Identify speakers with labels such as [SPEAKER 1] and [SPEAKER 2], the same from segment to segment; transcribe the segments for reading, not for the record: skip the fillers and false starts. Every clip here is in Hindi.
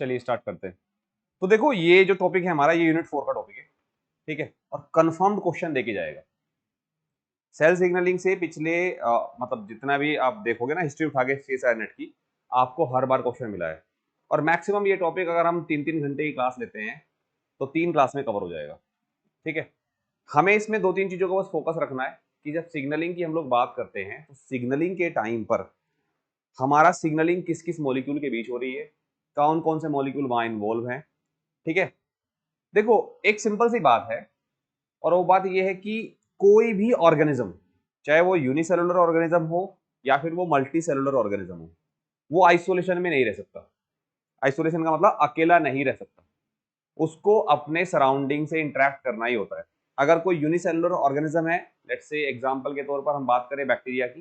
[SPEAKER 1] चलिए स्टार्ट करते हैं। तो देखो ये जो टॉपिक है हमारा, ये यूनिट 4 का टॉपिक है, ठीक है, और कंफर्म्ड क्वेश्चन देके जाएगा। सेल सिग्नलिंग से पिछले मतलब जितना भी आप देखोगे ना हिस्ट्री उठा के सीएसआई नेट की, आपको हर बार क्वेश्चन मिला है। और मैक्सिमम ये टॉपिक अगर हम 3-3 घंटे की क्लास लेते हैं तो 3 क्लास में कवर हो जाएगा, ठीक है। हमें इसमें 2-3 चीजों का बस फोकस रखना है कि जब सिग्नलिंग की हम लोग बात करते हैं तो सिग्नलिंग के टाइम पर हमारा सिग्नलिंग किस किस मॉलिक्यूल के बीच हो रही है, कौन कौन से मॉलिक्यूल वहां इन्वॉल्व हैं, ठीक है। देखो एक सिंपल सी बात है, और वो बात ये है कि कोई भी ऑर्गेनिज्म, चाहे वो यूनिसेलुलर ऑर्गेनिज्म हो या फिर वो मल्टी सेलुलर ऑर्गेनिज्म हो, वो आइसोलेशन में नहीं रह सकता। आइसोलेशन का मतलब अकेला नहीं रह सकता, उसको अपने सराउंडिंग से इंटरेक्ट करना ही होता है। अगर कोई यूनिसेलुलर ऑर्गेनिज्म है, लेट्स से एग्जांपल के तौर पर हम बात करें बैक्टीरिया की,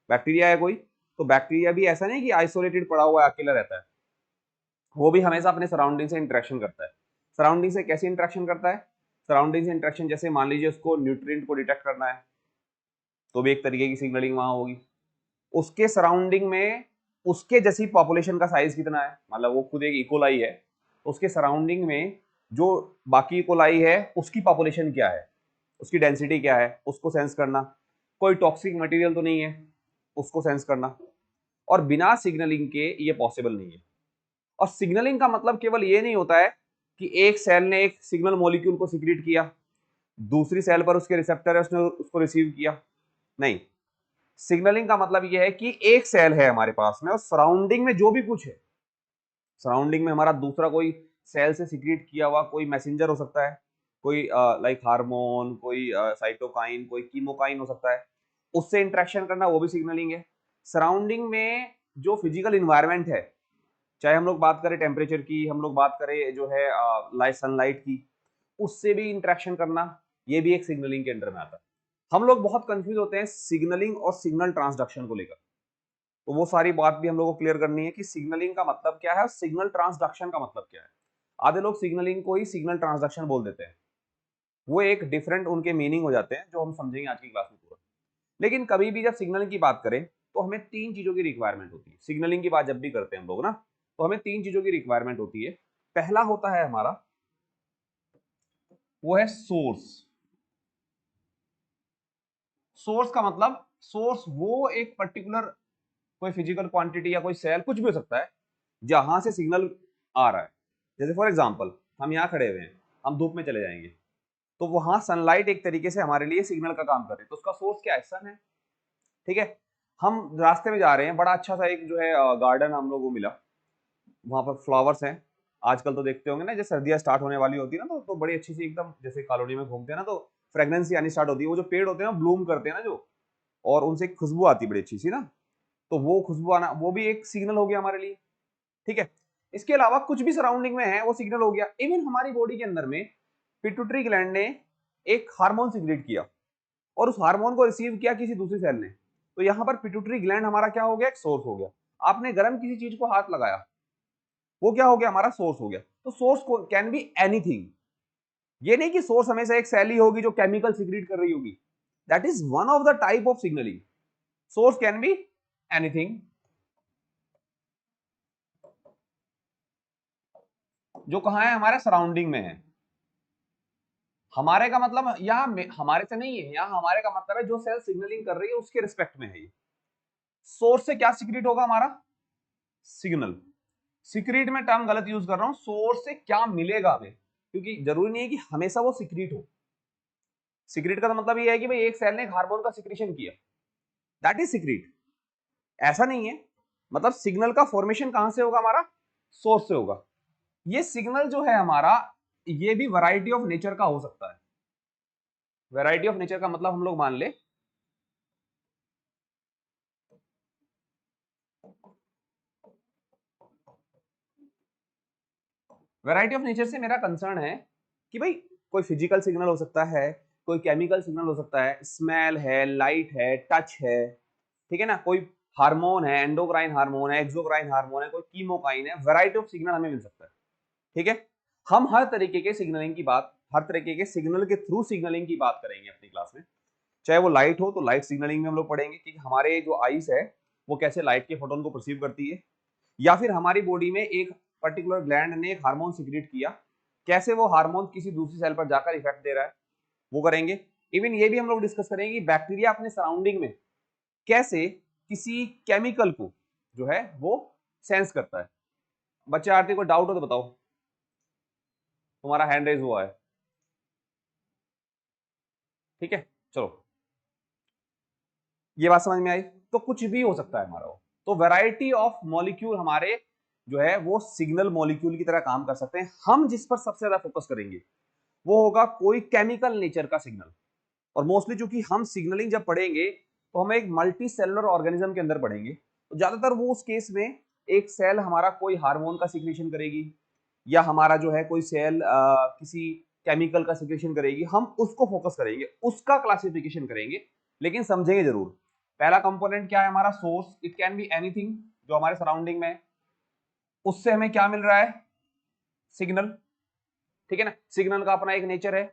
[SPEAKER 1] बैक्टीरिया है कोई, तो बैक्टीरिया भी ऐसा नहीं कि आइसोलेटेड पड़ा हुआ है, अकेला रहता है, वो भी हमेशा अपने सराउंडिंग से इंटरेक्शन करता है। सराउंडिंग से कैसे इंटरेक्शन करता है? सराउंडिंग से इंटरेक्शन जैसे मान लीजिए उसको न्यूट्रिएंट को डिटेक्ट करना है, तो भी एक तरीके की सिग्नलिंग वहां होगी। उसके सराउंडिंग में उसके जैसी पॉपुलेशन का साइज कितना है, मतलब वो खुद एक इकोलाई है, उसके सराउंडिंग में जो बाकी इकोलाई है उसकी पॉपुलेशन क्या है, उसकी डेंसिटी क्या है, उसको सेंस करना। कोई टॉक्सिक मटेरियल तो नहीं है, उसको सेंस करना। और बिना सिग्नलिंग के ये पॉसिबल नहीं है। और सिग्नलिंग का मतलब केवल ये नहीं होता है कि एक सेल ने एक सिग्नल मॉलिक्यूल को सिक्रीट किया, दूसरी सेल पर उसके रिसेप्टर है, उसने उसको रिसीव किया। नहीं, सिग्नलिंग का मतलब यह है कि एक सेल है हमारे पास में और सराउंडिंग में जो भी कुछ है, सराउंडिंग में हमारा दूसरा कोई सेल से सिक्रीट किया हुआ कोई मैसेंजर हो सकता है, कोई लाइक हार्मोन, कोई साइटोकाइन, कोई कीमोकाइन हो सकता है, उससे इंटरेक्शन करना, वो भी सिग्नलिंग है। सराउंडिंग में जो फिजिकल इन्वायरमेंट है, चाहे हम लोग बात करें टेम्परेचर की, हम लोग बात करें जो है लाइट सनलाइट की, उससे भी इंटरेक्शन करना, ये भी एक सिग्नलिंग के अंडर में आता है। हम लोग बहुत कंफ्यूज होते हैं सिग्नलिंग और सिग्नल ट्रांसडक्शन को लेकर, तो वो सारी बात भी हम लोग को क्लियर करनी है कि सिग्नलिंग का मतलब क्या है और सिग्नल ट्रांसडक्शन का मतलब क्या है। आधे लोग सिग्नलिंग को ही सिग्नल ट्रांसडक्शन बोल देते हैं, वो एक डिफरेंट उनके मीनिंग हो जाते हैं जो हम समझेंगे आज की क्लास में पूरा। लेकिन कभी भी जब सिग्नलिंग की बात करें तो हमें 3 चीजों की रिक्वायरमेंट होती है। सिग्नलिंग की बात जब भी करते हैं हम लोग ना, तो हमें 3 चीजों की रिक्वायरमेंट होती है। पहला होता है हमारा, वो है सोर्स। सोर्स का मतलब, सोर्स वो एक पर्टिकुलर कोई फिजिकल क्वांटिटी या कोई सेल, कुछ भी हो सकता है जहां से सिग्नल आ रहा है। जैसे फॉर एग्जांपल हम यहाँ खड़े हुए हैं, हम धूप में चले जाएंगे, तो वहां सनलाइट एक तरीके से हमारे लिए सिग्नल का काम कर रही है, तो उसका सोर्स क्या है? सन है, ठीक है। हम रास्ते में जा रहे हैं, बड़ा अच्छा सा एक जो है गार्डन हम लोगों को मिला, वहां पर फ्लावर्स हैं। आजकल तो देखते होंगे ना, जैसे सर्दियां स्टार्ट होने वाली होती है ना, तो बड़ी अच्छी सी एकदम, जैसे कॉलोनी में घूमते हैं ना तो फ्रेग्रेंस आनी स्टार्ट होती है, वो जो पेड़ होते हैं ना ब्लूम करते हैं ना जो, और उनसे एक खुशबू आती है बड़ी अच्छी सी ना, तो वो खुशबू आना वो भी एक सिग्नल हो गया हमारे लिए, ठीक है। इसके अलावा कुछ भी सराउंडिंग में है वो सिग्नल हो गया। इवन हमारी बॉडी के अंदर में पिट्यूटरी ग्लैंड ने एक हार्मोन सिक्रेट किया और उस हार्मोन को रिसीव किया किसी दूसरी सेल ने, तो यहां पर पिट्यूटरी ग्लैंड हमारा क्या हो गया? एक सोर्स हो गया। आपने गर्म किसी चीज को हाथ लगाया, वो क्या हो गया? हमारा सोर्स हो गया। तो सोर्स कैन बी एनीथिंग, ये नहीं कि सोर्स हमेशा एक सेल ही होगी जो केमिकल सिक्रीट कर रही होगी। That is one of the type of signalling. Source can be anything जो कहां है? हमारे सराउंडिंग में है। हमारे का मतलब यहाँ हमारे से नहीं है, यहाँ हमारे का मतलब है जो सेल सिग्नलिंग कर रही है उसके रिस्पेक्ट में है ये। सोर्स से क्या सिक्रीट होगा? हमारा सिग्नल। सिक्रीट में टर्म गलत यूज कर रहा हूं, सोर्स से क्या मिलेगा हमें, क्योंकि जरूरी नहीं है कि हमेशा वो सिक्रीट हो। सिक्रीट का तो मतलब ये है कि भाई एक सेल ने एक हार्मोन का सिक्रीशन किया, दैट इज सिक्रीट। ऐसा नहीं है, मतलब सिग्नल का फॉर्मेशन कहां से होगा? हमारा सोर्स से होगा। ये सिग्नल जो है हमारा, ये भी वैरायटी ऑफ नेचर का हो सकता है। वैरायटी ऑफ नेचर का मतलब हम लोग मान ले, वैरायटी ऑफ नेचर से मेरा कंसर्न है कि भाई कोई फिजिकल सिग्नल हो सकता है, कोई केमिकल सिग्नल हो सकता है, स्मेल है, लाइट है, टच है, ठीक है ना, कोई हार्मोन है, एंडोक्राइन हार्मोन है, एक्सोक्राइन हार्मोन है, कोई कीमोकाइन है, वैरायटी ऑफ सिग्नल हमें मिल सकता है, ठीक है। हम हर तरीके के सिग्नलिंग की बात, हर तरीके के सिग्नल के थ्रू सिग्नलिंग की बात करेंगे अपनी क्लास में। चाहे वो लाइट हो तो लाइट सिग्नलिंग में हम लोग पढ़ेंगे कि हमारे जो आईज है वो कैसे लाइट के फोटोन को परसीव करती है, या फिर हमारी बॉडी में एक पर्टिकुलर ग्लैंड ने एक हार्मोन सिक्रीट किया, कैसे वो हार्मोन किसी दूसरी सेल पर जाकर इफेक्ट दे रहा है वो करेंगे। इवन ये भी हम लोग डिस्कस करेंगे कि बैक्टीरिया अपने सराउंडिंग में कैसे किसी केमिकल को जो है वो सेंस करता है। बच्चे आरती को डाउट हो तो बताओ, तुम्हारा हैंड रेज हुआ है, ठीक है चलो, ये बात समझ में आई। तो कुछ भी हो सकता है हमारा वो। तो वैरायटी ऑफ मॉलिक्यूल हमारे जो है वो सिग्नल मॉलिक्यूल की तरह काम कर सकते हैं। हम जिस पर सबसे ज्यादा फोकस करेंगे वो होगा कोई केमिकल नेचर का सिग्नल। और मोस्टली चूंकि हम सिग्नलिंग जब पढ़ेंगे तो हम एक मल्टी सेलुलर ऑर्गेनिज्म के अंदर पढ़ेंगे, तो ज्यादातर वो उस केस में एक सेल हमारा कोई हार्मोन का सिक्रेशन करेगी या हमारा जो है कोई सेल किसी केमिकल का सिक्रेशन करेगी, हम उसको फोकस करेंगे, उसका क्लासिफिकेशन करेंगे। लेकिन समझेंगे जरूर पहला कंपोनेंट क्या है हमारा, source. It can be anything जो हमारे सराउंडिंग में, उससे हमें क्या मिल रहा है, सिग्नल, ठीक है ना। सिग्नल का अपना एक नेचर है।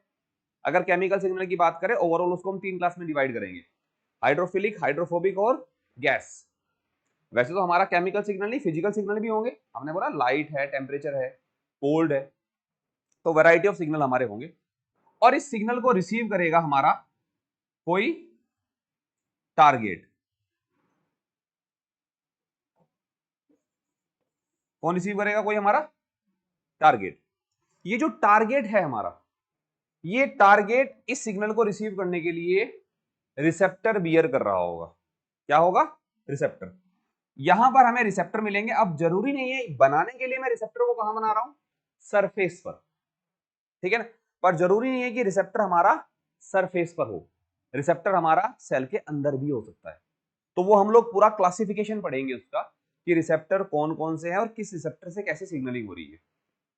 [SPEAKER 1] अगर केमिकल सिग्नल की बात करें ओवरऑल उसको हम 3 क्लास में डिवाइड करेंगे, हाइड्रोफिलिक, हाइड्रोफोबिक और गैस। वैसे तो हमारा केमिकल सिग्नल नहीं फिजिकल सिग्नल भी होंगे, हमने बोला लाइट है, टेम्परेचर है, कोल्ड है, तो वैरायटी ऑफ सिग्नल हमारे होंगे। और इस सिग्नल को रिसीव करेगा हमारा कोई टारगेट। कौन रिसीव करेगा, कोई हमारा टारगेट। ये जो टारगेट है हमारा, ये टारगेट इस सिग्नल को रिसीव करने के लिए रिसेप्टर बियर कर रहा होगा। क्या होगा, रिसेप्टर। यहां पर हमें रिसेप्टर मिलेंगे। अब जरूरी नहीं है बनाने के लिए मैं रिसेप्टर को कहां बना रहा हूं, सरफेस पर, ठीक है ना। पर जरूरी नहीं है कि रिसेप्टर हमारा सरफेस पर हो, रिसेप्टर हमारा सेल के अंदर भी हो सकता है। तो वो हम लोग पूरा क्लासिफिकेशन पढ़ेंगे उसका कि रिसेप्टर कौन कौन से हैं और किस रिसेप्टर से कैसे सिग्नलिंग हो रही है,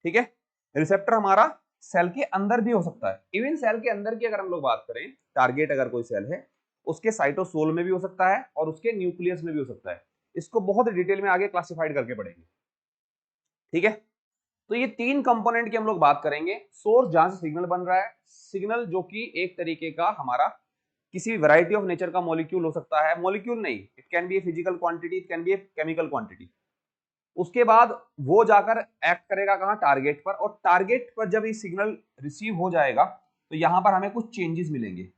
[SPEAKER 1] ठीक है। रिसेप्टर हमारा सेल के अंदर भी हो सकता है। इवन सेल के अंदर की अगर हम लोग बात करें, टारगेट अगर कोई सेल है उसके साइटोसोल में भी हो सकता है और उसके न्यूक्लियस में भी हो सकता है। इसको बहुत डिटेल में आगे क्लासिफाइड करके पढ़ेंगे, ठीक है। तो ये 3 कंपोनेंट की हम लोग बात करेंगे। सोर्स जहां से सिग्नल बन रहा है, सिग्नल जो कि एक तरीके का हमारा किसी वैरायटी ऑफ नेचर का मॉलिक्यूल हो सकता है, मॉलिक्यूल नहीं, it can B a physical quantity, it can B a chemical quantity. उसके बाद वो जाकर एक्ट करेगा कहां, टारगेट पर। और टारगेट पर जब ये सिग्नल रिसीव हो जाएगा तो यहां पर हमें कुछ चेंजेस मिलेंगे।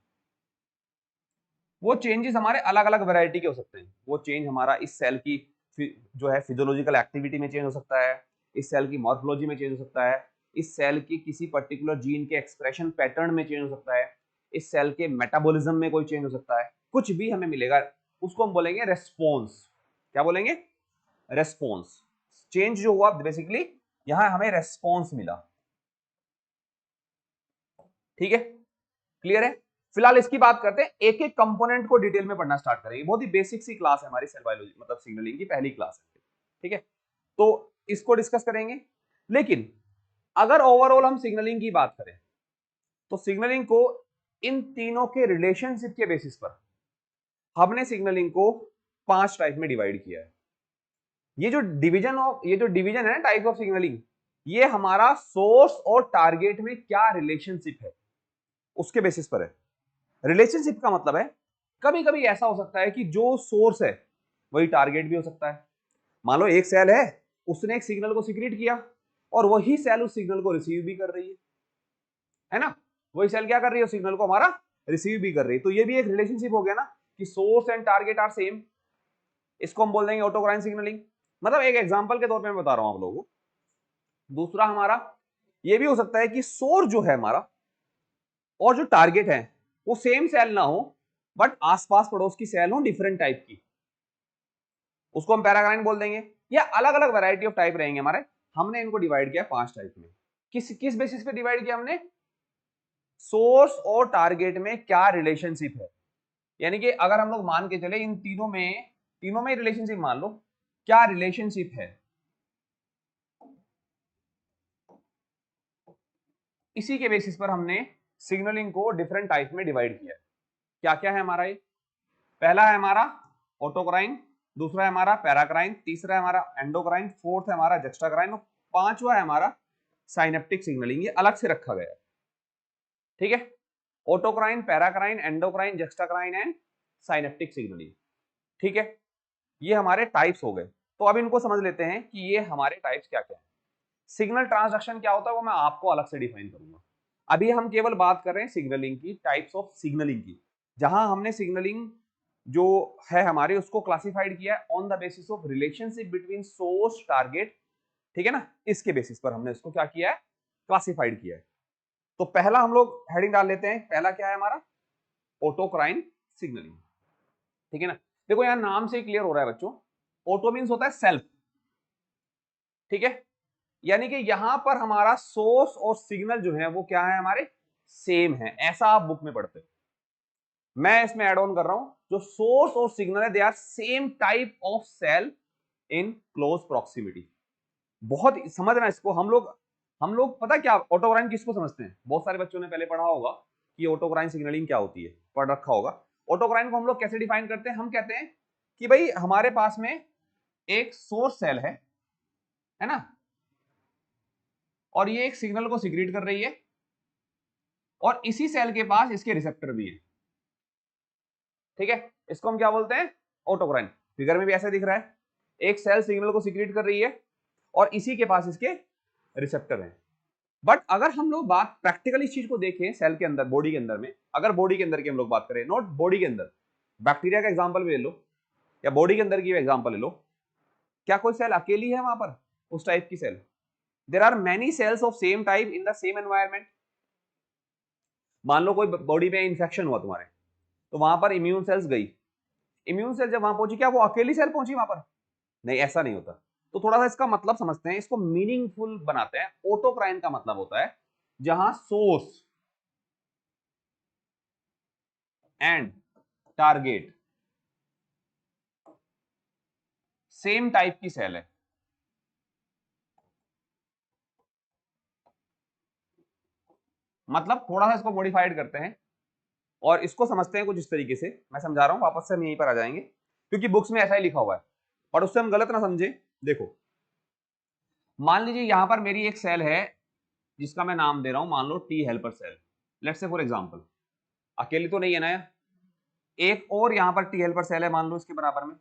[SPEAKER 1] वो चेंजेस हमारे अलग अलग वैरायटी के हो सकते हैं। वो चेंज हमारा इस सेल की जो है फिजियोलॉजिकल एक्टिविटी में चेंज हो सकता है, इस सेल की मॉर्फोलॉजी में चेंज हो सकता है, इस सेल की किसी पर्टिकुलर जीन के एक्सप्रेशन पैटर्न में चेंज हो सकता है, इस सेल के मेटाबॉलिज्म में कोई चेंज हो सकता है, कुछ भी हमें मिलेगा। उसको हम बोलेंगे रेस्पॉन्स। क्या बोलेंगे, रेस्पॉन्स। चेंज जो हुआ बेसिकली यहां हमें रेस्पॉन्स मिला, ठीक है, क्लियर है। फिलहाल इसकी बात करते हैं, एक एक कंपोनेंट को डिटेल में पढ़ना स्टार्ट करेंगे। बहुत ही बेसिक सी क्लास है हमारी सेल बायोलॉजी मतलब सिग्नलिंग की पहली क्लास है, ठीक है। तो इसको डिस्कस करेंगे। लेकिन अगर ओवरऑल हम सिग्नलिंग की बात करें तो सिग्नलिंग को इन तीनों के रिलेशनशिप के बेसिस पर हमने सिग्नलिंग को 5 टाइप में डिवाइड किया है। ये जो डिवीजन है टाइप ऑफ सिग्नलिंग, ये हमारा सोर्स और टारगेट में क्या रिलेशनशिप है उसके बेसिस पर है। रिलेशनशिप का मतलब है कभी कभी ऐसा हो सकता है कि जो सोर्स है वही टारगेट भी हो सकता है। मान लो एक सेल है, उसने एक सिग्नल को सिक्रीट किया और वही सेल उस सिग्नल को रिसीव भी कर रही है ना। वही सेल क्या कर रही है, सिग्नल को हमारा रिसीव भी कर रही है। तो ये भी एक रिलेशनशिप हो गया ना कि source and target are same. इसको हम बोल देंगे ऑटोक्राइन सिग्नलिंग। मतलब एक एग्जांपल के तौर पे मैं बता रहा हूं आप लोगों को। दूसरा हमारा ये भी हो सकता है कि सोर्स जो है हमारा और जो टारगेट है वो सेम सेल ना हो बट आसपास पड़ोस की सेल हो डिफरेंट टाइप की, उसको हम पैराग्राइन बोल देंगे। या अलग अलग वैरायटी ऑफ टाइप रहेंगे हमारे। हमने इनको डिवाइड किया 5 टाइप में। किस किस बेसिस पे डिवाइड किया हमने, सोर्स और टारगेट में क्या रिलेशनशिप है। यानी कि अगर हम लोग मान के चले इन तीनों में रिलेशनशिप मान लो, क्या रिलेशनशिप है, इसी के बेसिस पर हमने सिग्नलिंग को डिफरेंट टाइप में डिवाइड किया। क्या क्या है हमारा, ये पहला है हमारा ऑटोक्राइन, दूसरा है हमारा पैराक्राइन, तीसरा है हमारा एंडोक्राइन, फोर्थ है हमारा जक्स्टाक्राइन और पांचवा है हमारा साइनेप्टिक सिग्नलिंग। ये अलग से रखा गया है, ठीक है। Autocrine, paracrine, endocrine, juxtacrine and synaptic signalling, ठीक है। ये हमारे टाइप्स हो गए। तो अब इनको समझ लेते हैं कि ये हमारे टाइप्स क्या क्या है। सिग्नल ट्रांसडक्शन क्या होता है वो मैं आपको अलग से डिफाइन करूंगा। अभी हम केवल बात कर रहे हैं सिग्नलिंग की, टाइप्स ऑफ सिग्नलिंग की, जहां हमने सिग्नलिंग जो है हमारे उसको क्लासिफाइड किया है on the basis of relationship between source target, ठीक है ना, इसके बेसिस पर हमने इसको क्या किया है, क्लासिफाइड किया है। तो पहला हम लोग हेडिंग डाल लेते हैं, पहला क्या है हमारा, ऑटोक्राइन सिग्नलिंग, ठीक है ना। देखो यहां नाम से ही क्लियर हो रहा है बच्चों, ऑटो मींस होता है सेल्फ, ठीक है, यानी कि यहां पर हमारा सोर्स और सिग्नल जो है वो क्या है हमारे, सेम है, ऐसा आप बुक में पढ़ते हो। मैं इसमें ऐड ऑन कर रहा हूं, जो सोर्स और सिग्नल है they are same type of cell in close proximity. बहुत समझना इसको, हम लोग पता क्या ऑटोक्राइन किसको समझते हैं, बहुत सारे बच्चों ने पहले पढ़ा होगा कि ऑटोक्राइन सिग्नलिंग क्या होती है, पढ़ रखा होगा। ऑटोक्राइन को हम लोग कैसे डिफाइन करते हैं, हम कहते हैं कि भाई हमारे पास में एक सोर्स सेल है ना, और ये एक सिग्नल को सिक्रीट कर रही है, और इसी सेल के पास इसके रिसेप्टर भी है, ठीक है, इसको हम क्या बोलते हैं, ऑटोक्राइन। फिगर में भी ऐसे दिख रहा है, एक सेल सिग्नल को सिक्रीट कर रही है और इसी के पास इसके रिसेप्टर हैं। बट अगर हम लोग बात प्रैक्टिकली इस चीज को देखें सेल के अंदर, बॉडी के अंदर में, अगर बॉडी के अंदर की हम लोग बात करें, नॉट बॉडी के अंदर, बैक्टीरिया का एग्जांपल भी ले लो या बॉडी के अंदर की एग्जांपल ले लो, क्या कोई सेल अकेली है वहां पर, उस टाइप की cell, there are many cells of same type in the same environment. मान लो कोई बॉडी में इंफेक्शन हुआ तुम्हारे, तो वहां पर इम्यून सेल्स गई, इम्यून सेल जब वहां पहुंची, क्या वो अकेली सेल पहुंची वहां पर, नहीं, ऐसा नहीं होता। तो थोड़ा सा इसका मतलब समझते हैं, इसको मीनिंगफुल बनाते हैं। ऑटोक्राइन का मतलब होता है जहां source and target same type की सेल है। मतलब थोड़ा सा इसको मॉडिफाइड करते हैं और इसको समझते हैं कुछ इस तरीके से, मैं समझा रहा हूं, वापस से हम यहीं पर आ जाएंगे क्योंकि बुक्स में ऐसा ही लिखा हुआ है, और उससे हम गलत ना समझे। देखो मान लीजिए यहां पर मेरी एक सेल है जिसका मैं नाम दे रहा हूं, मान लो T helper cell, let's say for example, अकेली तो नहीं है ना, एक और यहां पर टी हेल्पर सेल है मान लो इसके बराबर में,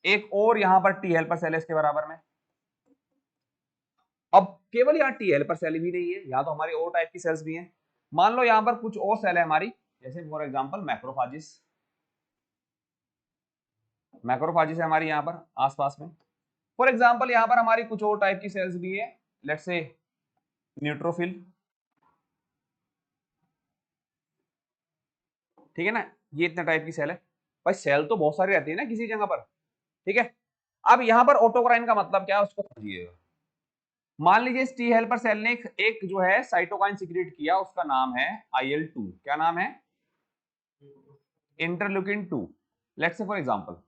[SPEAKER 1] एक और यहां पर टी हेल्पर सेल है इसके बराबर में। अब केवल यहां टी हेल्पर सेल भी नहीं है, यहां तो हमारी और टाइप की सेल्स भी हैं। मान लो यहां पर कुछ और सेल है हमारी, जैसे फॉर एग्जांपल मैक्रोफाजिस, मैक्रोफाजिस है हमारी यहां पर आसपास में। फॉर एग्जांपल यहां पर हमारी कुछ और टाइप की सेल्स भी है, लेट्स से न्यूट्रोफिल, ठीक है ना, ये इतना टाइप की सेल है। भाई सेल तो बहुत सारी रहती है ना किसी जगह पर, ठीक है। अब यहां पर ऑटोक्राइन का मतलब क्या है उसको समझिएगा। मान लीजिए इस टी हेल्पर सेल ने एक जो है साइटोकाइन सिक्रेट किया, उसका नाम है IL-2, क्या नाम है, interleukin 2, let's say for example.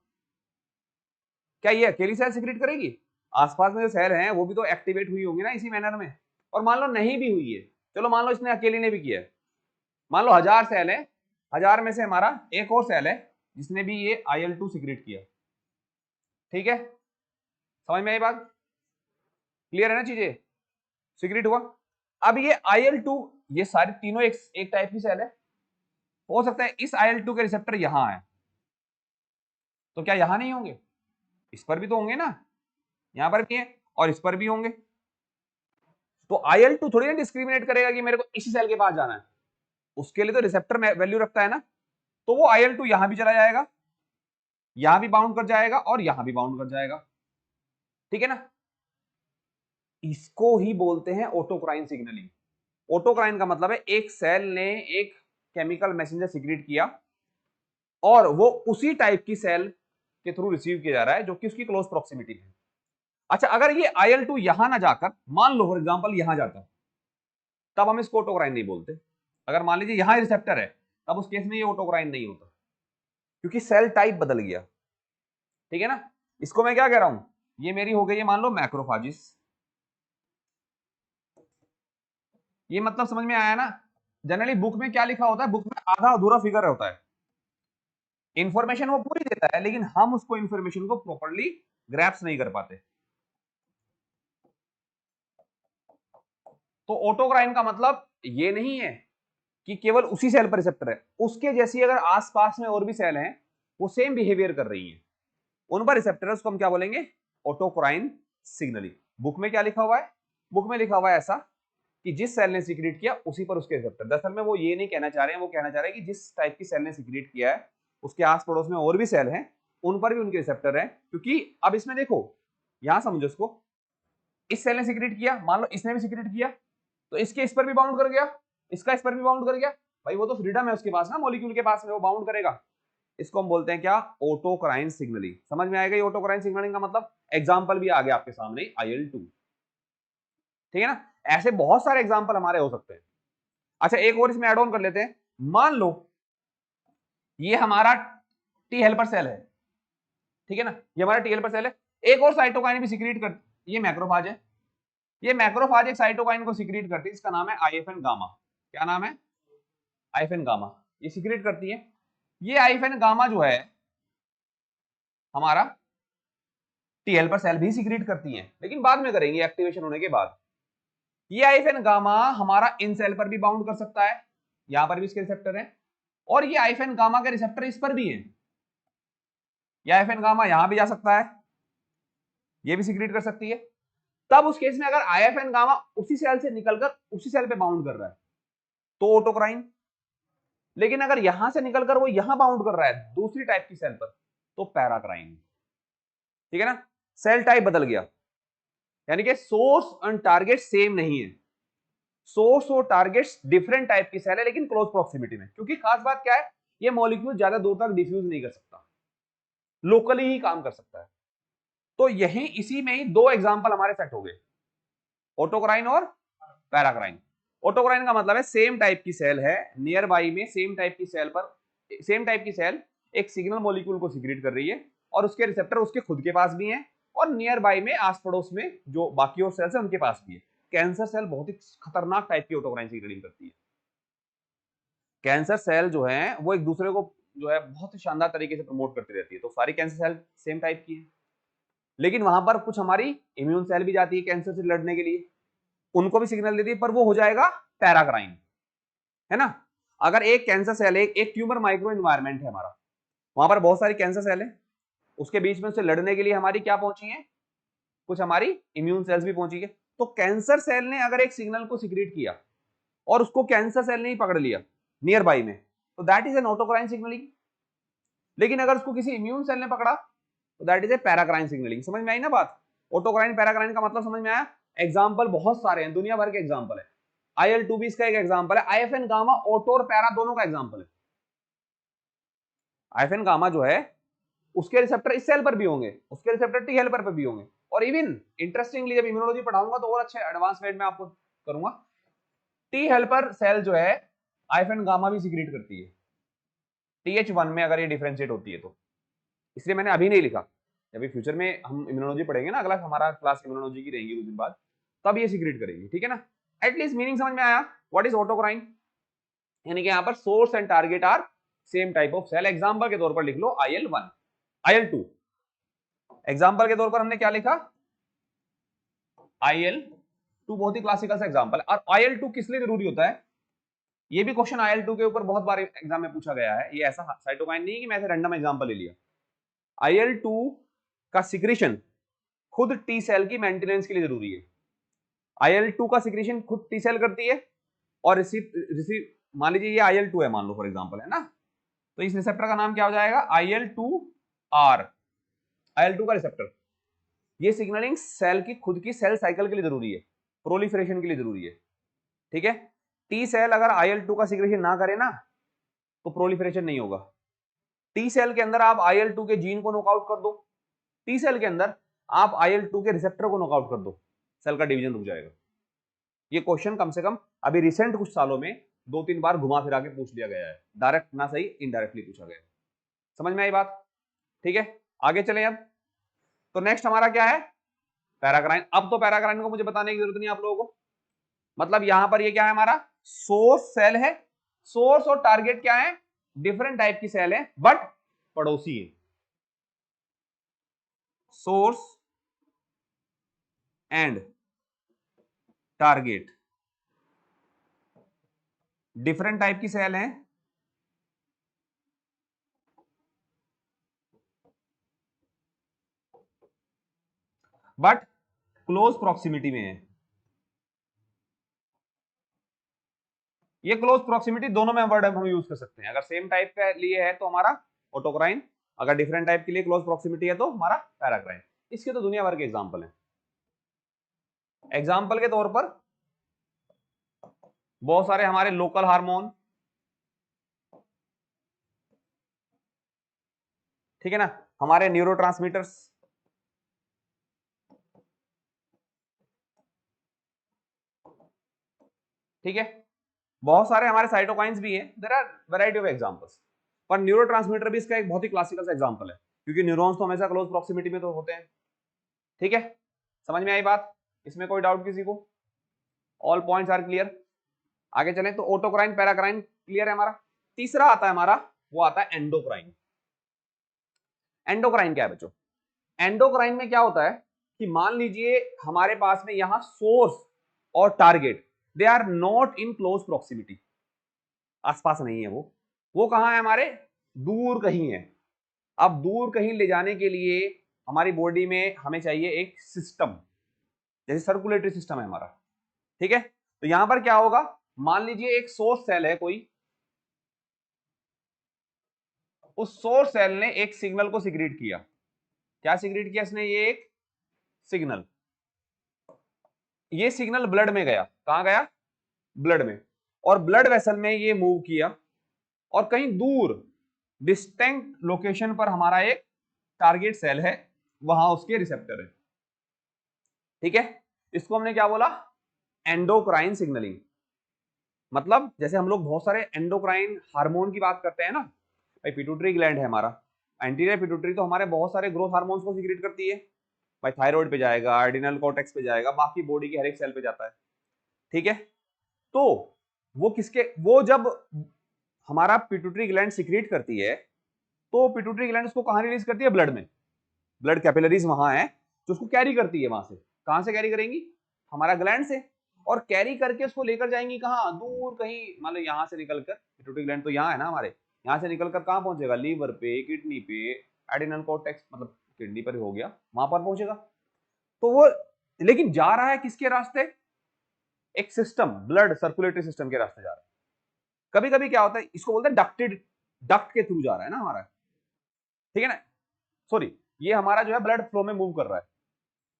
[SPEAKER 1] क्या ये अकेली सेल सिक्रेट करेगी, आसपास में जो सेल हैं वो भी तो एक्टिवेट हुई होंगी ना इसी मैनर में। और मान लो नहीं भी हुई है, चलो मान लो इसने अकेली ने भी किया है, मान लो 1000 सेल है, 1000 में से हमारा एक और सेल है जिसने भी ये IL-2 सिक्रेट किया, ठीक है, समझ में आई बात, क्लियर है ना चीजें, सिक्रेट हुआ। अब ये IL-2, ये सारी तीनों एक टाइप की सेल है, हो सकता है इस IL-2 के रिसेप्टर यहां है, तो क्या यहां नहीं होंगे, इस पर भी तो होंगे ना, यहां पर भी है और इस पर भी होंगे। तो IL-2 थोड़ी ना डिस्क्रिमिनेट करेगा कि मेरे को इसी सेल के पास जाना है, उसके लिए तो रिसेप्टर वैल्यू रखता है ना, तो वो IL-2 यहां भी चला जाएगा, यहां भी बाउंड कर जाएगा और यहां भी बाउंड कर जाएगा, ठीक है ना। इसको ही बोलते हैं ऑटोक्राइन सिग्नलिंग। ऑटोक्राइन का मतलब है एक सेल ने एक केमिकल मैसेंजर सिक्रेट किया और वो उसी टाइप की सेल के थ्रू रिसीव किया जा रहा है जो कि उसकी क्लोज प्रॉक्सिमिटी में। अच्छा अगर ये IL-2 यहां ना जाकर मान लो फॉर एग्जांपल यहां जाता, तब हम इसको ऑटोक्राइन नहीं बोलते। अगर मान लीजिए यहां रिसेप्टर है, तब उस केस में ये ऑटोक्राइन नहीं होता क्योंकि सेल टाइप बदल गया, ठीक है ना। इसको मैं क्या कह रहा हूं, ये मेरी हो गई है मान लो मैक्रोफाजिस, ये मतलब समझ में आया ना। जनरली बुक में क्या लिखा होता है, बुक में आधा अधूरा फिगर होता है, इंफॉर्मेशन वो पूरी देता है लेकिन हम उसको इंफॉर्मेशन को प्रॉपर्ली ग्रैप्स नहीं कर पाते। तो ऑटोक्राइन का मतलब ये नहीं है कि केवल उसी सेल पर रिसेप्टर है, उसके जैसी अगर आसपास में और भी सेल हैं वो सेम बिहेवियर कर रही हैं, उन पर रिसेप्टर, उसको हम क्या बोलेंगे, ऑटोक्राइन सिग्नलिंग। बुक में क्या लिखा हुआ है, बुक में लिखा हुआ है ऐसा कि जिस सेल ने सीक्रेट किया उसी पर उसके रिसेप्टर। दरअसल में वो ये नहीं कहना चाह रहे हैं, वो कहना चाह रहे हैं कि जिस टाइप की सेल ने सीक्रेट किया है उसके आस पड़ोस में और भी सेल हैं, उन पर भी उनके रिसेप्टर है। क्योंकि अब इसमें देखो, यहां समझो इसको, इस सेल ने सीक्रेट किया, मान लो इसने भी सीक्रेट किया, तो इसके इस पर भी बाउंड कर गया, इसका इस पर भी बाउंड कर गया, भाई वो तो फ्रीडम है उसके पास ना, मॉलिक्यूल के पास में, वो बाउंड करेगा। इसको हम बोलते हैं क्या, ऑटोक्राइन सिग्नलिंग। समझ में आएगा ये ऑटोक्राइन सिग्नलिंग का मतलब? एग्जांपल भी आ गया आपके सामने, IL-2, ठीक है ना। ऐसे बहुत सारे एग्जांपल हमारे हो सकते हैं। अच्छा एक और इसमें ऐड ऑन कर लेते हैं, मान लो ये हमारा टी हेल्पर सेल है, ठीक है ना, ये हमारा टी हेल्पर सेल है, एक और साइटोकाइन भी सीक्रेट कर, ये मैक्रोफाज है, ये मैक्रोफाज एक साइटोकाइन को सीक्रेट करती है, इसका नाम है आईएफएन गामा। क्या नाम है? आईएफएन गामा। ये सीक्रेट करती है। ये आईएफएन गामा जो है हमारा टी हेल्पर सेल भी सीक्रेट करती है, लेकिन बाद में करेंगे एक्टिवेशन होने के बाद। ये आईएफएन गामा हमारा इन सेल पर भी बाउंड कर सकता है, यहां पर भी इसके रिसेप्टर है, और ये आईएफएन गामा के रिसेप्टर इस पर भी है। ये आईएफएन गामा यहां भी जा सकता है, ये भी सीक्रेट कर सकती है। तब उस केस में अगर आईएफएन गामा उसी सेल से निकलकर उसी सेल पे बाउंड कर रहा है तो ऑटोक्राइन, लेकिन अगर यहां से निकलकर वो यहां बाउंड कर रहा है दूसरी टाइप की सेल पर तो पैराक्राइन। ठीक है ना, सेल टाइप बदल गया, यानी कि सोर्स एंड टारगेट सेम नहीं है, सोर्स और टारगेट्स डिफरेंट टाइप की सेल है लेकिन क्लोज प्रॉक्सिमिटी में। क्योंकि खास बात क्या है, ये मॉलिक्यूल ज्यादा दूर तक डिफ्यूज नहीं कर सकता, लोकली ही काम कर सकता है। तो यही इसी में ही दो एग्जांपल हमारे सेट हो गए, ऑटोक्राइन और पैराक्राइन। ऑटोक्राइन का मतलब है सेम टाइप की सेल है, नियर बाई में सेम टाइप की सेल पर, सेम टाइप की सेल एक सिग्नल मॉलिक्यूल को सीक्रेट कर रही है और उसके रिसेप्टर उसके खुद के पास भी हैं और नियर बाई में आस पड़ोस में जो बाकी और सेल्स है उनके पास भी है। कैंसर सेल बहुत ही खतरनाक टाइप की ऑटोक्राइन सीक्रेटिंग करती है। कैंसर सेल जो है वो एक दूसरे को जो है बहुत ही शानदार तरीके से प्रमोट करती रहती है, तो सारी कैंसर सेल सेम टाइप की है, लेकिन वहां पर कुछ हमारी इम्यून सेल भी जाती है कैंसर से लड़ने के लिए, उनको भी सिग्नल देती है, पर वो हो जाएगा पैराक्राइन, है ना। अगर एक कैंसर सेल एक ट्यूमर माइक्रो एनवायरमेंट है हमारा, वहां पर बहुत सारी कैंसर सेल है, उसके बीच में उससे लड़ने के लिए हमारी क्या पहुंची है, कुछ हमारी इम्यून सेल्स भी पहुंची है। तो कैंसर सेल ने अगर एक सिग्नल को सीक्रेट किया और उसको कैंसर सेल ने ही पकड़ लिया नियर बाई में, तो that is an autocrine signalling. लेकिन अगर उसको किसी इम्यून सेल ने पकड़ा तो that is a paracrine signalling. समझ में आई ना बात? ऑटोक्राइन पैराक्राइन का मतलब समझ में आया? एग्जाम्पल बहुत सारे हैं, दुनिया भर के एग्जाम्पल है। IL-2 भी इसका एक एग्जाम्पल है, आईएफएन गामा ऑटो और पैरा दोनों का एग्जाम्पल है। आईएफएन गामा जो है उसके रिसेप्टर इस सेल पर भी होंगे, उसके रिसेप्टर टी हेल्पर पर भी होंगे, और इवन इंटरेस्टिंगली जब इम्यूनोलॉजी पढ़ाऊंगा तो और अच्छे एडवांस वेट में आपको करूंगा। टी हेल्पर सेल जो है आईएफएन गामा भी सीक्रेट करती है TH1 में अगर ये डिफरेंशिएट होती है तो, इसलिए मैंने अभी नहीं लिखा, अभी फ्यूचर में हम इम्यूनोलॉजी पढ़ेंगे ना, अगला हमारा क्लास इम्यूनोलॉजी की रहेगी कुछ दिन बाद, तब ये सीक्रेट करेंगे, ठीक है ना। एटलीस्ट मीनिंग समझ में आया, व्हाट इज ऑटोक्राइन, यानी कि यहां पर source and target are same type of cell. Example के तौर पर लिख लो IL-1, IL-2, एग्जांपल के तौर पर हमने क्या लिखा, IL-2 बहुत ही क्लासिकल सा एग्जांपल है। और IL-2 किस लिए जरूरी होता है, ये भी क्वेश्चन IL-2 के ऊपर बहुत बार एग्जाम में पूछा गया है, ये ऐसा साइटोकाइन नहीं है कि मैं ऐसे रैंडम एग्जांपल ले लिया। IL-2 का सिक्रेशन खुद टी सेल की मेंटेनेंस के लिए जरूरी है। IL-2 का सिक्रेशन खुद टी सेल करती है और रिसीव मान लीजिए ये IL-2 है, मान लो फॉर एग्जांपल, है ना, तो इस रिसेप्टर का नाम क्या हो जाएगा, IL-2R, IL-2 का रिसेप्टर। ये सिग्नलिंग सेल की खुद की सेल साइकिल के लिए जरूरी है, प्रोलिफरेशन के लिए जरूरी है, ठीक है। टी सेल अगर IL-2 का सिक्रेशन ना करे ना तो प्रोलिफरेशन नहीं होगा। टी सेल के अंदर आप IL-2 के जीन को नॉकआउट कर दो, टी सेल के अंदर आप IL-2 के रिसेप्टर को नॉकआउट कर दो, सेल का डिवीजन रुक जाएगा। ये क्वेश्चन कम से कम अभी रिसेंट कुछ सालों में 2-3 बार घुमा फिरा के पूछ लिया गया है, डायरेक्ट ना सही इनडायरेक्टली पूछा गया है। समझ में आई बात? ठीक है, आगे चले अब। तो नेक्स्ट हमारा क्या है, पैराक्राइन। अब तो पैराक्राइन को मुझे बताने की जरूरत नहीं आप लोगों को, मतलब यहां पर ये क्या है, हमारा सोर्स सेल है, सोर्स और टारगेट क्या है, डिफरेंट टाइप की सेल है बट पड़ोसी है। Source and target different type की सेल है बट क्लोज प्रॉक्सिमिटी में है। ये क्लोज प्रॉक्सिमिटी दोनों में वर्ड हम यूज कर सकते हैं। अगर सेम टाइप के लिए है तो हमारा ऑटोक्राइन, अगर डिफरेंट टाइप के लिए क्लोज प्रॉक्सिमिटी है तो हमारा पैराक्राइन। इसके तो दुनिया भर के एग्जांपल हैं। एग्जांपल के तौर पर बहुत सारे हमारे लोकल हार्मोन, ठीक है ना, हमारे न्यूरोट्रांसमीटर्स, ठीक है, बहुत सारे हमारे साइटोकाइंस भी हैं। There are variety of examples, पर न्यूरोट्रांसमीटर भी इसका एक बहुत ही क्लासिकल सा एग्जांपल है, क्योंकि न्यूरॉन्स तो हमेशा क्लोज प्रॉक्सिमिटी में तो होते हैं। ठीक है, समझ में आई बात? इसमें कोई डाउट किसी को? All points are clear? आगे चलें तो ऑटोक्राइन, पैराक्राइन क्लियर है हमारा। तीसरा आता है हमारा, वो आता है एंडोक्राइन। एंडोक्राइन क्या है बच्चों? एंडोक्राइन में क्या होता है कि मान लीजिए हमारे पास में यहां सोर्स और target they are not in close proximity, आसपास नहीं है वो कहां है हमारे? दूर कहीं है। अब दूर कहीं ले जाने के लिए हमारी बॉडी में हमें चाहिए एक सिस्टम, जैसे सर्कुलेटरी सिस्टम है हमारा। ठीक है, तो यहां पर क्या होगा, मान लीजिए एक सोर्स सेल है कोई, उस सोर्स सेल ने एक सिग्नल को सिक्रीट किया। क्या सिक्रीट किया इसने? ये एक सिग्नल, ये सिग्नल ब्लड में गया। कहां गया? ब्लड में। और ब्लड वेसल में ये मूव किया, और कहीं दूर डिस्टिंक्ट लोकेशन पर हमारा एक टारगेट सेल है, वहां उसके रिसेप्टर है। ठीक है, इसको हमने क्या बोला? Endocrine signalling. मतलब जैसे हम लोग बहुत सारे एंडोक्राइन हार्मोन की बात करते हैं ना, भाई पिट्यूटरी ग्लैंड है हमारा, एंटीरियर पिट्यूटरी तो हमारे बहुत सारे ग्रोथ हार्मोन्स को सीक्रेट करती है। भाई थायराइड पे जाएगा, एडिनल कॉर्टेक्स पे जाएगा, बाकी बॉडी के हर एक सेल पे जाता है। ठीक है, तो वो किसके, वो जब हमारा पिट्यूटरी ग्लैंड सीक्रेट करती है, तो पिट्यूटरी ग्लैंड उसको कहां रिलीज करती है? ब्लड में। ब्लड कैपिलरीज वहां है जो उसको कैरी करती है। वहां से कहां से कैरी करेंगी? हमारा ग्लैंड से। और कैरी करके उसको लेकर जाएंगी कहां? दूर कहीं, मान लो यहां से निकलकर, पिट्यूटरी ग्लैंड तो यहाँ है ना हमारे, यहाँ से निकलकर कहां पहुंचेगा? लीवर पे, किडनी पे, एडिनल कॉर्टेक्स, मतलब किडनी पर हो गया, वहां पर पहुंचेगा। तो वो लेकिन जा रहा है किसके रास्ते? एक सिस्टम, ब्लड सर्कुलेटरी सिस्टम के रास्ते जा रहा है। कभी कभी क्या होता है, इसको बोलते हैं डक्टेड, डक्ट के थ्रू जा रहा है ना हमारा, ठीक है ना, सॉरी, ये हमारा जो है ब्लड फ्लो में मूव कर रहा है।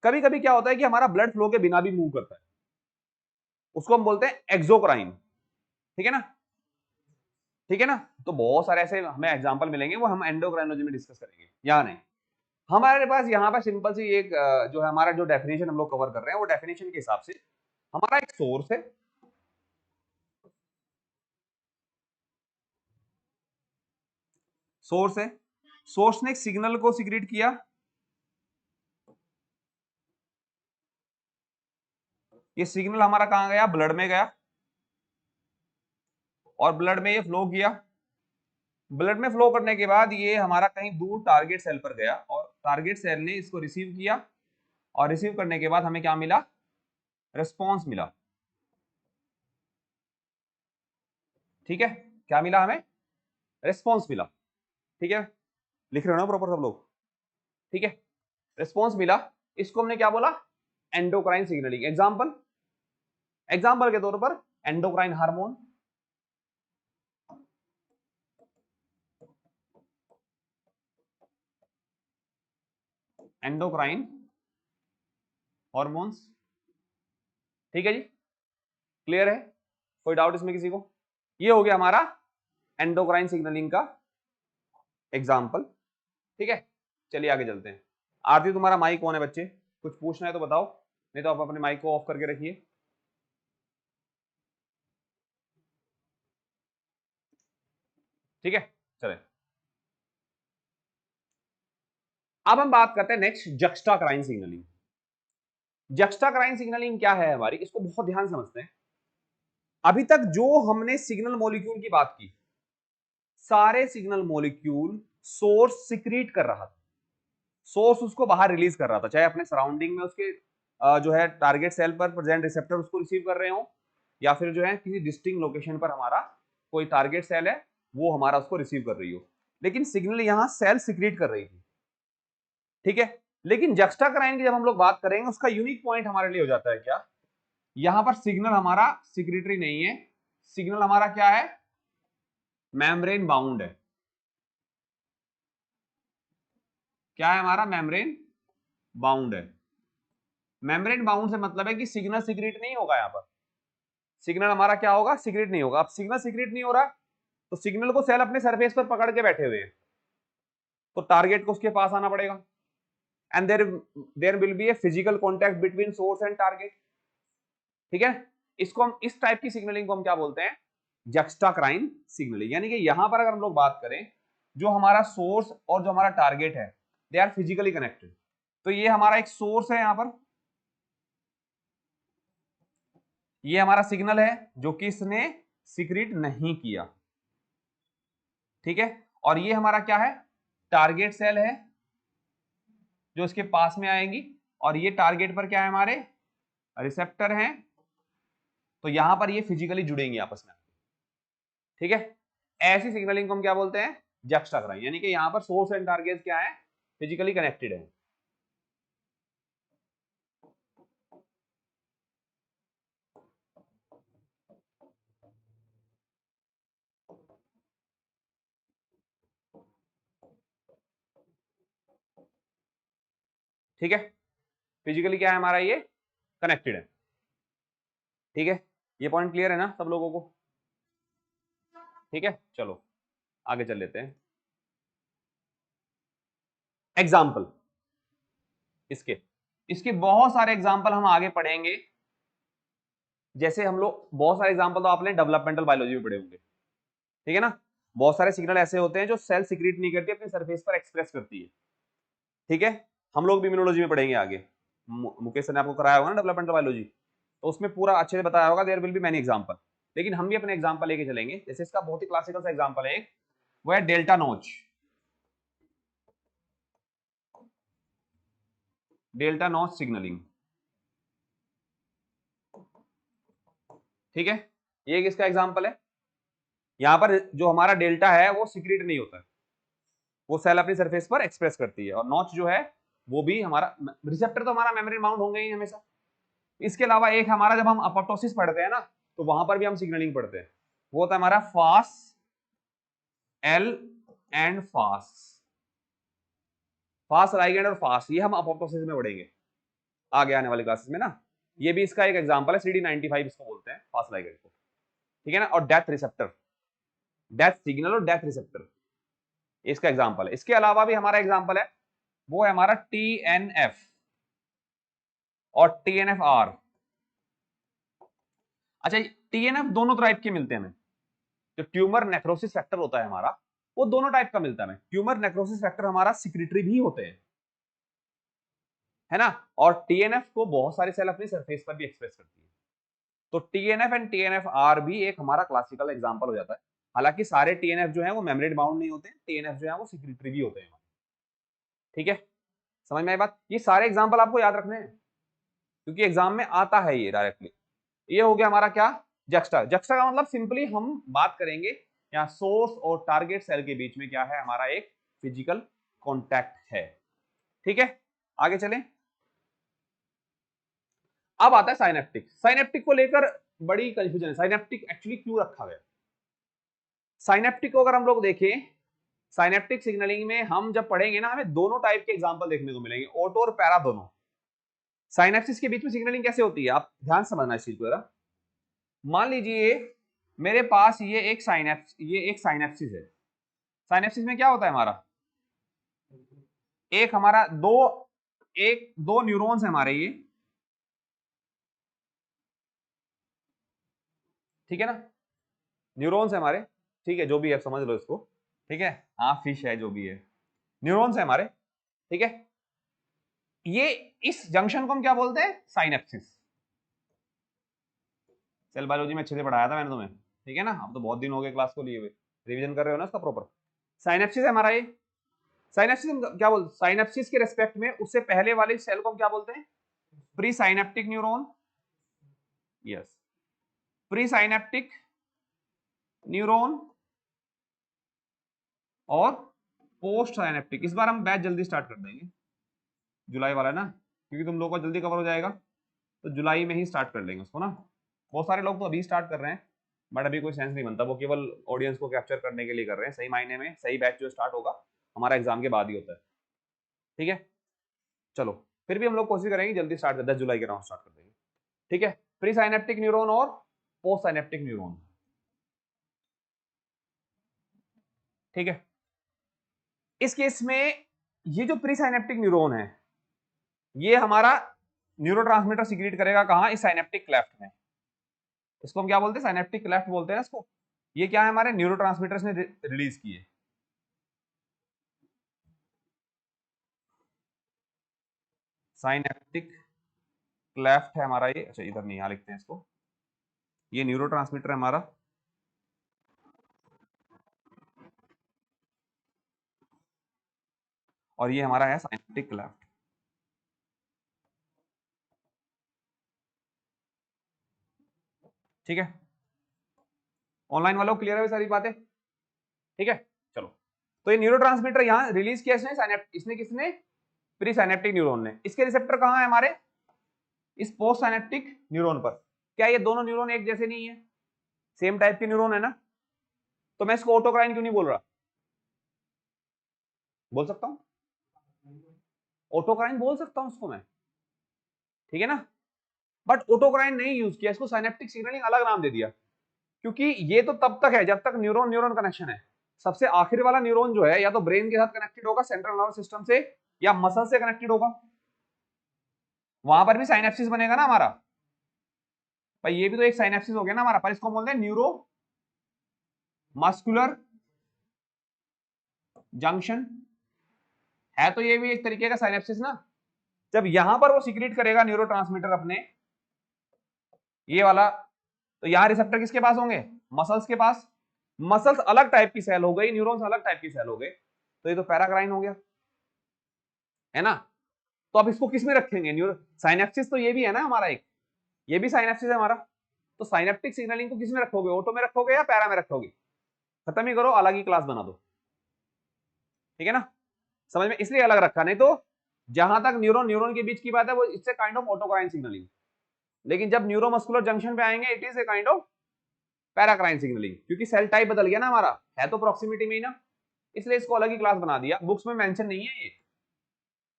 [SPEAKER 1] कभी कभी क्या होता है कि हमारा ब्लड फ्लो के बिना भी मूव करता है, उसको हम बोलते हैं एक्सोक्राइन। ठीक है ना, ठीक है ना। तो बहुत सारे ऐसे हमें एग्जांपल मिलेंगे, वो हम एंडोक्राइनोलॉजी में डिस्कस करेंगे, यहां नहीं। हमारे पास यहाँ पर सिंपल सी एक जो है हमारा जो डेफिनेशन हम लोग कवर कर रहे हैं, वो डेफिनेशन के हिसाब से हमारा एक सोर्स है, सोर्स है, सोर्स ने एक सिग्नल को सीक्रेट किया, ये सिग्नल हमारा कहां गया? ब्लड में गया, और ब्लड में ये फ्लो किया। ब्लड में फ्लो करने के बाद ये हमारा कहीं दूर टारगेट सेल पर गया, और टारगेट सेल ने इसको रिसीव किया, और रिसीव करने के बाद हमें क्या मिला? रिस्पॉन्स मिला। ठीक है, क्या मिला हमें? रिस्पॉन्स मिला। ठीक है, लिख रहे हो ना प्रॉपर सब लोग? ठीक है, रिस्पॉन्स मिला, इसको हमने क्या बोला? Endocrine signalling. एग्जाम्पल, एग्जाम्पल के तौर पर एंडोक्राइन हार्मोन, एंडोक्राइन हॉर्मोन्स। ठीक है जी, क्लियर है? कोई डाउट इसमें किसी को? ये हो गया हमारा एंडोक्राइन सिग्नलिंग का एग्जाम्पल। ठीक है, चलिए आगे चलते हैं। आरती तुम्हारा माइक ऑन है बच्चे, कुछ पूछना है तो बताओ, नहीं तो आप अपने माइक को ऑफ करके रखिए। ठीक है, चलें। अब हम बात करते हैं नेक्स्ट, जक्स्टाक्राइन सिग्नलिंग। जक्स्टाक्राइन सिग्नलिंग क्या है हमारी, इसको बहुत ध्यान समझते हैं। अभी तक जो हमने सिग्नल मॉलिक्यूल की बात की, सारे सिग्नल मॉलिक्यूल सोर्स सिक्रीट कर रहा था, सोर्स उसको बाहर रिलीज कर रहा था, चाहे अपने सराउंडिंग में उसके जो है टारगेट सेल पर प्रेजेंट रिसेप्टर उसको रिसीव कर रहे हो, या फिर जो है किसी डिस्टिंक्ट लोकेशन पर हमारा कोई टारगेट सेल है, वो हमारा उसको रिसीव कर रही हो। लेकिन सिग्नल यहां सेल सिक्रीट कर रही थी। ठीक है, लेकिन जक्स्टाक्राइन की जब हम लोग बात करेंगे उसका यूनिक पॉइंट हमारे लिए हो जाता है क्या, यहां पर सिग्नल हमारा सिक्रेटरी नहीं है, सिग्नल हमारा क्या है, मेम्ब्रेन बाउंड है। क्या है हमारा, मेम्ब्रेन बाउंड है। मेम्ब्रेन बाउंड से मतलब है कि सिग्नल सीक्रेट नहीं होगा, यहां पर सिग्नल हमारा क्या होगा, सीक्रेट नहीं होगा। अब सिग्नल सीक्रेट नहीं हो रहा तो सिग्नल को सेल अपने सरफेस पर पकड़ के बैठे हुए हैं, तो टारगेट को उसके पास आना पड़ेगा, and there will be a physical contact between source and target. ठीक है, इसको हम, इस टाइप की सिग्नलिंग को हम क्या बोलते हैं, जक्स्टाक्राइन सिग्नलिंग। यानी कि यहां पर अगर हम लोग बात करें, जो हमारा सोर्स और जो हमारा टारगेट है दे आर फिजिकली कनेक्टेड। तो ये हमारा एक सोर्स है, यहां पर ये हमारा सिग्नल है जो कि इसने सीक्रेट नहीं किया। ठीक है, और ये हमारा क्या है, टारगेट सेल है जो इसके पास में आएंगी, और ये टारगेट पर क्या है, हमारे रिसेप्टर हैं, तो यहां पर ये फिजिकली जुड़ेंगे आपस में। ठीक है, ऐसी सिग्नलिंग को हम क्या बोलते हैं, जक्स्टाक्राइन। यानी कि यहां पर सोर्स एंड टारगेट क्या है, फिजिकली कनेक्टेड है। ठीक है, फिजिकली क्या है हमारा, ये कनेक्टेड है। ठीक है, ये पॉइंट क्लियर है ना सब लोगों को। ठीक है, चलो आगे चल लेते हैं। एग्जाम्पल इसके इसके बहुत सारे एग्जाम्पल हम आगे पढ़ेंगे। जैसे हम लोग बहुत सारे एग्जाम्पल तो आपने डेवलपमेंटल बायोलॉजी में पढ़े होंगे। ठीक है ना, बहुत सारे सिग्नल ऐसे होते हैं जो सेल सीक्रेट नहीं करती, अपनी सरफेस पर एक्सप्रेस करती है। ठीक है, हम लोग भी इम्यूनोलॉजी में पढ़ेंगे आगे। मुकेश सर ने आपको कराया होगा ना डेवलपमेंटल बायोलॉजी, तो उसमें पूरा अच्छे से बताया होगा, there will be many example. लेकिन हम भी अपने एग्जांपल लेके चलेंगे। जैसे इसका बहुत ही क्लासिकल सा एग्जांपल है एक, वो है delta notch. Delta notch signalling. ठीक है, ये किसका एग्जांपल है, यहां पर जो हमारा डेल्टा है वो सीक्रेट नहीं होता है, वो सेल अपनी सरफेस पर एक्सप्रेस करती है, और नॉच जो है वो भी हमारा रिसेप्टर, तो हमारा मेमोरी माउंट होंगे ही हमेशा। इसके अलावा एक हमारा, जब हम अपोप्टोसिस पढ़ते हैं ना, तो वहां पर भी हम सिग्नलिंग पढ़ते हैं, वो होता है हमारा फास एल एंड फास। फास लाइगेंड और फास, ये हम अपोप्टोसिस में पढ़ेंगे आगे आने वाली क्लासेस में ना। ये भी इसका एक एग्जांपल है, CD95 इसको बोलते हैं, फास लाइगेंड को। ठीक है ना, और डेथ रिसेप्टर, डेथ सिग्नल और डेथ रिसेप्टर, इसका एग्जांपल है। इसके अलावा भी हमारा एग्जांपल है, वो है हमारा TNF और TNFR। अच्छा, TNF दोनों टाइप के मिलते हैं हमें, जो ट्यूमर नेक्रोसिस फैक्टर होता है हमारा, वो दोनों टाइप का मिलता है हमें। ट्यूमर नेक्रोसिस फैक्टर हमारा सिक्रेटरी भी होते हैं, है ना, और TNF को बहुत सारे सेल अपनी सरफेस पर भी एक्सप्रेस करती है। तो TNF एंड TNFR भी एक हमारा क्लासिकल एग्जांपल हो जाता है। हालांकि सारे TNF जो है वो मेम्ब्रेन बाउंड नहीं होते, TNF जो है वो सिक्रेटरी भी होते हैं। ठीक है, समझ में आई बात। ये सारे एग्जांपल आपको याद रखने हैं, क्योंकि एग्जाम में आता है ये डायरेक्टली। ये हो गया हमारा क्या, जक्स्टा। जक्स्टा का मतलब सिंपली हम बात करेंगे, यहाँ सोर्स और टारगेट सेल के बीच में क्या है, हमारा एक फिजिकल कॉन्टैक्ट है। ठीक है, आगे चलें। अब आता है साइनेप्टिक। साइनेप्टिक को लेकर बड़ी कंफ्यूजन है, साइनेप्टिक एक्चुअली क्यों रखा गया। साइनेप्टिक को अगर हम लोग देखें, साइनेप्टिक सिग्नलिंग में हम जब पढ़ेंगे ना, हमें दोनों टाइप के एग्जांपल देखने को मिलेंगे, ऑटो और पैरा दोनों। साइनेप्सिस के बीच में सिग्नलिंग कैसे होती है, आप ध्यान समझना इस चीज को जरा। मान लीजिए मेरे पास ये एक साइनेप्सिस है। साइनेप्सिस में क्या होता है हमारा, एक हमारा दो न्यूरॉन्स है हमारे ये। ठीक है ना, न्यूरॉन्स है हमारे। ठीक है, जो भी है समझ लो इसको। ठीक है, हाँ फिश है, जो भी है, न्यूरॉन्स है हमारे। ठीक है, ये इस जंक्शन को हम क्या बोलते हैं, साइनेप्सिस। सेल बायोलॉजी में अच्छे से पढ़ाया था मैंने तुम्हें। ठीक है ना, अब तो बहुत दिन हो गए क्लास को लिए हुए, रिवीजन कर रहे हो ना इसका प्रॉपर। साइनेप्सिस है हमारा ये। साइनेप्सिस क्या बोलते, साइनेप्सिस के रेस्पेक्ट में उससे पहले वाले सेल को हम क्या बोलते हैं, pre synaptic neuron. Yes, pre synaptic neuron और पोस्ट साइनेप्टिक। इस बार हम बैच जल्दी स्टार्ट कर देंगे। जुलाई वाला ना, क्योंकि तुम लोगों का जल्दी कवर हो जाएगा, तो जुलाई में ही स्टार्ट कर लेंगे उसको ना। बहुत सारे लोग तो अभी स्टार्ट कर रहे हैं, बट अभी कोई सेंस नहीं बनता, वो केवल ऑडियंस को कैप्चर करने के लिए कर रहे हैं। सही मायने में सही बैच जो स्टार्ट होगा हमारा एग्जाम के बाद ही होता है, ठीक है। चलो फिर भी हम लोग कोशिश करेंगे जल्दी स्टार्ट कर, 10 जुलाई के राउंड स्टार्ट कर देंगे, ठीक है। प्री साइनेप्टिक न्यूरॉन और पोस्ट साइनेप्टिक न्यूरॉन, ठीक है। इस केस में ये जो प्री साइनेप्टिक न्यूरॉन है, ये हमारा न्यूरोट्रांसमीटर सिक्रीट करेगा कहां, इस साइनेप्टिक क्लेफ्ट में। इसको हम क्या बोलते हैं, साइनेप्टिक क्लेफ्ट बोलते हैं इसको। ये क्या है, हमारे न्यूरोट्रांसमीटर्स ने रिलीज किए। साइनेप्टिक क्लेफ्ट है हमारा ये, अच्छा इधर नहीं, यहां लिखते हैं इसको। ये न्यूरोट्रांसमीटर है हमारा, और ये हमारा है साइनेप्टिक क्लेफ्ट, ठीक है। ऑनलाइन वालों क्लियर है सारी बातें, ठीक है। चलो, तो ये न्यूरोट्रांसमीटर यहां रिलीज किया इसने, इसने किसने, प्री साइनेप्टिक न्यूरॉन ने। इसके रिसेप्टर कहां है हमारे, इस पोस्ट साइनेप्टिक न्यूरॉन पर। क्या ये दोनों न्यूरॉन एक जैसे नहीं है, सेम टाइप के न्यूरॉन है ना, तो मैं इसको ऑटोक्राइन क्यों नहीं बोल रहा, बोल सकता हूं, ऑटोक्राइन बोल सकता हूं उसको मैं, ठीक है ना। बट ऑटोक्राइन नहीं यूज किया, इसको साइनेप्टिक सिग्नलिंग अलग नाम दे दिया, क्योंकि ये तो तब तक है जब तक न्यूरॉन न्यूरॉन कनेक्शन है। सबसे आखिर वाला न्यूरॉन जो है, या तो ब्रेन के साथ कनेक्टेड होगा सेंट्रल नर्वस सिस्टम से, या मसल से कनेक्टेड होगा, वहां पर भी साइनेप्सिस बनेगा ना हमारा भाई। ये भी तो एक साइनेप्सिस हो गया ना हमारा, पर इसको बोलते हैं न्यूरो मस्कुलर जंक्शन, है तो ये भी एक तरीके का साइनेप्सिस ना। जब यहां पर वो सिक्रीट करेगा न्यूरोट्रांसमीटर अपने, ये वाला, तो यहां रिसेप्टर किसके पास होंगे, मसल्स के पास। मसल्स अलग टाइप की सेल हो गई, न्यूरॉन्स अलग टाइप की सेल हो गए, तो ये तो पैराग्राइन हो गया, है ना। तो अब इसको किस में रखेंगे, न्यूरो साइनेप्सिस तो ये भी है ना हमारा एक, ये भी साइनेप्सिस है हमारा। तो साइनेप्टिक सिग्नलिंग को किस में रखोगे, ऑटो में रखोगे या पैरा में रखोगे, खत्म ही करो, अलग ही क्लास बना दो, ठीक है ना। समझ में इसलिए अलग रखा, नहीं तो जहां तक न्यूरॉन न्यूरॉन के बीच की बात है वो इससे काइंड ऑफ ऑटोक्राइन सिग्नलिंग, लेकिन जब न्यूरोमस्कुलर जंक्शन पे आएंगे it is a kind of paracrine signalling, क्योंकि सेल टाइप बदल गया ना हमारा, है तो प्रॉक्सिमिटी में ही ना, इसलिए इसको अलग ही क्लास बना दिया। बुक्स में मेंशन नहीं है ये,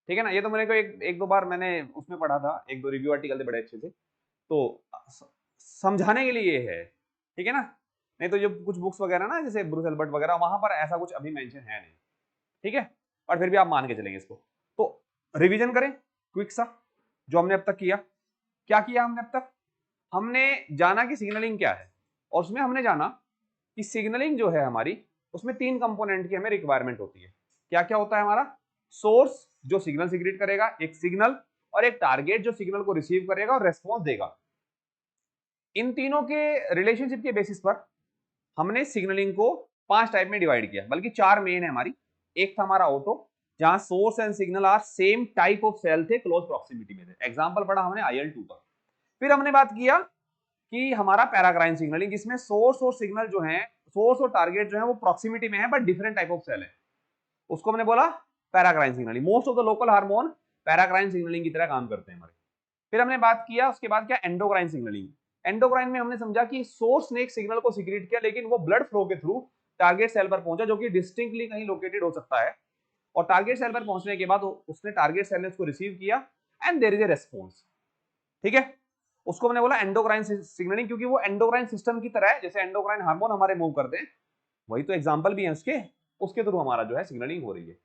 [SPEAKER 1] ठीक है ना। ये तो मेरे को एक दो बार मैंने उसमें पढ़ा था, एक दो रिव्यू आर्टिकल थे बड़े अच्छे थे, तो समझाने के लिए ये है, ठीक है ना। नहीं तो जो कुछ बुक्स वगैरह ना, जैसे ब्रूस एल्बर्ट वगैरह, वहां पर ऐसा कुछ अभी मेंशन है नहीं, ठीक है। और फिर भी आप मान के चलेंगे इसको। तो रिवीजन करें क्विक सा, जो हमने अब तक किया। क्या किया हमने अब तक, हमने जाना कि सिग्नलिंग क्या है, और उसमें हमने जाना कि सिग्नलिंग जो है हमारी, उसमें 3 कंपोनेंट की हमें रिक्वायरमेंट होती है। क्या क्या होता है हमारा, सोर्स जो सिग्नल सिक्रीट करेगा, एक सिग्नल, और एक टारगेट जो सिग्नल को रिसीव करेगा और रेस्पॉन्स देगा। इन तीनों के रिलेशनशिप के बेसिस पर हमने सिग्नलिंग को 5 टाइप में डिवाइड किया, बल्कि 4 मेन है हमारी। एक था हमारा ऑटो, जहां source and signal are same type of cell थे, क्लोज प्रॉक्सिमिटी में थे। एग्जांपल पढ़ा हमने IL-2 का। फिर हमने बात किया कि हमारा पैराग्राइन सिग्नलिंग, जिसमें सोर्स और सिग्नल जो है, सोर्स और टारगेट जो है वो प्रॉक्सिमिटी में है but different type of cell है, उसको हमने बोला paracrine signalling. Most of the local hormone paracrine signalling की तरह काम करते हैं हमारे। फिर हमने बात किया उसके बाद क्या, एंडोक्राइन सिग्नलिंग। एंडोक्राइन में हमने समझा कि सोर्स ने एक सिग्नल को सिक्रीट किया, लेकिन वो ब्लड फ्लो के थ्रू टारगेट सेल पर पहुंचा, जो कि डिस्टिंक्टली कहीं लोकेटेड हो सकता है, और टारगेट सेल पर पहुंचने के बाद उसने टारगेट सेल ने उसको रिसीव किया and there is a response, ठीक है। उसको मैंने बोला एंडोक्राइन सिग्नलिंग, क्योंकि वो एंडोक्राइन सिस्टम की तरह है, जैसे एंडोक्राइन हार्मोन हमारे मूव करते हैं, वही तो एग्जांपल भी है उसके, उसके थ्रू हमारा जो है सिग्नलिंग हो रही है।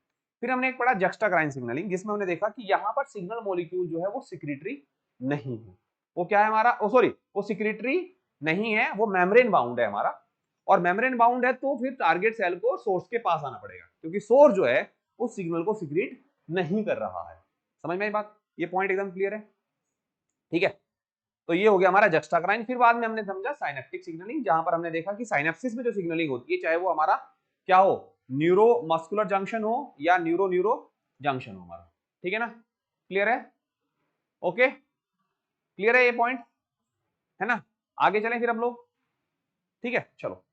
[SPEAKER 1] फिर हमने एक पढ़ा जक्स्टाक्राइन सिग्नलिंग, जिसमें हमने देखा कि यहाँ पर सिग्नल मॉलिक्यूल जो है वो सिक्रीटरी नहीं है, वो क्या है हमारा, ओ सॉरी, वो सिक्रीटरी नहीं है, वो मेम्ब्रेन बाउंड है हमारा। और मेम्ब्रेन बाउंड है तो फिर टारगेट सेल को सोर्स के पास आना पड़ेगा, क्योंकि सोर्स जो है उस सिग्नल को सिक्रीट नहीं कर रहा है। समझ में आई बात, ये पॉइंट एकदम क्लियर है, ठीक है। तो ये हो गया हमारा जक्स्टाक्राइन। फिर बाद में हमने समझा साइनेप्टिक सिग्नलिंग, जहां पर हमने देखा कि साइनेप्सिस में जो सिग्नलिंग होती है, चाहे वो हमारा क्या हो, न्यूरो मस्कुलर जंक्शन हो या न्यूरो न्यूरो जंक्शन हो हमारा, ठीक है ना। क्लियर है, ओके, क्लियर है ये पॉइंट, है ना। आगे चलें फिर हम लोग, ठीक है, चलो।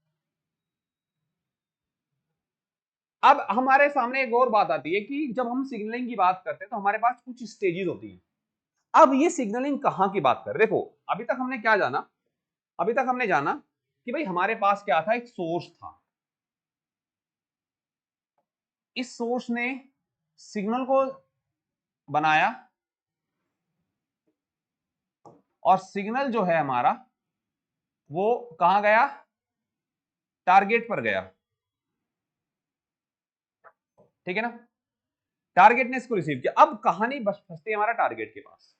[SPEAKER 1] अब हमारे सामने एक और बात आती है कि जब हम सिग्नलिंग की बात करते हैं तो हमारे पास कुछ स्टेजेस होती हैं। अब ये सिग्नलिंग कहां की बात कर रहे, देखो अभी तक हमने क्या जाना, अभी तक हमने जाना कि भाई हमारे पास क्या था, एक सोर्स था। इस सोर्स ने सिग्नल को बनाया और सिग्नल जो है हमारा वो कहां गया, टारगेट पर गया, ठीक है ना। टारगेट ने इसको रिसीव किया। अब कहानी बस फंसती है हमारा टारगेट के पास।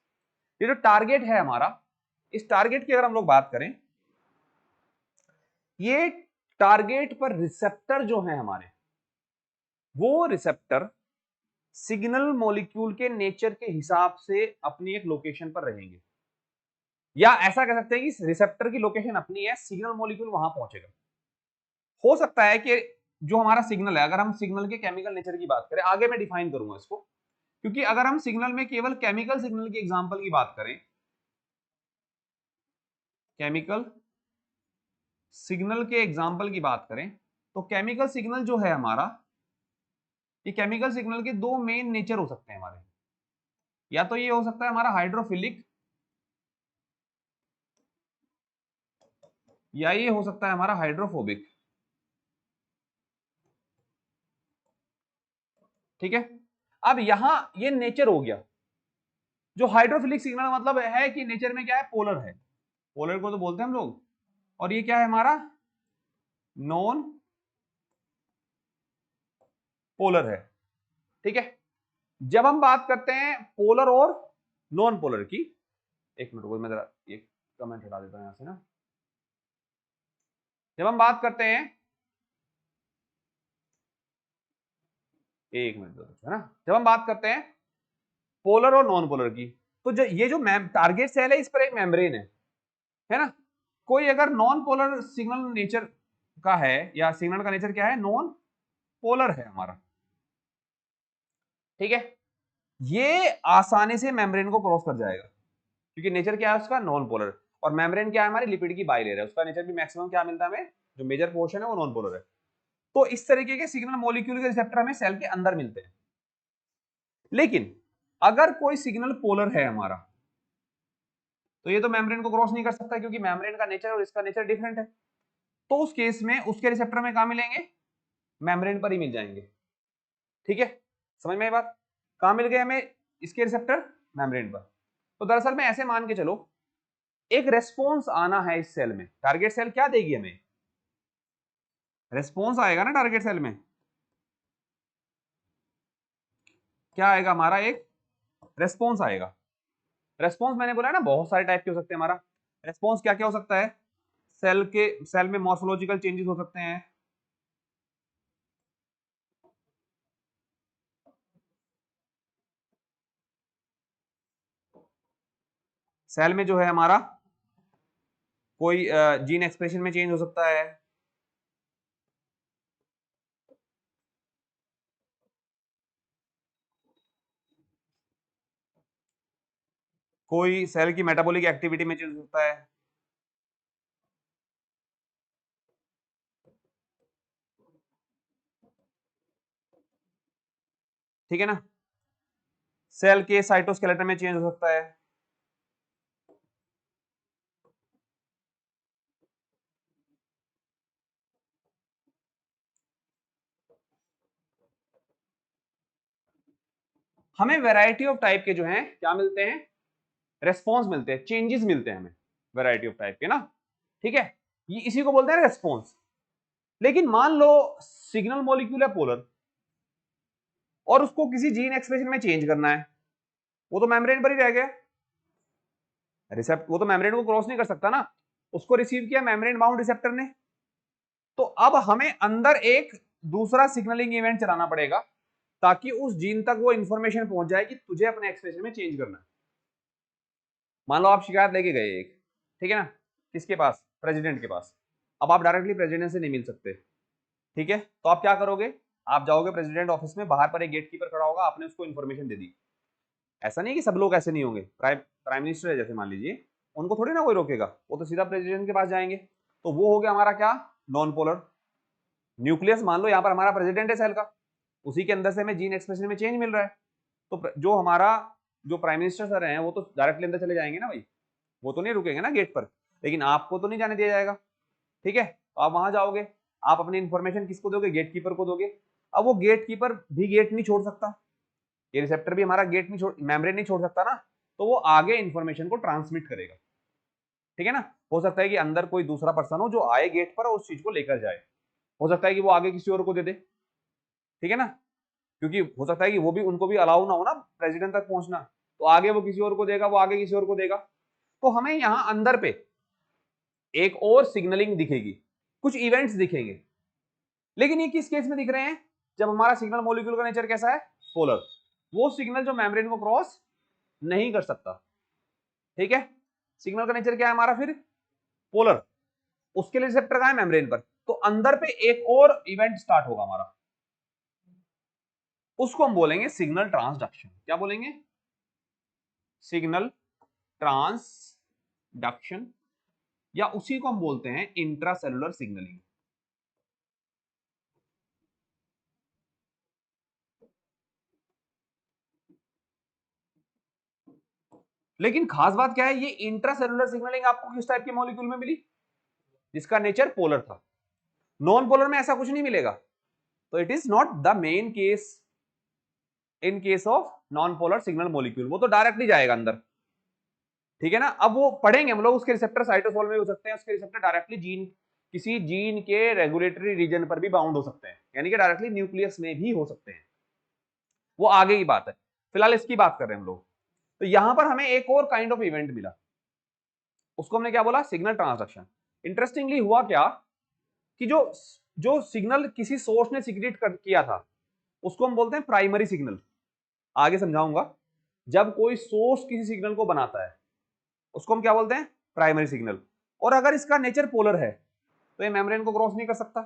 [SPEAKER 1] ये जो टारगेट है हमारा, इस टारगेट की अगर हम लोग बात करें, ये टारगेट पर रिसेप्टर जो है हमारे, वो रिसेप्टर सिग्नल मॉलिक्यूल के नेचर के हिसाब से अपनी एक लोकेशन पर रहेंगे, या ऐसा कह सकते हैं कि रिसेप्टर की लोकेशन अपनी है, सिग्नल मॉलिक्यूल वहां पहुंचेगा। हो सकता है कि जो हमारा सिग्नल है, अगर हम सिग्नल के केमिकल नेचर की बात करें, आगे मैं डिफाइन करूंगा इसको, क्योंकि अगर हम सिग्नल में केवल केमिकल सिग्नल की एग्जांपल की बात करें, केमिकल सिग्नल के एग्जांपल की बात करें, तो केमिकल सिग्नल जो है हमारा, ये केमिकल सिग्नल के दो मेन नेचर हो सकते हैं हमारे। या तो ये हो सकता है हमारा हाइड्रोफिलिक, या ये हो सकता है हमारा हाइड्रोफोबिक, ठीक है। अब यहां ये नेचर हो गया। जो हाइड्रोफिलिक सिग्नल मतलब है कि नेचर में क्या है, पोलर है, पोलर को तो बोलते हैं हम लोग। और ये क्या है हमारा, नॉन पोलर है, ठीक है। जब हम बात करते हैं पोलर और नॉन पोलर की, एक मिनट को मैं जरा ये कमेंट हटा देता हूं यहां से ना। जब हम बात करते हैं, एक मिनट है ना, जब हम बात करते हैं पोलर और नॉन पोलर की, तो जो ये जो टारगेट सेल है, इस पर एक मेम्ब्रेन है ना। कोई अगर नॉन पोलर सिग्नल नेचर का है, या सिग्नल का नेचर क्या है, नॉन पोलर है हमारा, ठीक है, ये आसानी से मेम्ब्रेन को क्रॉस कर जाएगा, क्योंकि नेचर क्या है उसका, नॉन पोलर। और मेम्ब्रेन क्या है हमारी, लिपिड की बाइलेयर है, उसका नेचर भी मैक्सिमम क्या मिलता है हमें, जो मेजर पोर्शन है वो नॉन पोलर है। तो इस तरीके के सिग्नल मॉलिक्यूल के रिसेप्टर हमें सेल के अंदर मिलते हैं। लेकिन अगर कोई सिग्नल पोलर है हमारा, तो ये तो मेम्ब्रेन को क्रॉस नहीं कर सकता, क्योंकि मेम्ब्रेन का नेचर और इसका नेचर डिफरेंट है। तो उस केस में उसके रिसेप्टर में कहां मिलेंगे, मेम्ब्रेन पर ही मिल जाएंगे, ठीक है। समझ में ये बात, कहां मिल गए हमें इसके रिसेप्टर, मेम्ब्रेन पर। तो दरअसल में ऐसे मान के चलो, एक रेस्पॉन्स आना है इस सेल में, टारगेट सेल क्या देगी हमें, रेस्पॉन्स आएगा ना टारगेट सेल में, क्या आएगा हमारा, एक रेस्पॉन्स आएगा। रेस्पॉन्स मैंने बोला है ना, बहुत सारे टाइप के हो सकते हैं हमारा। रेस्पॉन्स क्या क्या हो सकता है, सेल में मॉर्फोलॉजिकल चेंजेस हो सकते हैं, सेल में जो है हमारा कोई जीन एक्सप्रेशन में चेंज हो सकता है, कोई सेल की मेटाबॉलिक एक्टिविटी में चेंज हो सकता है, ठीक है ना। सेल के साइटोस्केलेटन में चेंज हो सकता है, हमें वैरायटी ऑफ टाइप के जो हैं क्या मिलते हैं, रेस्पॉन्स मिलते हैं, चेंजेस मिलते हैं हमें वैरायटी ऑफ टाइप के ना, ठीक है। ये इसी को बोलते हैं रेस्पॉन्स। लेकिन मान लो सिग्नल मॉलिक्यूल है पोलर, और उसको किसी जीन एक्सप्रेशन में चेंज करना है, वो तो मेम्ब्रेन पर ही रह गया, रिसेप्ट वो तो मेम्ब्रेन को क्रॉस नहीं कर सकता ना, उसको रिसीव किया मेम्ब्रेन बाउंड रिसेप्टर ने। तो अब हमें अंदर एक दूसरा सिग्नलिंग इवेंट चलाना पड़ेगा, ताकि उस जीन तक वो इंफॉर्मेशन पहुंच जाए कि तुझे अपने एक्सप्रेशन में चेंज करना है। मान लो आप शिकायत लेके गए एक, ठीक है ना, किसके पास, प्रेसिडेंट के पास। अब आप डायरेक्टली प्रेसिडेंट से नहीं मिल सकते, ठीक है, तो आप क्या करोगे, आप जाओगे प्रेसिडेंट ऑफिस में, बाहर पर एक गेट कीपर खड़ा होगा, आपने उसको इन्फॉर्मेशन दे दी। ऐसा नहीं कि सब लोग ऐसे नहीं होंगे, प्राइम मिनिस्टर है जैसे मान लीजिए, उनको थोड़ी ना कोई रोकेगा, वो तो सीधा प्रेसिडेंट के पास जाएंगे। तो वो हो गया हमारा क्या, नॉन पोलर। न्यूक्लियस मान लो यहाँ पर हमारा प्रेसिडेंट है सेल का, उसी के अंदर से हमें जीन एक्सप्रेशन में चेंज मिल रहा है, तो जो हमारा जो प्राइम मिनिस्टर सर हैं वो तो डायरेक्टली अंदर चले जाएंगे ना भाई, वो तो नहीं रुकेंगे ना गेट पर, लेकिन आपको तो नहीं जाने दिया जाएगा, ठीक है। तो आप वहां जाओगे, आप अपनी इंफॉर्मेशन किसको दोगे, गेट कीपर को दोगे। अब वो गेट कीपर भी गेट नहीं छोड़ सकता, ये रिसेप्टर भी हमारा गेट नहीं छोड़, मेम्ब्रेन नहीं छोड़ सकता ना, तो वो आगे इंफॉर्मेशन को ट्रांसमिट करेगा, ठीक है ना। हो सकता है कि अंदर कोई दूसरा पर्सन हो जो आए गेट पर और उस चीज को लेकर जाए, हो सकता है कि वो आगे किसी और को दे दे, ठीक है ना, क्योंकि हो सकता है कि वो भी, उनको भी अलाउ ना हो ना प्रेसिडेंट तक पहुंचना, तो आगे वो किसी और को देगा, वो आगे किसी और को देगा। तो हमें यहां अंदर पे एक और सिग्नलिंग दिखेगी, कुछ इवेंट्स दिखेंगे, लेकिन ये किस केस में दिख रहे हैं, जब हमारा सिग्नल मॉलिक्यूल का नेचर कैसा है, पोलर, वो सिग्नल जो मेम्ब्रेन को क्रॉस नहीं कर सकता, ठीक है। सिग्नल का नेचर क्या है हमारा फिर, पोलर, उसके लिए रिसेप्टर कहां है, मेम्ब्रेन पर, तो अंदर पे एक और इवेंट स्टार्ट होगा हमारा, उसको हम बोलेंगे सिग्नल ट्रांसडक्शन। क्या बोलेंगे, सिग्नल ट्रांसडक्शन, या उसी को हम बोलते हैं इंट्रासेलुलर सिग्नलिंग। लेकिन खास बात क्या है, ये इंट्रासेलुलर सिग्नलिंग आपको किस टाइप के मॉलिक्यूल में मिली, जिसका नेचर पोलर था। नॉन पोलर में ऐसा कुछ नहीं मिलेगा, तो it is not the main case in case of non polar signal molecule, वो तो डायरेक्टली जाएगा अंदर, ठीक है ना। अब वो पढ़ेंगे हम लोग, उसके रिसेप्टर साइटोसोल में हो सकते हैं, उसके रिसेप्टर डायरेक्टली जीन, किसी जीन के रेगुलेटरी रीजन पर भी बाउंड हो सकते हैं, यानी कि डायरेक्टली न्यूक्लियस में भी हो सकते हैं, वो आगे की बात है, फिलहाल इसकी बात कर रहे हैं हम लोग। तो यहां पर हमें एक और काइंड ऑफ इवेंट मिला, उसको हमने क्या बोला, सिग्नल ट्रांसडक्शन। इंटरेस्टिंगली हुआ क्या कि जो जो सिग्नल किसी सोर्स ने सिक्रेट किया था, उसको हम बोलते हैं प्राइमरी सिग्नल, आगे समझाऊंगा। जब कोई सोर्स किसी सिग्नल को बनाता है, उसको हम क्या बोलते हैं, प्राइमरी सिग्नल। और अगर इसका नेचर पोलर है, तो ये मेम्ब्रेन को क्रॉस नहीं कर सकता,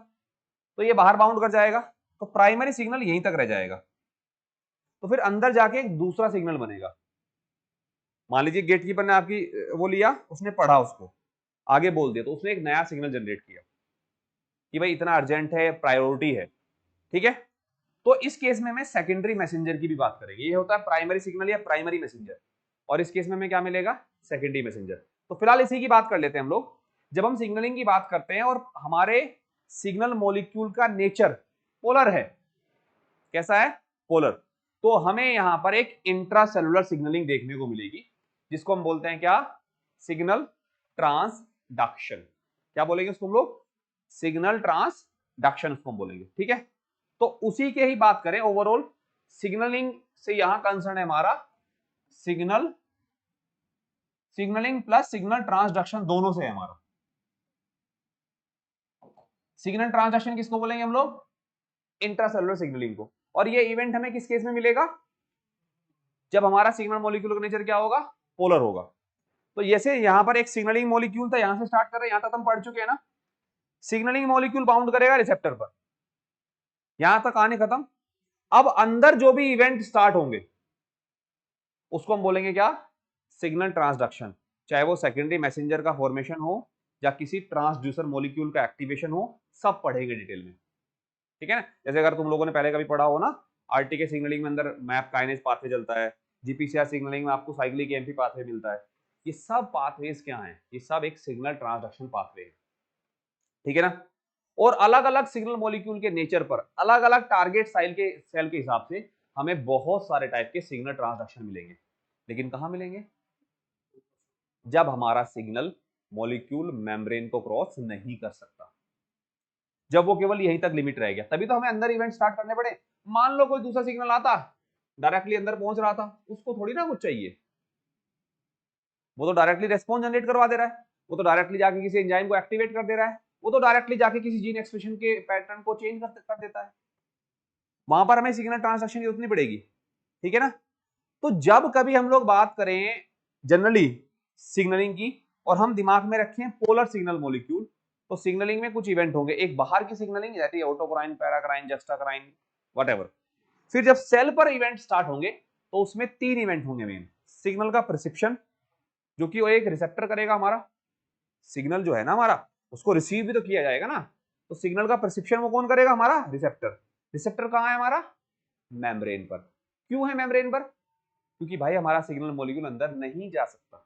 [SPEAKER 1] तो ये बाहर बाउंड कर जाएगा, तो प्राइमरी सिग्नल यहीं तक रह जाएगा। तो फिर अंदर जाके एक दूसरा सिग्नल बनेगा, मान लीजिए गेटकीपर ने आपकी वो लिया, उसने पढ़ा, उसको आगे बोल दिया, तो उसने एक नया सिग्नल जनरेट किया कि भाई इतना अर्जेंट है, प्रायोरिटी है, ठीक है। तो इस केस में हमें सेकेंडरी मैसेंजर की भी बात करेंगे, ये होता है प्राइमरी सिग्नल या प्राइमरी मैसेंजर, और इस केस में हमें क्या मिलेगा, सेकेंडरी मैसेंजर। तो फिलहाल इसी की बात कर लेते हैं हम लोग। जब हम सिग्नलिंग की बात करते हैं और हमारे सिग्नल मॉलिक्यूल का नेचर पोलर है, कैसा है, पोलर, तो हमें यहां पर एक इंट्रासेलुलर सिग्नलिंग देखने को मिलेगी, जिसको हम बोलते हैं क्या, सिग्नल ट्रांसडक्शन। क्या बोलेंगे उसको हम लोग, सिग्नल ट्रांसडक्शन उसको हम बोलेंगे, ठीक है। तो उसी के ही बात करें ओवरऑल, सिग्नलिंग से यहां कंसर्न है हमारा सिग्नलिंग प्लस सिग्नल ट्रांसडक्शन दोनों से है हमारा। सिग्नल ट्रांसडक्शन किसको बोलेंगे हम लोग, इंट्रासेलुलर सिग्नलिंग को। और ये इवेंट हमें किस केस में मिलेगा, जब हमारा सिग्नल मॉलिक्यूल का नेचर क्या होगा, पोलर होगा। तो जैसे यहां पर एक सिग्नलिंग मॉलिक्यूल था, यहां से स्टार्ट कर रहे हैं, यहां तक हम पढ़ चुके हैं ना, सिग्नलिंग मॉलिक्यूल बाउंड करेगा रिसेप्टर पर, यहां तक कहानी खत्म। अब अंदर जो भी इवेंट स्टार्ट होंगे, उसको हम बोलेंगे क्या, सिग्नल ट्रांसडक्शन, चाहे वो सेकेंडरी मैसेंजर का फॉर्मेशन हो या किसी ट्रांसड्यूसर मॉलिक्यूल का एक्टिवेशन हो, सब पढ़ेंगे डिटेल में, ठीक है ना। जैसे अगर तुम लोगों ने पहले कभी पढ़ा हो ना, आरटीके सिग्नलिंग में अंदर मैप काइनेज पाथवे चलता है, जीपीसीआर सिग्नलिंग में आपको साइक्लिक एएमपी पाथवे मिलता है, ये सब पाथवेज क्या हैं, ये सब एक सिग्नल ट्रांसडक्शन पाथवे है, ठीक है ना। और अलग अलग सिग्नल मॉलिक्यूल के नेचर पर अलग अलग टारगेट सेल के हिसाब से हमें बहुत सारे टाइप के सिग्नल ट्रांसडक्शन मिलेंगे, लेकिन कहां मिलेंगे, जब हमारा सिग्नल मॉलिक्यूल मेम्ब्रेन को क्रॉस नहीं कर सकता, जब वो केवल यहीं तक लिमिट रह गया, तभी तो हमें अंदर इवेंट स्टार्ट करने पड़े। मान लो कोई दूसरा सिग्नल आता, डायरेक्टली अंदर पहुंच रहा था, उसको थोड़ी ना कुछ चाहिए, वो तो डायरेक्टली रेस्पॉन्स जनरेट करवा दे रहा है, वो तो डायरेक्टली जाके किसी एंजाइम को एक्टिवेट कर दे रहा है, वो तो डायरेक्टली जाके किसी जीन एक्सप्रेशन के पैटर्न को चेंज कर देता है, वहां पर हमें सिग्नल ट्रांसडक्शन की जरूरत नहीं पड़ेगी, ठीक है ना। तो जब कभी हम लोग बात करें जनरली सिग्नलिंग की, और हम दिमाग में रखें पोलर सिग्नल मॉलिक्यूल, तो सिग्नलिंग में कुछ इवेंट होंगे, एक बाहर की सिग्नलिंग जैसे ऑटोक्राइन, पैराक्राइन, जस्टाक्राइन, व्हाटएवर। फिर जब सेल पर इवेंट स्टार्ट होंगे, तो उसमें 3 इवेंट होंगे मेन, सिग्नल का परसेप्शन, जो कि वो एक रिसेप्टर करेगा हमारा, सिग्नल जो है ना हमारा, उसको रिसीव भी तो किया जाएगा ना, तो सिग्नल का परसेप्शन वो कौन करेगा? हमारा रिसेप्टर। रिसेप्टर कहाँ है हमारा? मेम्ब्रेन पर। क्यों है मेम्ब्रेन पर? क्योंकि भाई हमारा सिग्नल मॉलिक्यूल अंदर नहीं जा सकता।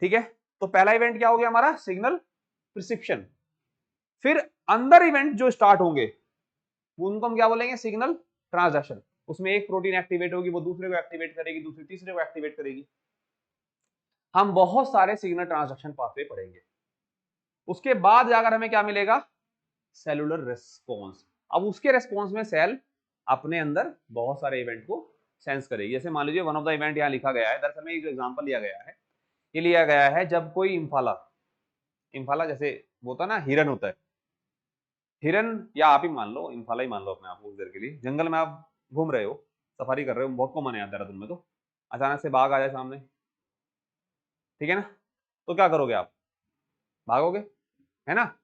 [SPEAKER 1] ठीक है, तो पहला इवेंट क्या हो गया हमारा? Signal perception. फिर अंदर इवेंट जो स्टार्ट होंगे उनको हम क्या बोलेंगे? Signal transduction. उसमें एक प्रोटीन एक्टिवेट होगी, वो दूसरे को एक्टिवेट करेगी, दूसरी तीसरे को एक्टिवेट करेगी। हम बहुत सारे सिग्नल ट्रांसडक्शन पाथवे पढ़ेंगे। उसके बाद जाकर हमें क्या मिलेगा? Cellular response. अब उसके रेस्पॉन्स में सेल अपने अंदर बहुत सारे इवेंट को सेंस करेगी। जैसे मान लीजिए वन ऑफ द इवेंट यहाँ लिखा गया है, दरअसल में ये जो एग्जांपल लिया गया है, ये लिया गया है जब कोई इम्फाला, इम्फाला जैसे वो होता है ना, हिरन होता है, हिरन, या आप ही मान लो, इम्फाला ही मान लो अपने आप को देर के लिए, जंगल में आप घूम रहे हो, सफारी कर रहे हो, बहुत कॉमन है देहरादून में, तो अचानक से बाघ आ जाए सामने, ठीक है ना, तो क्या करोगे आप? भागोगे, है ना।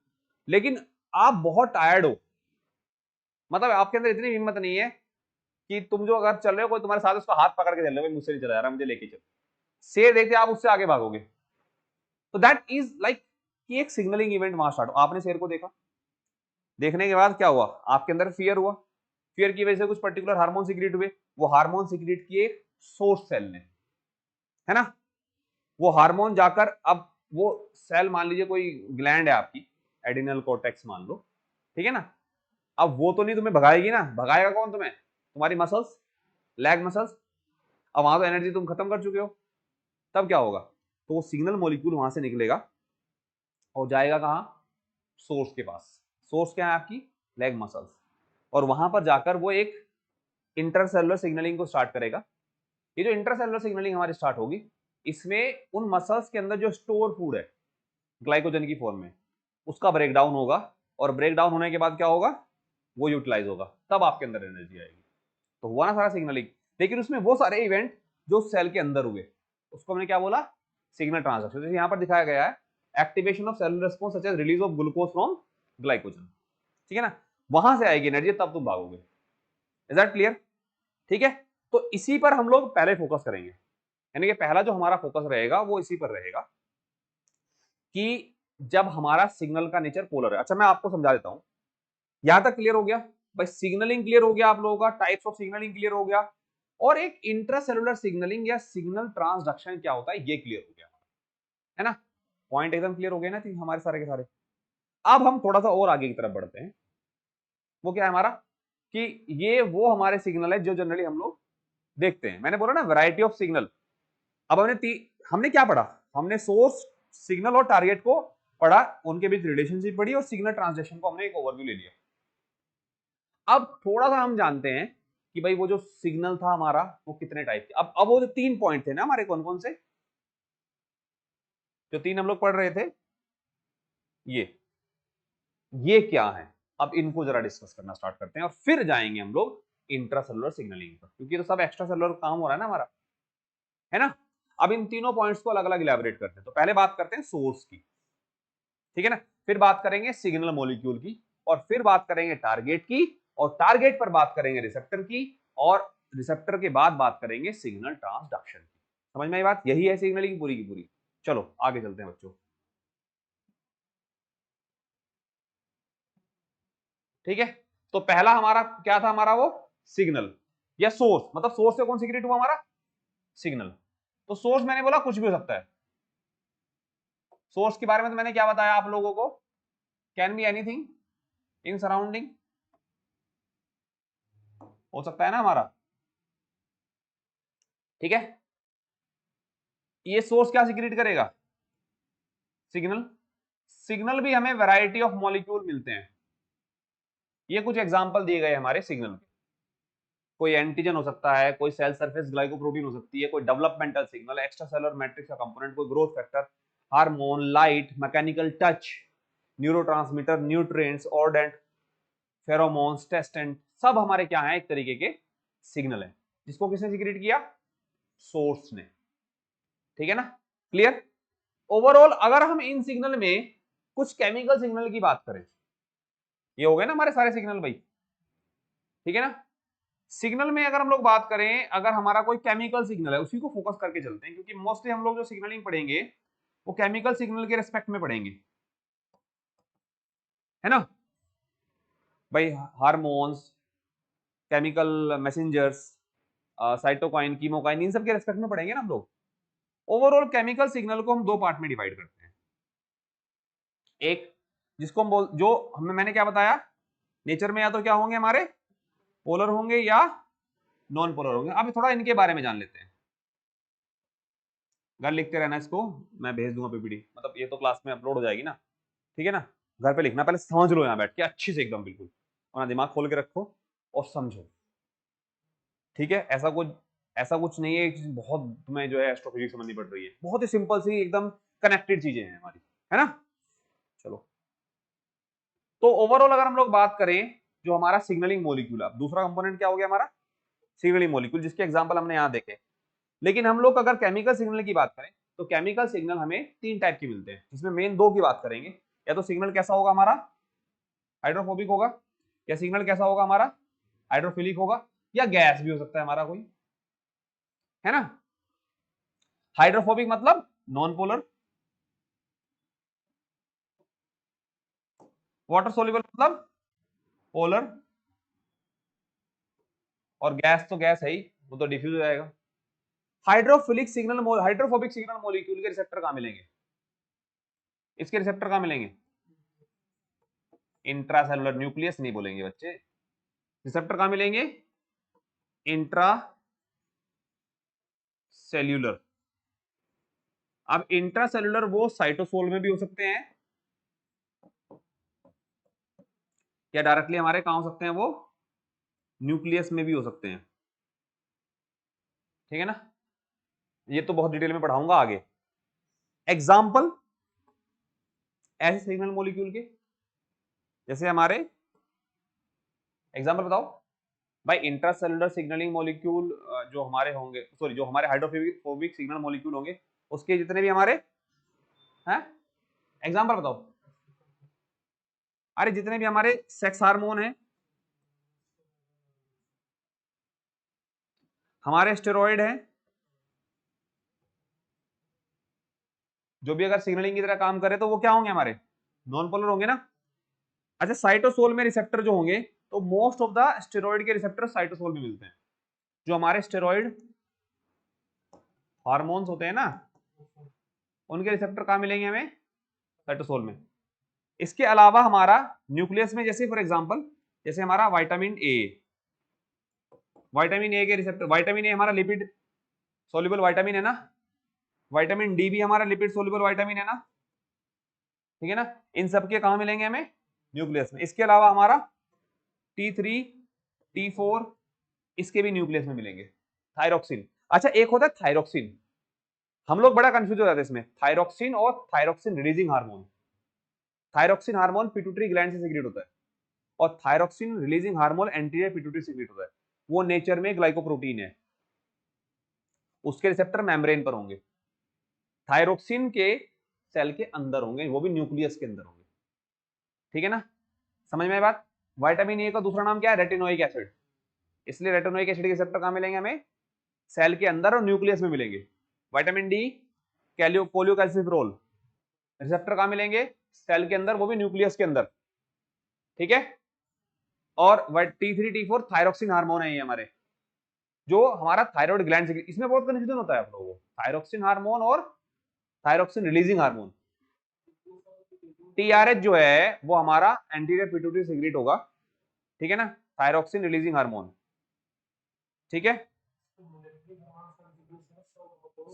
[SPEAKER 1] लेकिन आप बहुत टायर्ड हो, मतलब आपके अंदर इतनी हिम्मत नहीं है कि तुम जो अगर चल रहे हो, कोई तुम्हारे साथ, उसका हाथ पकड़ के चल रहे हो, मुझसे नहीं चला जा रहा, मुझे लेके चल, से देखते आप उससे आगे भागोगे। तो दैट इज लाइक कि एक सिग्नलिंग इवेंट वहां स्टार्ट। आपने शेर को देखा, देखने के बाद क्या हुआ? आपके अंदर फियर हुआ, फियर की वजह से कुछ पर्टिकुलर हार्मोन सिक्रिएट हुए, वो हार्मोन सिक्रिएट किए सोर्स सेल ने, है ना। वो हार्मोन जाकर, अब वो सेल मान लीजिए कोई ग्लैंड है आपकी, एडिनल कॉर्टेक्स मान लो, ठीक है ना, अब वो तो नहीं तुम्हें भगाएगी ना, भगाएगा कौन तुम्हें? तुम्हारी मसल्स, लैग मसल्स। अब वहां तो एनर्जी तुम खत्म कर चुके हो, तब क्या होगा? तो वो सिग्नल मॉलिक्यूल वहां से निकलेगा और जाएगा कहां? सोर्स के पास। सोर्स क्या है आपकी? Lag muscles. और वहां पर जाकर वो एक इंटरसेलुलर सिग्नलिंग को स्टार्ट करेगा। ये जो इंटरसेलुलर सिग्नलिंग हमारी स्टार्ट होगी, इसमें उन मसल्स के अंदर जो स्टोर फूड है ग्लाइकोजन की फॉर्म में, उसका ब्रेकडाउन होगा, और ब्रेकडाउन होने के बाद क्या होगा? वो यूटिलाइज होगा, तब आपके अंदर एनर्जी आएगी। तो हुआ ना सारा सिग्नलिंग। लेकिन उसमें वो सारे इवेंट जो सेल के अंदर हुए, उसको हमने क्या बोला? Signal transduction. जैसे यहां पर दिखाया गया है, activation of cellular response such as release of glucose from glycogen, ठीक है ना, वहां से आएगी एनर्जी, तब तुम भागोगे। Is that clear? ठीक है, तो इसी पर हम लोग पहले फोकस करेंगे, यानी कि पहला जो हमारा फोकस रहेगा वो इसी पर रहेगा कि जब हमारा सिग्नल का नेचर पोलर है। अच्छा, मैं आपको समझा देता हूं, यहां तक क्लियर हो गया भाई? सिग्नलिंग क्लियर हो गया आप लोगों का, टाइप्स ऑफ सिग्नलिंग क्लियर हो गया, और एक इंट्रासेलुलर सिग्नलिंग या सिग्नल ट्रांसडक्शन क्या होता है ये क्लियर हो गया, है ना। पॉइंट एकदम क्लियर हो गए ना हमारे सारे के सारे। अब हम थोड़ा सा और आगे की तरफ बढ़ते हैं। वो क्या है हमारा? कि ये वो हमारे सिग्नल है जो जनरली हम लोग देखते हैं। मैंने बोला ना वैरायटी ऑफ सिग्नल। अब हमने क्या पढ़ा? हमने सोर्स, सिग्नल और टारगेट को पढ़ा, उनके बीच रिलेशनशिप पढ़ी, और सिग्नल ट्रांसलेशन को हमने एक ओवरव्यू ले लिया। अब थोड़ा सा हम जानते हैं कि भाई वो जो सिग्नल था हमारा वो कितने टाइप के। अब वो जो 3 पॉइंट थे ना हमारे, कौन कौन से? जो 3 हम लोग पढ़ रहे थे, ये क्या है? अब इनको जरा डिस्कस करना स्टार्ट करते हैं, और फिर जाएंगे हम लोग इंट्रासेलुलर सिग्नलिंग पर, क्योंकि तो सब एक्स्ट्रा सेलुलर काम हो रहा है ना हमारा, है ना। अब इन तीनों पॉइंट्स को अलग अलग इलेबोरेट करते हैं। तो पहले बात करते हैं सोर्स की, ठीक है ना, फिर बात करेंगे सिग्नल मॉलिक्यूल की, और फिर बात करेंगे टारगेट की, और टारगेट पर बात करेंगे रिसेप्टर की, और रिसेप्टर के बाद बात करेंगे सिग्नल ट्रांसडक्शन की। समझ में आई बात? यही है सिग्नलिंग की पूरी। चलो आगे चलते हैं बच्चों, ठीक है। तो पहला हमारा क्या था? हमारा वो सिग्नल या सोर्स, मतलब सोर्स से कौन सीक्रेट हुआ? हमारा सिग्नल। तो सोर्स मैंने बोला कुछ भी हो सकता है। सोर्स के बारे में तो मैंने क्या बताया आप लोगों को? Can be anything in surrounding, हो सकता है ना हमारा, ठीक है। ये सोर्स क्या सीक्रेट करेगा? सिग्नल। सिग्नल भी हमें वैरायटी ऑफ मॉलिक्यूल मिलते हैं। ये कुछ एग्जांपल दिए गए हमारे सिग्नल के। कोई एंटीजन हो सकता है, कोई सेल सरफेस ग्लाइकोप्रोटीन हो सकती है, कोई developmental signal, extracellular matrix का कंपोनेंट, कोई growth factor, hormone, light, mechanical touch, neurotransmitter, nutrients, odorant, pheromones, tastant, सब हमारे क्या है? एक तरीके के सिग्नल है, जिसको किसने सीक्रेट किया? सोर्स ने, ठीक है ना। क्लियर? ओवरऑल अगर हम इन सिग्नल में कुछ केमिकल सिग्नल की बात करें, ये हो गए ना हमारे सारे सिग्नल भाई, ठीक है ना। सिग्नल में अगर हम लोग बात करें, अगर हमारा कोई केमिकल सिग्नल है, उसी को फोकस करके चलते हैं, क्योंकि मोस्टली हम लोग जो सिग्नलिंग पढ़ेंगे वो केमिकल सिग्नल के रेस्पेक्ट में पढ़ेंगे, है ना। भाई hormones, chemical messengers, cytokine, chemokine, इन सब के रेस्पेक्ट में पढ़ेंगे ना हम लोग। ओवरऑल केमिकल सिग्नल को हम दो पार्ट में डिवाइड करते हैं। एक जिसको हम जो मैंने क्या बताया, नेचर में या तो क्या होंगे हमारे, पोलर होंगे या नॉन पोलर होंगे। अब थोड़ा इनके बारे में जान लेते हैं। घर लिखते रहना इसको, मैं भेज दूंगा पीपीटी, मतलब ये तो क्लास में अपलोड हो जाएगी ना, ठीक है ना। घर पे लिखना, पहले समझ लो यहाँ बैठ के अच्छी से एकदम बिल्कुल, अपना दिमाग खोल के रखो और समझो, ठीक है। ऐसा कुछ नहीं है कि बहुत तुम्हें जो है एस्ट्रोफिजिक्स समझनी पड़ रही है, बहुत ही सिंपल सी एकदम कनेक्टेड चीजें हैं हमारी, है ना। चलो, तो ओवरऑल अगर हम लोग बात करें, जो हमारा सिग्नलिंग मॉलिक्यूल, अब दूसरा कंपोनेंट क्या हो गया हमारा, सिग्नलिंग मॉलिक्यूल, जिसके एग्जांपल हमने यहाँ देखे। लेकिन हम लोग अगर केमिकल सिग्नल की बात करें तो केमिकल सिग्नल हमें तीन टाइप के मिलते हैं, जिसमें मेन दो की बात करेंगे। या तो सिग्नल कैसा होगा हमारा, हाइड्रोफोबिक होगा, या सिग्नल कैसा होगा हमारा, हाइड्रोफिलिक होगा, या गैस भी हो सकता है हमारा कोई, है ना। हाइड्रोफोबिक मतलब नॉन पोलर, वाटर सोल्यूबल मतलब पोलर, और गैस तो गैस है ही, वो तो डिफ्यूज हो जाएगा। हाइड्रोफोबिक सिग्नल मॉलिक्यूल के रिसेप्टर कहां मिलेंगे, इसके रिसेप्टर कहां मिलेंगे, इंट्रासेलुलर, न्यूक्लियस नहीं बोलेंगे बच्चे, रिसेप्टर कहां मिलेंगे, इंट्रा सेल्यूलर। अब इंट्रासेल्युलर वो साइटोसोल में भी हो सकते हैं, या डायरेक्टली हमारे कहां हो सकते हैं, वो न्यूक्लियस में भी हो सकते हैं, ठीक है ना। ये तो बहुत डिटेल में पढ़ाऊंगा आगे। एग्जाम्पल ऐसे सिग्नल मॉलिक्यूल के, जैसे हमारे एग्जाम्पल बताओ भाई, इंट्रासेल्युलर सिग्नलिंग मॉलिक्यूल जो हमारे होंगे, सॉरी जो हमारे हाइड्रोफोबिक सिग्नल मॉलिक्यूल होंगे, उसके जितने भी हमारे हैं, एग्जाम्पल बताओ। अरे जितने भी हमारे सेक्स हार्मोन हैं, हमारे स्टेरॉइड हैं, जो भी अगर सिग्नलिंग की तरह काम करे तो वो क्या होंगे हमारे, नॉन पोलर होंगे ना। अच्छा, साइटोसोल में रिसेप्टर जो होंगे, तो मोस्ट ऑफ द स्टेरॉइड के रिसेप्टर साइटोसोल में मिलते हैं। जो हमारे स्टेरॉइड हार्मोन्स होते हैं ना, उनके रिसेप्टर कहां मिलेंगे हमें, साइटोसोल में। इसके अलावा हमारा न्यूक्लियस में, जैसे फॉर एग्जांपल, जैसे हमारा विटामिन ए, विटामिन ए के रिसेप्टर, विटामिन ए हमारा लिपिड सोल्यूबल विटामिन है ना, विटामिन डी भी हमारा लिपिड सोल्यूबल विटामिन है ना, ठीक है ना। इन सब के कहां मिलेंगे हमें, न्यूक्लियस में। इसके अलावा हमारा T3 T4, इसके भी न्यूक्लियस में मिलेंगे। थायरोक्सिन, अच्छा एक होता है थायरोक्सिन, हम लोग बड़ा कंफ्यूज हो जाते हैं इसमें, थायरोक्सिन और thyroxine releasing hormone. Thyroxine hormone pituitary gland से सीक्रेट होता है, और thyroxine releasing hormone anterior pituitary secret होता है। वो नेचर में ग्लाइकोप्रोटीन है, उसके रिसेप्टर मेम्ब्रेन पर होंगे। थायरोक्सिन के सेल के अंदर होंगे, वो भी न्यूक्लियस के अंदर होंगे, ठीक है ना। समझ में आई बात। विटामिन ए का दूसरा नाम क्या है, रेटिनोइक एसिड, इसलिए रेटिनोइक एसिड के रिसेप्टर कहां मिलेंगे हमें, सेल के अंदर और न्यूक्लियस में मिलेंगे। विटामिन डी, कोलियोकैल्सिफेरॉल, रिसेप्टर कहां मिलेंगे, सेल के अंदर, वो भी न्यूक्लियस के अंदर, ठीक है। और T3 T4 थायरोक्सिन हार्मोन है ये हमारे, जो हमारा थायराइड ग्लैंड से, इसमें बहुत कंफ्यूजन होता है आप लोगों को, थायरोक्सिन हार्मोन और थायरोक्सिन रिलीजिंग हार्मोन। टीआरएच जो है वो हमारा एंटीरियर पिट्यूटरी सीक्रेट होगा, ठीक है ना, थायरोक्सिन रिलीजिंग हार्मोन, ठीक है।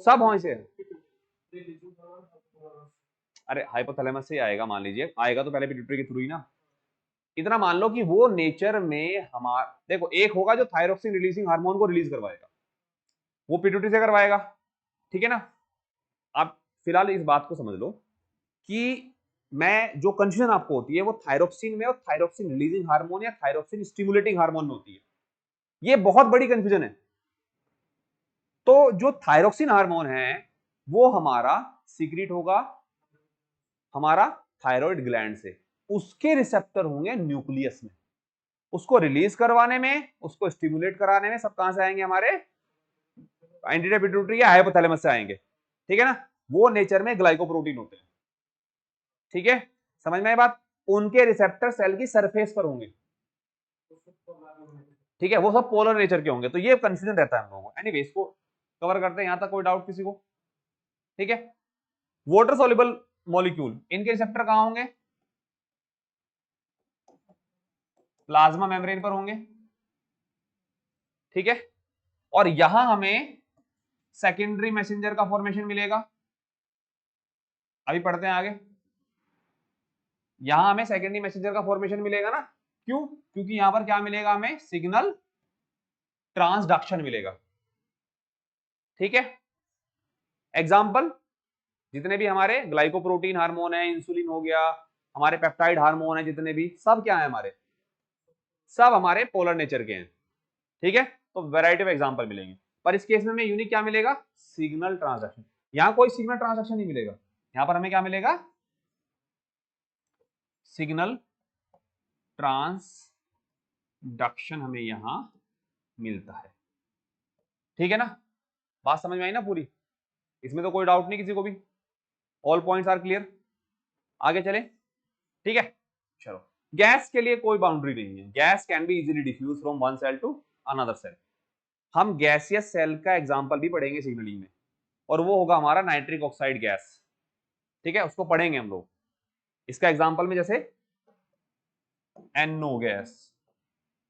[SPEAKER 1] सब वहीं से, अरे हाइपोथैलेमस से आएगा, मान लीजिए आएगा तो पहले पिट्यूटरी के थ्रू ही ना। इतना मान लो कि वो नेचर में हमारा, देखो एक होगा जो थायरोक्सिन रिलीजिंग हार्मोन को रिलीज करवाएगा, वो पिट्यूटरी से करवाएगा, ठीक है ना। आप फिलहाल इस बात को समझ लो कि मैं जो कंफ्यूजन आपको होती है वो थायरोक्सिन में और थायरोक्सिन रिलीजिंग हार्मोन या थायरोक्सिन स्टिमुलेटिंग हार्मोन में होती है, ये बहुत बड़ी कंफ्यूजन है। तो जो थायरोक्सिन हार्मोन है वो हमारा सीक्रेट होगा हमारा थायराइड ग्लैंड से, उसके रिसेप्टर होंगे न्यूक्लियस में, उसको रिलीज करवाने में, उसको स्टिमुलेट कराने में सब कहां से आएंगे, हमारे एंटीरियर पिट्यूटरी या हाइपोथैलेमस से आएंगे, ठीक है ना। वो नेचर में ग्लाइकोप्रोटीन होते हैं, ठीक है। समझ में आई बात। उनके रिसेप्टर सेल की सरफेस पर होंगे, ठीक है, वो सब पोलर नेचर के होंगे, तो ये कंफ्यूजन रहता है हम लोगों को। एनीवे इसको कवर करते हैं, यहां तक कोई डाउट किसी को? ठीक है, वाटर सॉल्युबल मॉलिक्यूल, इनके रिसेप्टर कहां होंगे? प्लाज्मा मेम्ब्रेन पर होंगे। ठीक है, और यहां हमें सेकेंडरी मैसेंजर का फॉर्मेशन मिलेगा। अभी पढ़ते हैं आगे। यहां हमें सेकेंडरी मैसेंजर का फॉर्मेशन मिलेगा ना, क्यों? क्योंकि यहां पर क्या मिलेगा हमें? सिग्नल ट्रांसडक्शन मिलेगा। ठीक है, एग्जाम्पल जितने भी हमारे ग्लाइकोप्रोटीन हार्मोन है, इंसुलिन हो गया, हमारे पेप्टाइड हार्मोन है, जितने भी सब क्या है हमारे, सब हमारे पोलर नेचर के हैं। ठीक है, तो वैरायटी ऑफ एग्जांपल मिलेंगे, पर इस केस में हमें यूनिक क्या मिलेगा? Signal transduction. यहां कोई सिग्नल ट्रांसडक्शन नहीं मिलेगा, यहां पर हमें क्या मिलेगा? सिग्नल ट्रांसडक्शन हमें यहां मिलता है। ठीक है ना, बात समझ में आई ना पूरी? इसमें तो कोई डाउट नहीं किसी को भी, ऑल पॉइंट्स आर क्लियर। आगे चले, ठीक है, चलो। गैस के लिए कोई बाउंड्री नहीं है, gas can be easily diffuse from one cell to another cell. हम गैसियस सेल का एग्जांपल भी पढ़ेंगे सिग्नलिंग में, और वो होगा हमारा नाइट्रिक ऑक्साइड गैस। ठीक है, उसको पढ़ेंगे हम लोग। इसका एग्जांपल में जैसे NO गैस।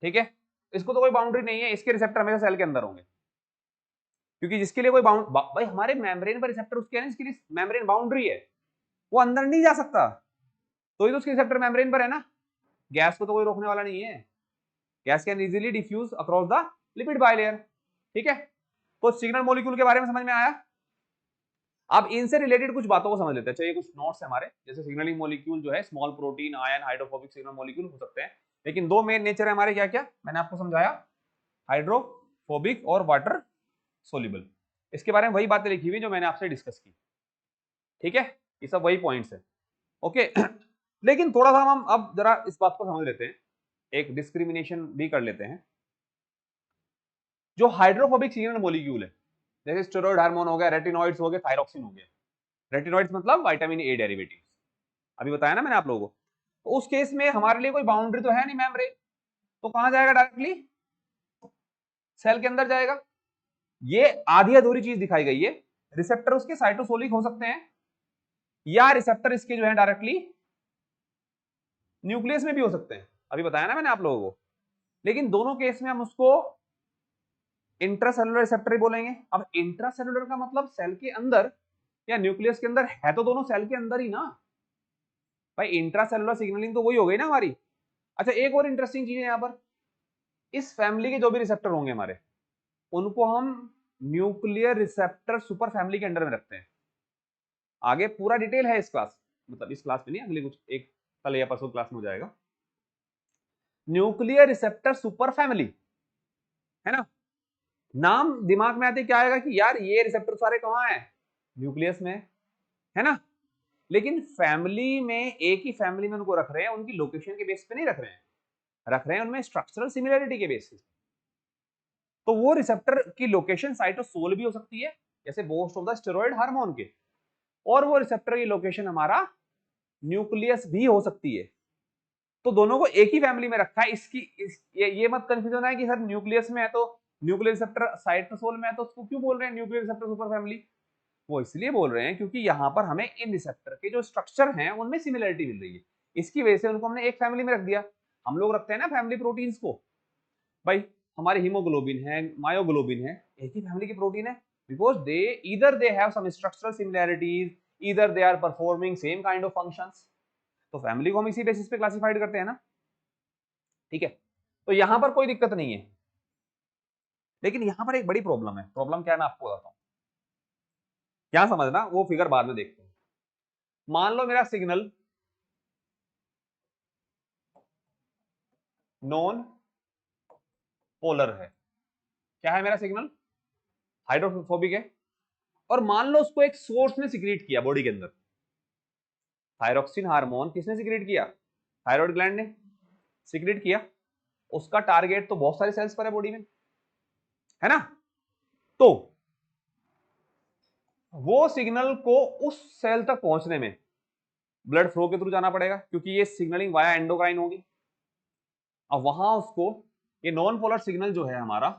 [SPEAKER 1] ठीक है, इसको तो कोई बाउंड्री नहीं है, इसके रिसेप्टर हमेशा सेल के अंदर होंगे, क्योंकि जिसके लिए कोई भाई हमारे मेम्ब्रेन पर रिसेप्टर उसके है ना, इसके लिए मेम्ब्रेन बाउंड्री है, वो अंदर नहीं जा सकता, तो ही तो उसके रिसेप्टर मेम्ब्रेन पर है ना। गैस को तो कोई रोकने वाला नहीं है, gas can easily diffuse across the lipid bilayer. ठीक है, तो सिग्नल मॉलिक्यूल के बारे में समझ में आया। अब इनसे रिलेटेड कुछ बातों को समझ लेते हैं। चाहिए कुछ नोट्स है हमारे, जैसे सिग्नलिंग मॉलिक्यूल जो है small protein, ion, hydrophobic signal molecule हो सकते हैं, लेकिन दो मेन नेचर है हमारे, क्या क्या मैंने आपको समझाया, हाइड्रोफोबिक और वाटर सोल्यूबल। इसके बारे में वही बातें लिखी हुई जो मैंने आपसे डिस्कस की। ठीक है, ये सब वही पॉइंट्स है। ओके लेकिन थोड़ा सा हम अब जरा इस बात को समझ लेते हैं, एक डिस्क्रिमिनेशन भी कर लेते हैं। जो हाइड्रोफोबिक सिग्नल मॉलिक्यूल है, जैसे स्टेरॉइड हार्मोन हो गया, रेटिनॉइड्स हो गए, थायरोक्सिन हो गया। रेटिनॉइड्स मतलब विटामिन ए डेरिवेटिव, अभी बताया ना मैंने आप लोगों को। तो उस केस में हमारे लिए कोई बाउंड्री तो है नहीं मेम्ब्रेन, तो कहां जाएगा? डायरेक्टली सेल के अंदर जाएगा। ये आधी अधूरी चीज दिखाई गई है, रिसेप्टर उसके साइटोसोलिक हो सकते हैं, या रिसेप्टर इसके जो है डायरेक्टली न्यूक्लियस में भी हो सकते हैं, अभी बताया ना मैंने आप लोगों को। लेकिन दोनों केस में हम उसको इंट्रासेलुलर रिसेप्टर ही बोलेंगे। अब इंट्रासेलुलर का मतलब सेल के अंदर या न्यूक्लियस के अंदर, है तो दोनों सेल के अंदर ही ना भाई। इंट्रासेलुलर सिग्नलिंग तो वही हो गई ना हमारी। अच्छा, एक और इंटरेस्टिंग चीज है यहाँ पर, इस फैमिली के जो भी रिसेप्टर होंगे हमारे, उनको हम न्यूक्लियर रिसेप्टर सुपर फैमिली के अंडर में रखते हैं। आगे पूरा डिटेल है इस क्लास, मतलब इस क्लास में नहीं, अगली कुछ एक कल या परसों क्लास में हो जाएगा। न्यूक्लियर रिसेप्टर सुपर फैमिली है ना, नाम दिमाग में आते क्या आएगा कि यार ये रिसेप्टर सारे कहां है? न्यूक्लियस में है ना। लेकिन फैमिली में, एक ही फैमिली में उनको रख रहे हैं, उनकी लोकेशन के बेस पे नहीं रख रहे हैं, रख रहे हैं उनमें स्ट्रक्चरल सिमिलरिटी के बेसिस। तो वो रिसेप्टर की लोकेशन साइटोसोल भी हो सकती है, जैसे most of the steroid hormone के, और वो रिसेप्टर की लोकेशन हमारा न्यूक्लियस भी हो सकती है। तो दोनों को एक ही फैमिली में रखा है। ये मत कंफ्यूजन है कि सर न्यूक्लियस में है तो न्यूक्लियर रिसेप्टर साइटोसोल में है, तो उसको क्यों बोल रहे हैं न्यूक्लियर रिसेप्टर सुपर फैमिली? वो इसलिए बोल रहे हैं क्योंकि यहां पर हमें इन रिसेप्टर के जो स्ट्रक्चर हैं उनमें सिमिलरिटी मिल रही है, इसकी वजह से उनको हमने एक फैमिली में रख दिया। हम लोग रखते हैं ना फैमिली प्रोटीन्स को, भाई हमारे हीमोग्लोबिन है, मायोग्लोबिन है, एक ही फैमिली की प्रोटीन है, because they either they have some structural similarities, either they are performing same kind of functions. तो फैमिली को हम इसी बेसिस पे क्लासिफाइड करते हैं ना। ठीक है, तो यहां पर कोई दिक्कत नहीं है, लेकिन यहां पर एक बड़ी प्रॉब्लम है। प्रॉब्लम क्या है मैं आपको बताता हूं, क्या समझना, वो फिगर बाद में देखते हैं। मान लो मेरा सिग्नल नॉन पोलर है। क्या है मेरा सिग्नल? हाइड्रोफोबिक है। और मान लो उसको एक सोर्स ने सिक्रीट किया बॉडी के अंदर, थायरोक्सिन हार्मोन किसने सिक्रीट किया? थायराइड ग्लैंड ने सिक्रीट किया। उसका टारगेट तो बहुत सारे सेल्स पर है बॉडी में, है ना। तो वो सिग्नल को उस सेल तक पहुंचने में ब्लड फ्लो के थ्रू जाना पड़ेगा, क्योंकि ये सिग्नलिंग वाया एंडोक्राइन होगी। अब वहां उसको ये नॉन पोलर सिग्नल जो है हमारा,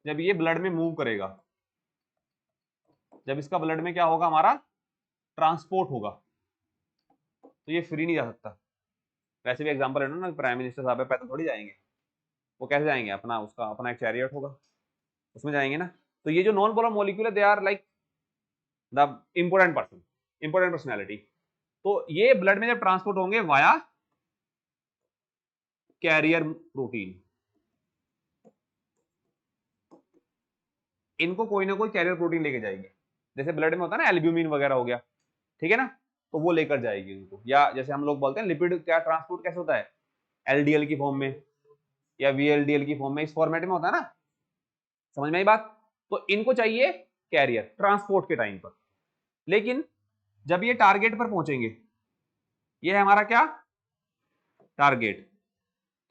[SPEAKER 1] जब ये ब्लड में मूव करेगा, जब इसका ब्लड में क्या होगा, हमारा ट्रांसपोर्ट होगा, तो ये फ्री नहीं जा सकता। वैसे भी एग्जांपल है ना, प्राइम मिनिस्टर साहब पैदल थोड़ी जाएंगे, वो कैसे जाएंगे, अपना उसका अपना एक चैरियट होगा, उसमें जाएंगे ना। तो ये जो नॉन पोलर मॉलिक्यूल है, they are like the important person, important personality. तो ये ब्लड में जब ट्रांसपोर्ट होंगे वाया कैरियर प्रोटीन, इनको कोई ना कोई कैरियर प्रोटीन लेके जाएगी। जैसे ब्लड में होता है ना एल्ब्यूमिन वगैरह हो गया, ठीक है ना, तो वो लेकर जाएगी उनको। या जैसे हम लोग बोलते हैं लिपिड क्या ट्रांसपोर्ट कैसे होता है, एलडीएल की फॉर्म में या वीएलडीएल की फॉर्म में, इस फॉर्मेट में होता है ना, समझ में आई बात। तो इनको चाहिए कैरियर ट्रांसपोर्ट के टाइम पर। लेकिन जब ये टारगेट पर पहुंचेंगे, ये है हमारा क्या, टारगेट।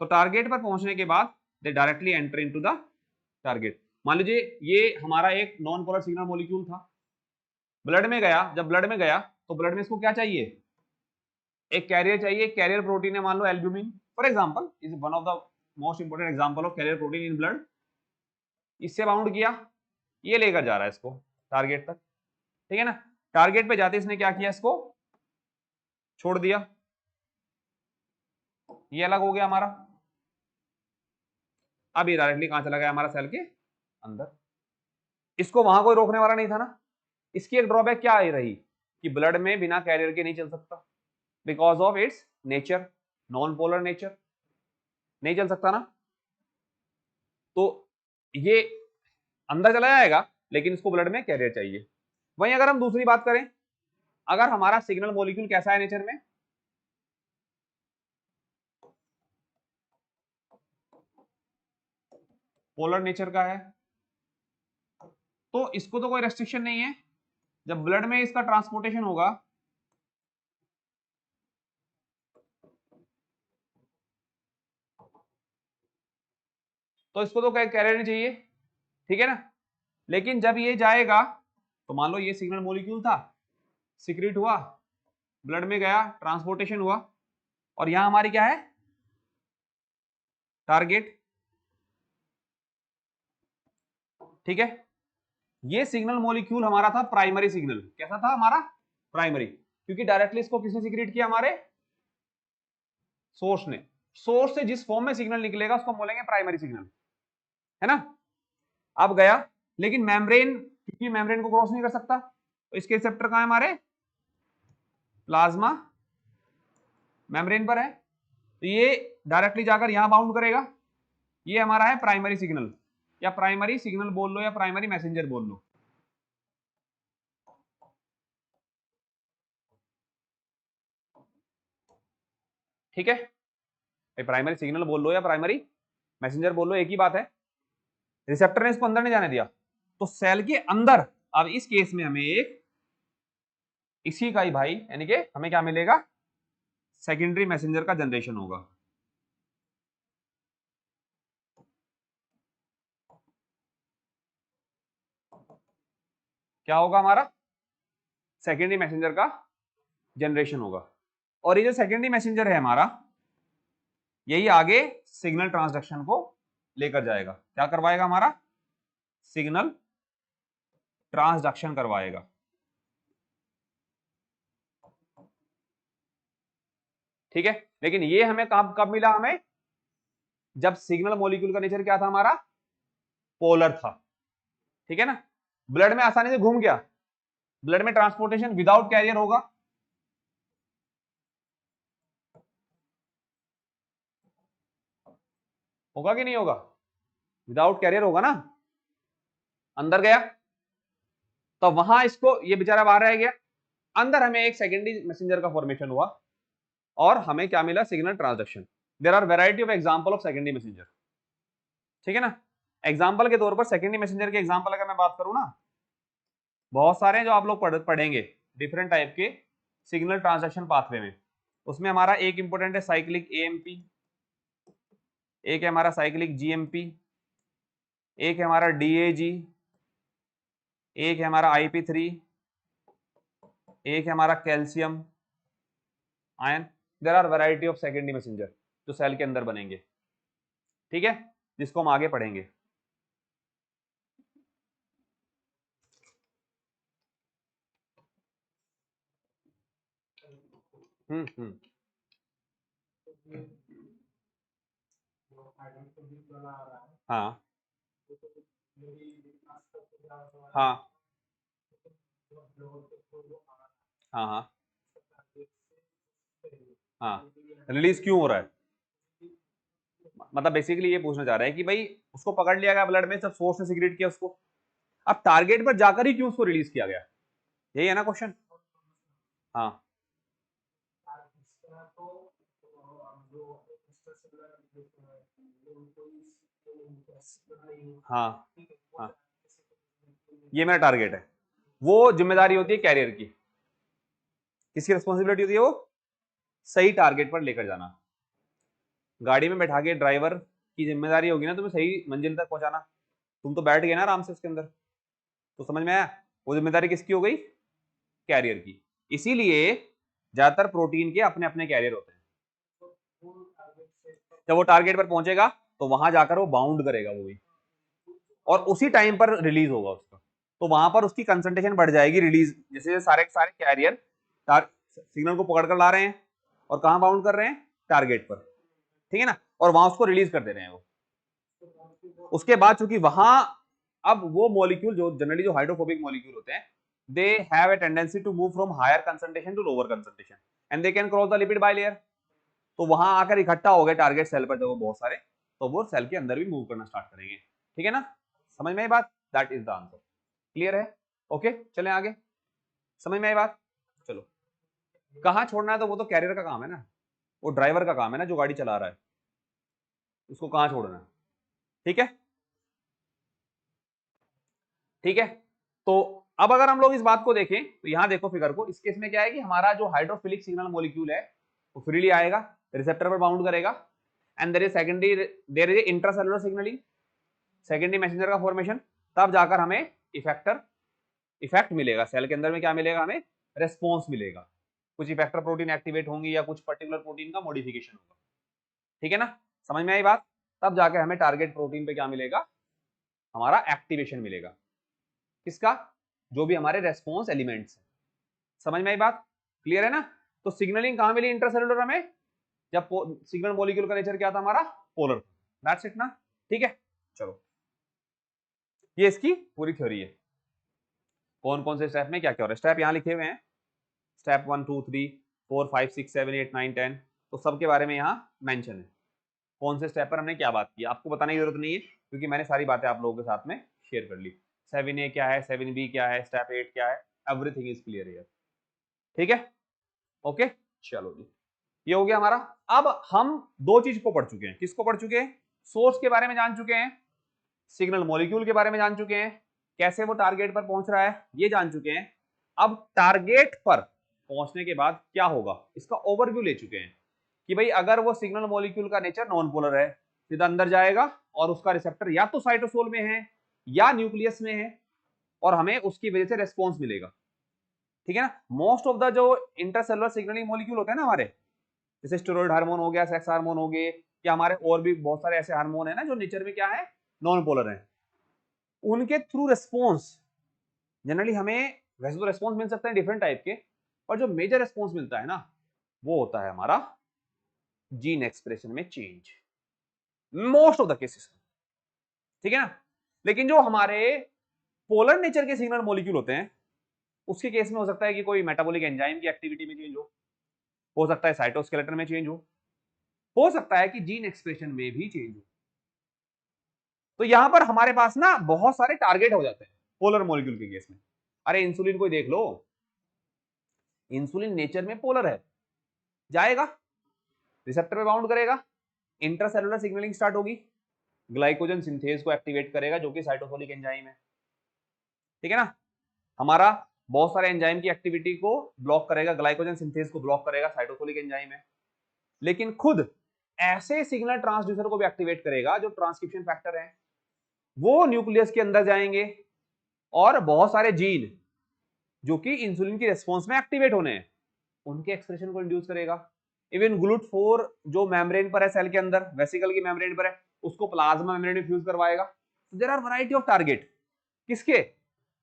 [SPEAKER 1] तो टारगेट पर पहुंचने के बाद दे directly enter into the target. मान लीजिए ये हमारा एक नॉन पोलर सिग्नल मॉलिक्यूल था, ब्लड में गया, जब ब्लड में गया तो ब्लड में इसको क्या चाहिए, एक कैरियर चाहिए। कैरियर प्रोटीन है मान लो albumin for example, is one of the most important example of carrier protein in blood. इससे बाउंड किया, ये लेकर जा रहा है इसको टारगेट तक, ठीक है ना। टारगेट पे जाते इसने क्या किया, इसको छोड़ दिया, ये अलग हो गया हमारा। अब ये डायरेक्टली कहां चला गया, हमारा सेल के अंदर। इसको वहां कोई रोकने वाला नहीं था ना। इसकी एक ड्रॉबैक क्या आई रही कि ब्लड में बिना कैरियर के नहीं चल सकता, because of its nature, non polar nature, नहीं चल सकता ना। तो ये अंदर चला जाएगा, लेकिन इसको ब्लड में कैरियर चाहिए। वहीं अगर हम दूसरी बात करें, अगर हमारा सिग्नल मॉलिक्यूल कैसा है नेचर में, पोलर नेचर का है, तो इसको तो कोई रेस्ट्रिक्शन नहीं है। जब ब्लड में इसका ट्रांसपोर्टेशन होगा, तो इसको तो कैरियर नहीं चाहिए, ठीक है ना। लेकिन जब ये जाएगा, तो मान लो ये सिग्नल मॉलिक्यूल था, सिक्रीट हुआ, ब्लड में गया, ट्रांसपोर्टेशन हुआ, और यहां हमारी क्या है, टारगेट, ठीक है। ये सिग्नल मॉलिक्यूल हमारा था प्राइमरी सिग्नल। कैसा था हमारा, प्राइमरी, क्योंकि डायरेक्टली इसको किसने सिक्रीट किया, हमारे सोर्स ने। सोर्स से जिस फॉर्म में सिग्नल निकलेगा उसको बोलेंगे प्राइमरी सिग्नल, है ना। अब गया, लेकिन मेम्ब्रेन, क्योंकि मेम्ब्रेन को क्रॉस नहीं कर सकता, तो इसके रिसेप्टर कहां है, हमारे प्लाज्मा मेम्ब्रेन पर है, तो ये डायरेक्टली जाकर यहां बाउंड करेगा। ये हमारा है प्राइमरी सिग्नल, या प्राइमरी सिग्नल बोल लो, या प्राइमरी मैसेंजर बोल लो, ठीक है। प्राइमरी सिग्नल बोल लो या प्राइमरी मैसेंजर बोल लो, एक ही बात है। रिसेप्टर ने इसको अंदर नहीं जाने दिया, तो सेल के अंदर अब इस केस में हमें एक इसी का ही भाई, यानी कि हमें क्या मिलेगा, सेकेंडरी मैसेंजर का जनरेशन होगा। क्या होगा, हमारा सेकेंडरी मैसेंजर का जनरेशन होगा। और ये जो सेकेंडरी मैसेंजर है हमारा, यही आगे सिग्नल ट्रांसडक्शन को लेकर जाएगा। क्या करवाएगा, हमारा सिग्नल ट्रांसडक्शन करवाएगा, ठीक है। लेकिन ये हमें कब कब मिला, हमें जब सिग्नल मॉलिक्यूल का नेचर क्या था, हमारा पोलर था, ठीक है ना। ब्लड में आसानी से घूम गया, ब्लड में ट्रांसपोर्टेशन विदाउट कैरियर होगा, होगा कि नहीं होगा, विदाउट कैरियर होगा ना। अंदर गया, तो वहां इसको, ये बेचारा बाहर रह गया, अंदर हमें एक सेकेंडरी मैसेंजर का फॉर्मेशन हुआ, और हमें क्या मिला, signal transduction. There are variety of example of secondary messenger, ठीक है ना। एग्जांपल के तौर पर सेकेंडरी मैसेंजर के एग्जांपल अगर मैं बात करूं ना, बहुत सारे हैं जो आप लोग पढ़ेंगे डिफरेंट टाइप के सिग्नल ट्रांसडक्शन पाथवे में। उसमें हमारा एक इंपॉर्टेंट है साइक्लिक एएमपी, एक है हमारा साइक्लिक जीएमपी, एक है हमारा डीएजी, एक है हमारा IP3, एक है हमारा calcium ion. There are variety of secondary messenger जो सेल के अंदर बनेंगे, ठीक है। जिसको हम आगे पढ़ेंगे। हम्म। हाँ हाँ हाँ हाँ हाँ, रिलीज क्यों हो रहा है? मतलब बेसिकली ये पूछना चाह रहा है कि भाई उसको पकड़ लिया गया ब्लड में, सब सोर्स ने सिक्रेट किया उसको, अब टारगेट पर जाकर ही क्यों उसको रिलीज किया गया, यही है ना क्वेश्चन। हाँ हाँ हाँ, ये मेरा टारगेट है। वो जिम्मेदारी होती है कैरियर की, किसकी रिस्पॉन्सिबिलिटी होती है वो? सही टारगेट पर लेकर जाना। गाड़ी में बैठा के ड्राइवर की जिम्मेदारी होगी ना तुम्हें सही मंजिल तक पहुंचाना, तुम तो बैठ गए ना आराम से उसके अंदर, तो समझ में आया? वो जिम्मेदारी किसकी हो गई? कैरियर की। इसीलिए ज्यादातर प्रोटीन के अपने अपने कैरियर होते हैं। जब वो टारगेट पर पहुंचेगा तो वहां जाकर वो बाउंड करेगा वो भी, और उसी टाइम पर रिलीज होगा उसका, तो वहां पर उसकी कंसंट्रेशन बढ़ जाएगी रिलीज, जैसे सारे सारे कैरियर सिग्नल को पकड़ कर ला रहे हैं और कहां बाउंड कर रहे हैं? टारगेट पर, ठीक है ना, और वहां उसको रिलीज कर दे रहे हैं वो। उसके बाद चूंकि वहां अब वो मॉलिक्यूल जो जनरली जो हाइड्रोफोबिक मॉलिक्यूल होते हैं, they have a tendency to move from higher concentration to lower concentration and they can cross the lipid bilayer. तो वहां आकर इकट्ठा हो गए टारगेट सेल पर जब वो बहुत सारे, तो वो सेल के अंदर भी मूव करना स्टार्ट करेंगे, ठीक है ना? समझ में आई बात? That is the answer. Clear है? ओके, चलें आगे। समझ में आई बात? चलो, कहां छोड़ना है तो वो तो कैरियर का काम है ना, वो ड्राइवर का काम है ना जो गाड़ी चला रहा है, उसको कहां छोड़ना है, ठीक है? ठीक है, तो अब अगर हम लोग इस बात को देखें तो यहां देखो फिगर को, इस केस में क्या है कि हमारा जो हाइड्रोफिलिक सिग्नल मॉलिक्यूल है वो फ्रीली आएगा, रिसेप्टर पर बाउंड करेगा, and there is secondary, there is intracellular signalling, secondary messenger का फॉर्मेशन, तब जाकर हमें इफेक्ट मिलेगा सेल के अंदर में, क्या मिलेगा हमें? रेस्पॉन्स मिलेगा, कुछ इफेक्टर प्रोटीन एक्टिवेट होंगी या कुछ पर्टिकुलर प्रोटीन का मॉडिफिकेशन होगा, ठीक है ना? समझ में आई बात? तब जाके हमें टारगेट प्रोटीन पे क्या मिलेगा? हमारा एक्टिवेशन मिलेगा, किसका? जो भी हमारे रेस्पॉन्स एलिमेंट्स हैं। समझ में आई बात? क्लियर है ना? तो सिग्नलिंग कहां मिली इंट्रासेलुलर हमें? जब सिग्नल मॉलिक्यूल का नेचर क्या था हमारा? पोलर। दैट्स इट ना, ठीक है? चलो, ये इसकी पूरी थ्योरी है। कौन कौन से स्टेप में क्या क्या हो रहा है, स्टेप यहां लिखे हुए हैं, स्टेप 1 2 3 4 5 6 7 8 9 10, तो सबके बारे में यहाँ मेंशन है, कौन से स्टेप पर हमने क्या बात की। आपको बताने की जरूरत नहीं है क्योंकि मैंने सारी बातें आप लोगों के साथ में शेयर कर ली। 7A क्या है, 7B क्या है, स्टेप 8 क्या है, एवरीथिंग इज क्लियर हियर, ठीक है? ओके, चलो जी, ये हो गया हमारा। अब हम दो चीज को पढ़ चुके हैं, किसको पढ़ चुके हैं? सोर्स के बारे में जान चुके हैं, सिग्नल मॉलिक्यूल के बारे में जान चुके हैं, कैसे वो टारगेट पर पहुंच रहा है ये जान चुके हैं। अब टारगेट पर पहुंचने के बाद क्या होगा इसका ओवरव्यू ले चुके हैं कि भाई अगर वो सिग्नल मॉलिक्यूल का नेचर नॉन पोलर है, सीधा अंदर जाएगा और उसका रिसेप्टर या तो साइटोसोल में है या न्यूक्लियस में है, और हमें उसकी वजह से रेस्पॉन्स मिलेगा, ठीक है ना? मोस्ट ऑफ द जो इंटरसेलुलर सिग्नलिंग मॉलिक्यूल होते हैं ना हमारे, जैसे स्टेरॉइड हार्मोन हो गया, सेक्स हार्मोन हो गए, या हमारे और भी बहुत सारे ऐसे हार्मोन है ना जो नेचर में क्या है? नॉन पोलर है, उनके थ्रू रेस्पॉन्स जनरली हमें, वैसे तो रेस्पॉन्स मिल सकते हैं डिफरेंट टाइप के, और जो मेजर रेस्पॉन्स मिलता है ना वो होता है हमारा जीन एक्सप्रेशन में change, most of the cases, ठीक है ना? लेकिन जो हमारे पोलर नेचर के सिग्नल मॉलिक्यूल होते हैं उसके केस में हो सकता है कि कोई मेटाबॉलिक एंजाइम की एक्टिविटी में चेंज हो सकता है साइटोस्केलेटन में चेंज हो सकता है कि जीन एक्सप्रेशन में भी चेंज हो। तो यहां पर हमारे पास ना बहुत सारे टारगेट हो जाते हैं पोलर मॉलिक्यूल के केस में। अरे इंसुलिन को देख लो, इंसुलिन नेचर में पोलर है, जाएगा रिसेप्टर पे बाउंड करेगा, इंट्रासेलुलर सिग्नलिंग स्टार्ट होगी, ग्लाइकोजन सिंथेज को एक्टिवेट करेगा जो कि साइटोसोलिक एंजाइम है, ठीक है ना? हमारा बहुत सारे एंजाइम की एक्टिविटी को ब्लॉक करेगा, ग्लाइकोजन सिंथेज को ब्लॉक करेगा, साइटोसोलिक एंजाइम है। लेकिन खुद ऐसे सिग्नल ट्रांसड्यूसर को भी एक्टिवेट करेगा जो ट्रांसक्रिप्शन फैक्टर है, वो न्यूक्लियस के अंदर जाएंगे और बहुत सारे जीन जो कि इंसुलिन की रिस्पॉन्स में एक्टिवेट होने हैं उनके एक्सप्रेशन को इंड्यूस करेगा। इवन ग्लूट4 जो मेम्ब्रेन पर है सेल के अंदर, वेसिकल की मेम्ब्रेन पर है, उसको प्लाज्मा मेम्ब्रेन में फ्यूज करवाएगा। There are variety of target किसके,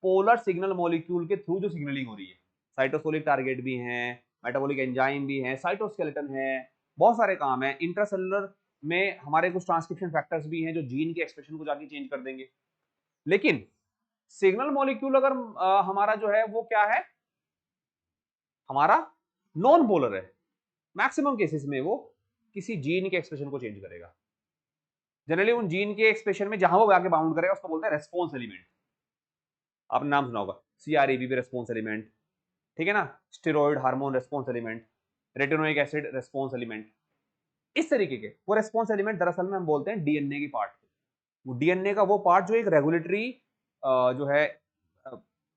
[SPEAKER 1] पोलर सिग्नल मॉलिक्यूल के थ्रू जो सिग्नलिंग हो रही है। साइटोसोलिक टारगेट भी हैं, मेटाबॉलिक एंजाइम भी हैं, साइटोस्केलेटन है, बहुत सारे काम है। इंट्रासेलुलर में हमारे कुछ ट्रांसक्रिप्शन फैक्टर्स भी हैं जो जीन के एक्सप्रेशन को जाके चेंज कर देंगे। लेकिन सिग्नल मॉलिक्यूल अगर हमारा जो है वो क्या है, हमारा नॉन पोलर है, मैक्सिमम केसेस में वो किसी जीन के एक्सप्रेशन को चेंज करेगा। जनरली उन जीन के एक्सप्रेशन में जहां वो आके बाउंड करेगा उसको बोलते हैं रेस्पॉन्स एलिमेंट। आपने नाम सुना होगा, सीआरईबी रेस्पॉन्स एलिमेंट, ठीक है ना, steroid hormone response element, retinoic acid response element. इस तरीके के वो रेस्पॉन्स एलिमेंट दरअसल में हम बोलते हैं डीएनए की पार्ट। वो डीएनए का वो पार्ट जो एक रेगुलेटरी जो है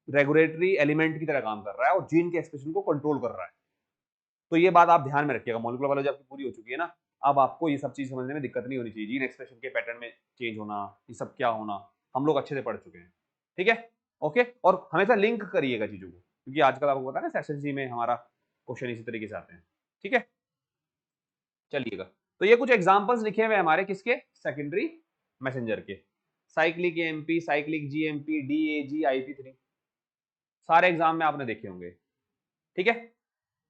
[SPEAKER 1] रेगुलेटरी एलिमेंट की तरह काम कर रहा है और जीन के एक्सप्रेशन को कंट्रोल कर रहा है। तो ये बात आप ध्यान में रखिएगा। मॉलिक्यूलर बायोलॉजी आपकी पूरी हो चुकी है ना, अब आपको ये सब चीज समझने में दिक्कत नहीं होनी चाहिए। जीन एक्सप्रेशन के पैटर्न में चेंज होना, ये सब क्या होना, हम लोग अच्छे से पढ़ चुके हैं, ठीक है, ओके। और हमेशा लिंक करिएगा चीजों को, क्योंकि आजकल आपको पता है ना सेक्शन सी में हमारा क्वेश्चन इसी तरीके से आते हैं, ठीक है। चलिएगा, तो ये कुछ एग्जांपल्स लिखे हुए हमारे किसके, सेकेंडरी मैसेंजर के। Cyclic AMP, cyclic GMP, DAG, आईपी3, सारे एग्जाम में आपने देखे होंगे, ठीक है।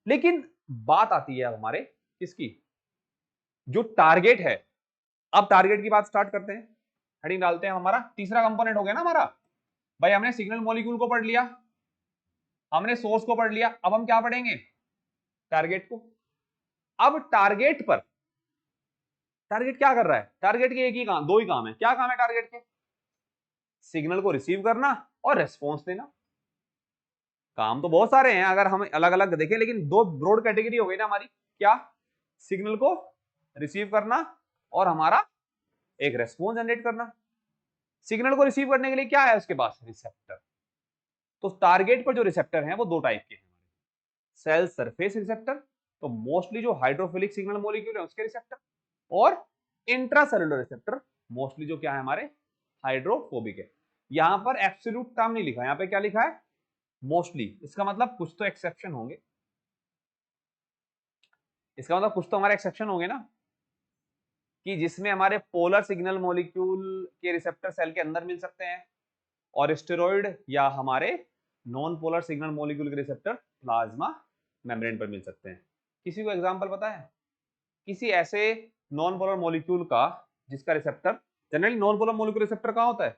[SPEAKER 1] लेकिन बात आती है हमारे किसकी, जो टारगेट है। अब टारगेट की बात स्टार्ट करते हैं, हेडिंग डालते हैं। हमारा तीसरा कंपोनेंट हो गया ना हमारा, भाई हमने सिग्नल मॉलिक्यूल को पढ़ लिया, हमने सोर्स को पढ़ लिया, अब हम क्या पढ़ेंगे, टारगेट को। अब टारगेट पर, टारगेट क्या कर रहा है, टारगेट के एक ही काम, दो ही काम है। क्या काम है टारगेट के, सिग्नल को रिसीव करना और रेस्पॉन्स देना। काम तो बहुत सारे हैं अगर हम अलग अलग देखें, लेकिन दो ब्रॉड कैटेगरी हो गई ना हमारी, क्या, सिग्नल को रिसीव करना और हमारा एक रेस्पॉन्स जनरेट करना। सिग्नल को रिसीव करने के लिए क्या है उसके पास, रिसेप्टर। तो टारगेट पर जो रिसेप्टर हैं वो दो टाइप के हैं, सेल सरफेस रिसेप्टर, तो मोस्टली जो हाइड्रोफिलिक सिग्नल मॉलिक्यूल है उसके रिसेप्टर, और इंट्रासेलुलर रिसेप्टर, मोस्टली जो क्या है हमारे हाइड्रोफोबिक है। यहां पर एब्सोल्यूट टर्म नहीं लिखा, यहां पे क्या लिखा है, मोस्टली। इसका मतलब कुछ तो एक्सेप्शन होंगे, इसका मतलब कुछ तो हमारे एक्सेप्शन होंगे ना, कि जिसमें हमारे पोलर सिग्नल मॉलिक्यूल के रिसेप्टर सेल के अंदर मिल सकते हैं और स्टेरॉइड या हमारे नॉन पोलर सिग्नल मॉलिक्यूल के रिसेप्टर प्लाज्मा मेम्ब्रेन पर मिल सकते हैं। किसी को एग्जांपल पता है किसी ऐसे नॉन पोलर मॉलिक्यूल का जिसका receptor, generally non polar molecule receptor कहां होता है,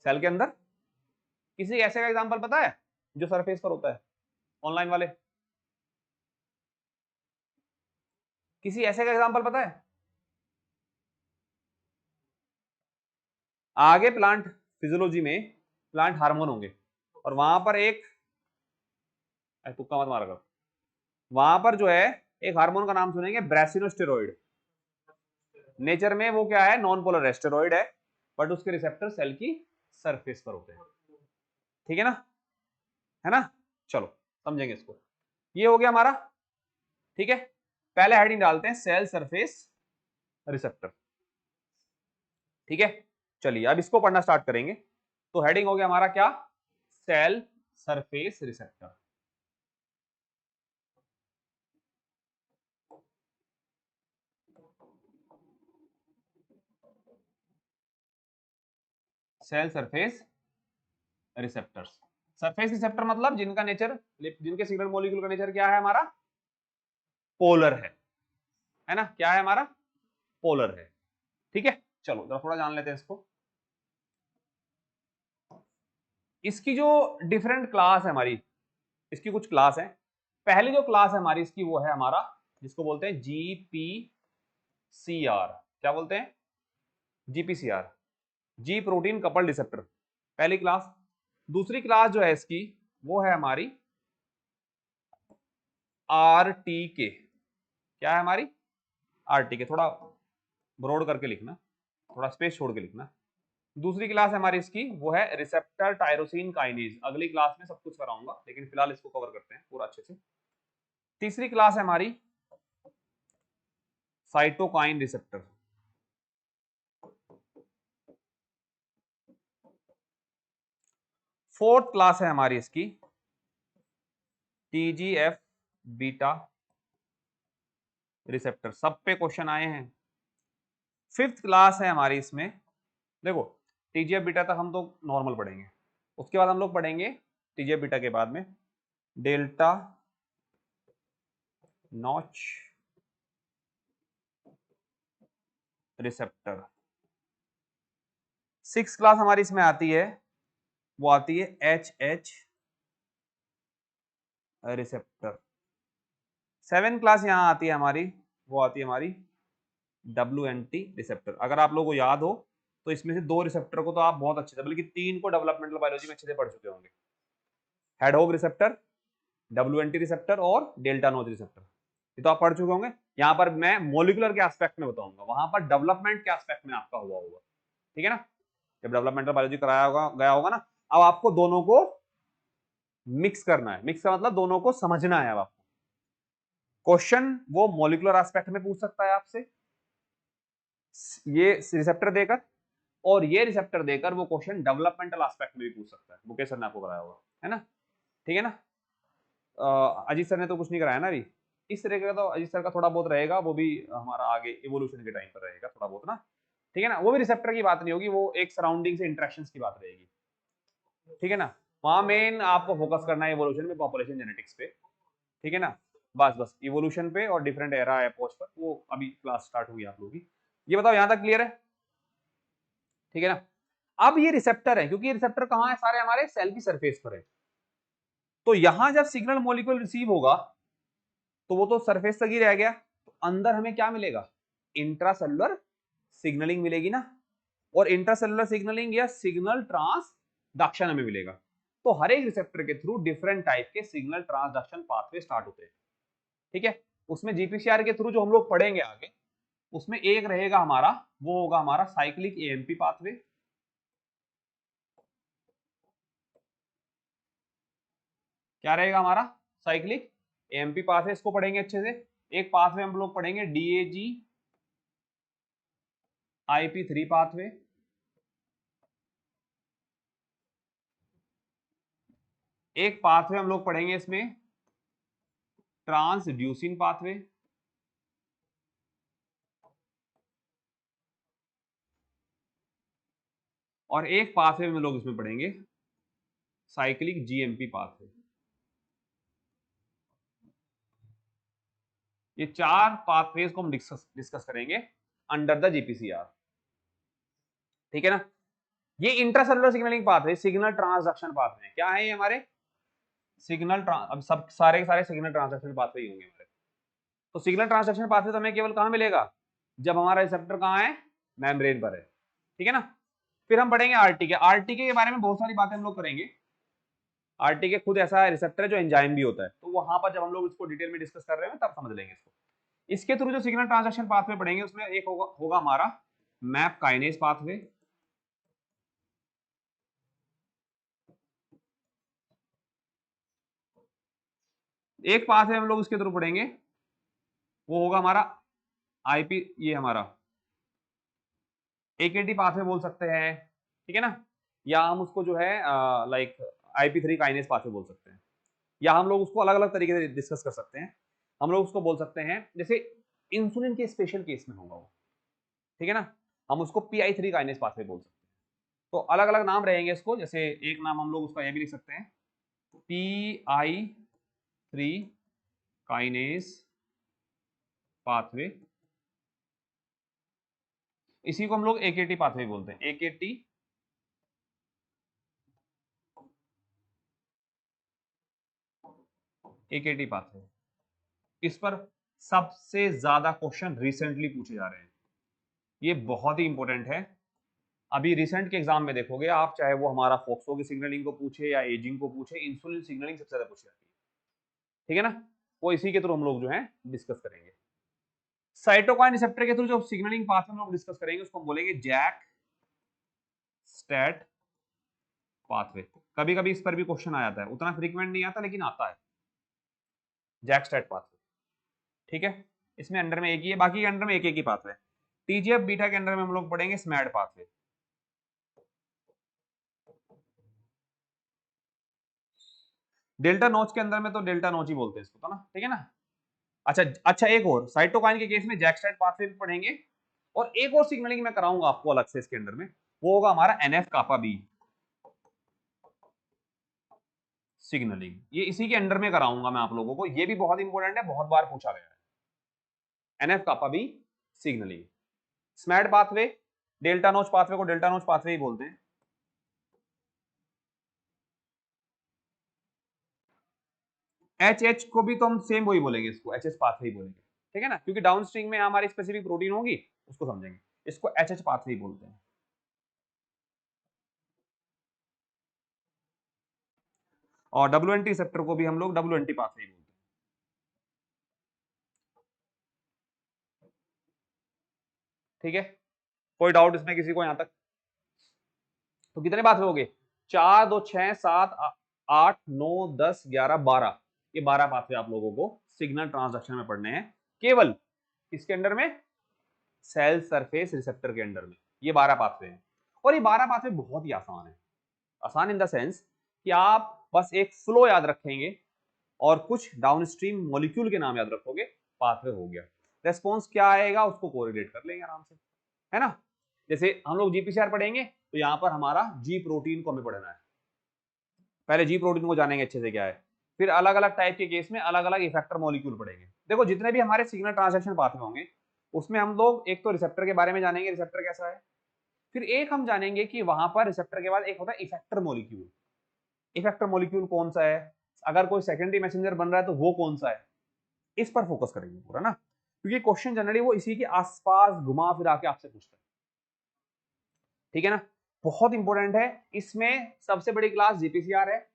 [SPEAKER 1] सेल के अंदर। किसी ऐसे का एग्जांपल पता है जो सरफेस पर होता है, ऑनलाइन वाले, किसी ऐसे का एग्जांपल पता है। आगे प्लांट फिजियोलॉजी में प्लांट हार्मोन होंगे और वहां पर एक, तुक्का मत मारा कर, वहां पर जो है एक हार्मोन का नाम सुनेंगे, ब्रेसिनोस्टेरॉइड। नेचर में वो क्या है, नॉन पोलर एस्टेरॉइड है, बट उसके रिसेप्टर सेल की सरफेस पर होते हैं, ठीक है ना, है ना। चलो समझेंगे इसको, ये हो गया हमारा, ठीक है। पहले हेडिंग डालते हैं सेल सरफेस रिसेप्टर, ठीक है। चलिए अब इसको पढ़ना स्टार्ट करेंगे। तो हेडिंग हो गया हमारा क्या, cell surface receptor. Cell surface receptors, surface receptor मतलब जिनका नेचर, जिनके सिग्नल मॉलिक्यूल का नेचर क्या है हमारा, पोलर है ना, क्या है हमारा, पोलर है, ठीक है। चलो जरा थोड़ा जान लेते हैं इसको। इसकी जो डिफरेंट क्लास है हमारी, इसकी कुछ क्लास है। पहली जो क्लास है हमारी इसकी वो है हमारा, जिसको बोलते हैं जीपीसीआर। क्या बोलते हैं, जीपीसीआर, जी प्रोटीन कपल रिसेप्टर, पहली क्लास। दूसरी क्लास जो है इसकी वो है हमारी आरटीके। क्या है हमारी, आरटीके, थोड़ा ब्रॉड करके लिखना, थोड़ा स्पेस छोड़ के लिखना। दूसरी क्लास हमारी इसकी वो है रिसेप्टर टायरोसिन काइनेज। अगली क्लास में सब कुछ कराऊंगा, लेकिन फिलहाल इसको कवर करते हैं पूरा अच्छे से। तीसरी क्लास है हमारी साइटोकाइन रिसेप्टर। फोर्थ क्लास है हमारी इसकी TGF बीटा रिसेप्टर। सब पे क्वेश्चन आए हैं, 5th क्लास है हमारी इसमें। देखो टीजीएफ बीटा तक हम तो नॉर्मल पढ़ेंगे, उसके बाद हम लोग पढ़ेंगे टीजीएफ बीटा के बाद में delta notch receptor. 6th class हमारी इसमें आती है, वो आती है H H receptor. 7th class यहां आती है हमारी, वो आती है हमारी WNT रिसेप्टर। अगर आप लोगों को याद हो तो इसमें से 2 रिसेप्टर को तो आप बहुत अच्छे से, बल्कि 3 को डेवलपमेंटल बायोलॉजी में अच्छे से पढ़ चुके होंगे। हेडहॉग रिसेप्टर, WNT रिसेप्टर और डेल्टा नोच रिसेप्टर, ये तो आप पढ़ चुके होंगे। यहाँ पर मैं मोलिकुलर के एस्पेक्ट में बताऊंगा, वहां पर डेवलपमेंट के एस्पेक्ट में आपका हुआ होगा, ठीक है ना, जब डेवलपमेंटल बायोलॉजी कराया होगा गया होगा ना। अब आपको दोनों को मिक्स करना है, मिक्स का मतलब दोनों को समझना है। अब आपको क्वेश्चन वो मोलिकुलर एस्पेक्ट में पूछ सकता है आपसे, ये रिसेप्टर देकर, और ये रिसेप्टर देकर वो क्वेश्चन डेवलपमेंटल एस्पेक्ट में भी पूछ सकता है। मुकेश सर ने आपको कराया होगा, है ना, ठीक है ना। अजीत सर ने तो कुछ नहीं कराया ना अभी। इस तरह का तो अजीत सर का थोड़ा बहुत रहेगा, वो भी हमारा आगे इवोल्यूशन के टाइम पर रहेगा थोड़ा बहुत ना, ठीक है ना। वो भी रिसेप्टर की बात नहीं होगी, वो एक सराउंडिंग से इंटरेक्शंस की बात रहेगी, ठीक है ना। वहां मेन आपको फोकस करना है इवोल्यूशन में, पॉपुलेशन जेनेटिक्स पे, ठीक है ना। बस बस इवोल्यूशन पे और डिफरेंट एरा एपोच पर, वो अभी क्लास स्टार्ट होगी आप लोगों की। ये बताओ यहां तक क्लियर है, ठीक है ना। अब ये रिसेप्टर है, क्योंकि ये रिसेप्टर कहां है, सारे हमारे सेल की सरफेस पर है। तो यहां जब सिग्नल मॉलिक्यूल रिसीव होगा तो वो तो सरफेस तक ही रह गया, तो अंदर हमें क्या मिलेगा, इंट्रासेलुलर सिग्नलिंग मिलेगी ना। और इंट्रासेलुलर सिग्नलिंग या सिग्नल ट्रांसडक्शन हमें मिलेगा। तो हर एक रिसेप्टर के थ्रू डिफरेंट टाइप के सिग्नल ट्रांसडक्शन पाथवे स्टार्ट होते हैं, ठीक है। उसमें जीपीसीआर के थ्रू जो हम लोग पढ़ेंगे आगे, उसमें एक रहेगा हमारा, वो होगा हमारा साइक्लिक एएमपी पाथवे। क्या रहेगा हमारा, साइक्लिक एएमपी पाथवे, इसको पढ़ेंगे अच्छे से। एक पाथवे हम लोग पढ़ेंगे डीएजी IP3 पाथवे। एक पाथवे हम लोग पढ़ेंगे इसमें ट्रांसड्यूसिन पाथवे। और एक पाथवे में लोग इसमें पढ़ेंगे साइक्लिक जीएमपी पाथवे। ये 4 पाथवेज को हम डिस्कस करेंगे अंडर द जीपीसीआर, ठीक है ना। ये intracellular signalling pathway, signal transduction pathway क्या है ये हमारे, सिग्नल अब सब सारे के सारे सिग्नल ट्रांसडक्शन पाथवे ही होंगे हमारे। तो सिग्नल ट्रांसडक्शन पाथवे तो हमें केवल कहां मिलेगा, जब हमारा रिसेप्टर कहां है, मेम्ब्रेन पर है, ठीक है ना। फिर हम पढ़ेंगे आरटीके। आरटीके के बारे में बहुत सारी बातें हम लोग करेंगे। आरटीके खुद ऐसा रिसेप्टर है जो एंजाइम भी होता है, तो वहां पर जब हम लोग इसको डिटेल में डिस्कस कर रहे हैं तब समझ लेंगे इसको। इसके थ्रू जो सिग्नल ट्रांसडक्शन पाथवे पढ़ेंगे, उसमें एक होगा हमारा मैप काइनेज पाथवे। एक पाथवे हम लोग इसके थ्रू पढ़ेंगे, वो होगा हमारा आईपी, ये हमारा एकेटी पाथवे बोल सकते हैं, ठीक है ना। या हम उसको जो है लाइक IP3 काइनेज पाथवे बोल सकते हैं, या हम लोग उसको अलग अलग तरीके से डिस्कस कर सकते हैं। हम लोग उसको बोल सकते हैं, जैसे इंसुलिन के स्पेशल केस में होगा वो, ठीक है ना, हम उसको PI3 काइनेज पाथवे बोल सकते हैं। तो अलग अलग नाम रहेंगे इसको, जैसे एक नाम हम लोग उसका ये भी लिख सकते हैं PI3 काइनेज पाथवे, इसी को हम लोग AKT पाथवे बोलते हैं, AKT पाथवे। इस पर सबसे ज्यादा क्वेश्चन रिसेंटली पूछे जा रहे हैं, ये बहुत ही इंपॉर्टेंट है। अभी रिसेंट के एग्जाम में देखोगे आप, चाहे वो हमारा फोक्सो की सिग्नलिंग को पूछे या एजिंग को पूछे, इंसुलिन सिग्नलिंग सबसे ज्यादा पूछी जाती है, ठीक है ना। वो इसी के थ्रू हम लोग जो है डिस्कस करेंगे। साइटोकाइन रिसेप्टर के थ्रू जो सिग्नलिंग पाथवे हम लोग डिस्कस करेंगे, उसको हम बोलेंगे जैक स्टैट पाथवे। कभी कभी इस पर भी क्वेश्चन आ जाता है, उतना फ्रीक्वेंट नहीं आता लेकिन आता है, जैक स्टैट पाथवे, ठीक है। इसमें अंडर में एक ही है, बाकी के अंडर में एक ही पाथवे। टीजीएफ बीटा के अंडर में हम लोग पढ़ेंगे स्मैड पाथवे। डेल्टा नोच के अंदर में तो डेल्टा नोच ही बोलते हैं इसको, तो ना, ठीक है ना। अच्छा अच्छा, एक और साइटोकाइन के केस में जैक स्टैट पाथवे भी पढ़ेंगे, और एक और सिग्नलिंग मैं कराऊंगा आपको अलग से इसके अंदर में, वो होगा हमारा NF कापा बी सिग्नलिंग। ये इसी के अंडर में कराऊंगा मैं आप लोगों को, ये भी बहुत इंपॉर्टेंट है, बहुत बार पूछा गया है। NF कापा बी सिग्नलिंग, स्मैड पाथवे, डेल्टा नोच पाथवे को डेल्टा नोच पाथवे ही बोलते हैं। एच को भी तो हम सेम वही बोलेंगे, इसको एच पाथवे ही बोलेंगे, ठीक है ना, क्योंकि डाउन स्ट्रीम में हमारी स्पेसिफिक प्रोटीन होगी, उसको समझेंगे। इसको एच पाथवे ही बोलते हैं। और WNT रिसेप्टर को भी हम लोग WNT पाथवे ही बोलते हैं। ठीक है, कोई डाउट इसमें किसी को यहां तक? तो कितने पाथवे हो गए? 4 2 6 7 8 9 10 11 12, ये 12 पाथवे आप लोगों को सिग्नल ट्रांसडक्शन में पढ़ने हैं, केवल इसके अंडर में सेल सरफेस रिसेप्टर के अंडर में। ये 12 पाथवे हैं, और ये 12 पाथवे बहुत ही आसान है। आसान इन द सेंस कि आप बस एक फ्लो याद रखेंगे और कुछ डाउनस्ट्रीम मॉलिक्यूल के नाम याद रखोगे, पाथवे हो गया। रेस्पॉन्स क्या आएगा उसको कोरिलेट कर लेंगे आराम से, है ना। जैसे हम लोग GPCR पढ़ेंगे तो यहां पर हमारा जी प्रोटीन को हमें पढ़ना है, पहले जी प्रोटीन को जानेंगे अच्छे से क्या है, फिर अलग अलग टाइप के केस में अलग अलग इफेक्टर मॉलिक्यूल पढ़ेंगे। देखो जितने भी हमारे सिग्नल ट्रांसडक्शन पाथवे होंगे उसमें हम लोग एक तो रिसेप्टर के बारे में जानेंगे, रिसेप्टर कैसा है, फिर एक हम जानेंगे कि वहां पर रिसेप्टर के बाद एक होता है इफेक्टर मॉलिक्यूल। इफेक्टर मॉलिक्यूल कौन सा है, अगर कोई सेकेंडरी मैसेंजर बन रहा है तो वो कौन सा है, इस पर फोकस करेंगे पूरा ना, क्योंकि क्वेश्चन जनरली वो इसी के आसपास घुमा फिरा के आपसे पूछता है। ठीक है ना, बहुत इंपॉर्टेंट है। इसमें सबसे बड़ी क्लास GPCR है,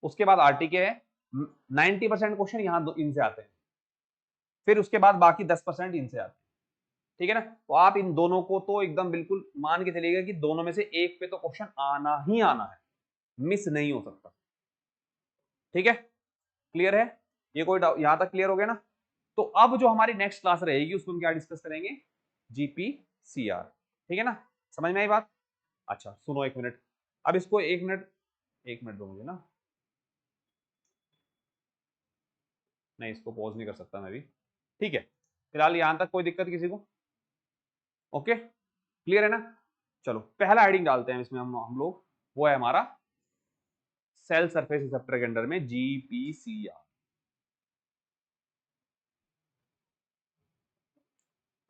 [SPEAKER 1] उसके बाद RTK है, 90% क्वेश्चन यहाँ इनसे आते हैं, फिर उसके बाद बाकी 10% इनसे आते हैं। ठीक है ना, तो आप इन दोनों को तो एकदम बिल्कुल मान के चलिएगा कि दोनों में से एक पे तो क्वेश्चन आना ही आना है, मिस नहीं हो सकता। ठीक है, क्लियर है, ये कोई डाउट यहां तक क्लियर हो गया ना। तो अब जो हमारी नेक्स्ट क्लास रहेगी उसमें हम क्या डिस्कस करेंगे, GPCR। ठीक है ना, समझ में आई बात? अच्छा सुनो एक मिनट, अब इसको एक मिनट दो मुझे ना, नहीं इसको पॉज नहीं कर सकता मैं भी। ठीक है, फिलहाल यहां तक कोई दिक्कत किसी को? ओके क्लियर है ना। चलो पहला हेडिंग डालते हैं इसमें हम लोग, वो है हमारा सेल सरफेस रिसेप्टर के अंडर में GPCR।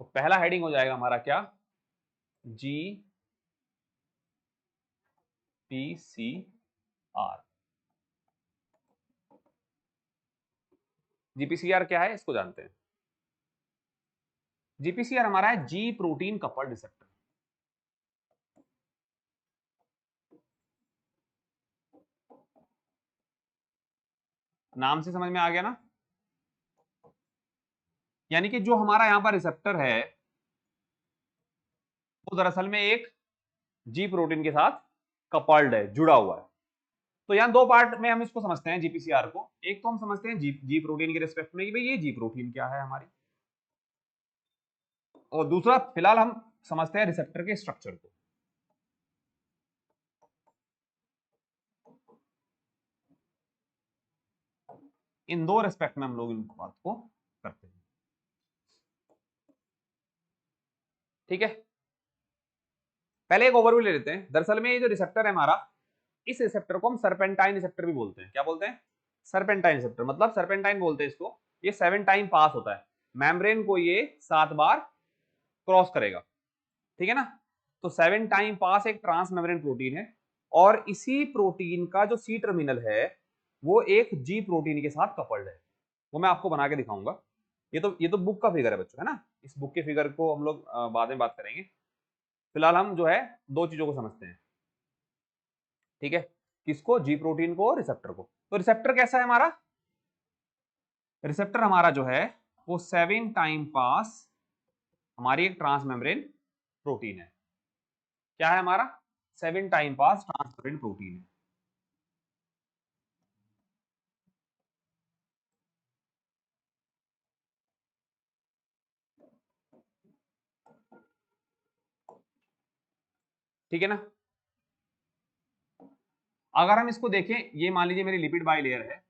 [SPEAKER 1] तो पहला हेडिंग हो जाएगा हमारा क्या, GPCR। GPCR क्या है इसको जानते हैं। GPCR हमारा है जी प्रोटीन कपल्ड रिसेप्टर। नाम से समझ में आ गया ना, यानी कि जो हमारा यहां पर रिसेप्टर है वो दरअसल में एक जी प्रोटीन के साथ कपल्ड है, जुड़ा हुआ है। तो यहां दो पार्ट में हम इसको समझते हैं GPCR को, एक तो हम समझते हैं जी प्रोटीन के रिस्पेक्ट में कि भाई ये जी प्रोटीन क्या है हमारी, और दूसरा फिलहाल हम समझते हैं रिसेप्टर के स्ट्रक्चर को। इन दो रेस्पेक्ट में हम लोग इन बात को करते हैं। ठीक है, पहले एक ओवरव्यू ले लेते हैं। दरअसल में ये जो रिसेप्टर है हमारा, इस रिसेप्टर को हम सरपेंटाइन रिसेप्टर भी बोलते हैं। क्या बोलते हैं? सरपेंटाइन रिसेप्टर, मतलब सरपेंटाइन बोलते हैं इसको। ये 7 टाइम पास होता है मेम्ब्रेन को, ये 7 बार क्रॉस करेगा। ठीक है ना, तो 7 टाइम पास एक ट्रांस मेम्ब्रेन प्रोटीन है, और इसी प्रोटीन का जो C टर्मिनल है वो एक जी प्रोटीन के साथ कपल्ड है। वो मैं आपको बना के दिखाऊंगा। ये तो बुक का फिगर है बच्चों, है ना। इस बुक के फिगर को हम लोग बाद में बात करेंगे। फिलहाल हम जो है दो चीजों को समझते हैं। ठीक है, किसको? जी प्रोटीन को और रिसेप्टर को। तो रिसेप्टर कैसा है हमारा? रिसेप्टर हमारा जो है वो 7 टाइम पास हमारी एक ट्रांस मेम्ब्रेन प्रोटीन है। क्या है हमारा? 7 time pass trans membrane protein है। ठीक है ना, अगर हम इसको देखें, ये मान लीजिए मेरी लिपिड बाइलेयर है,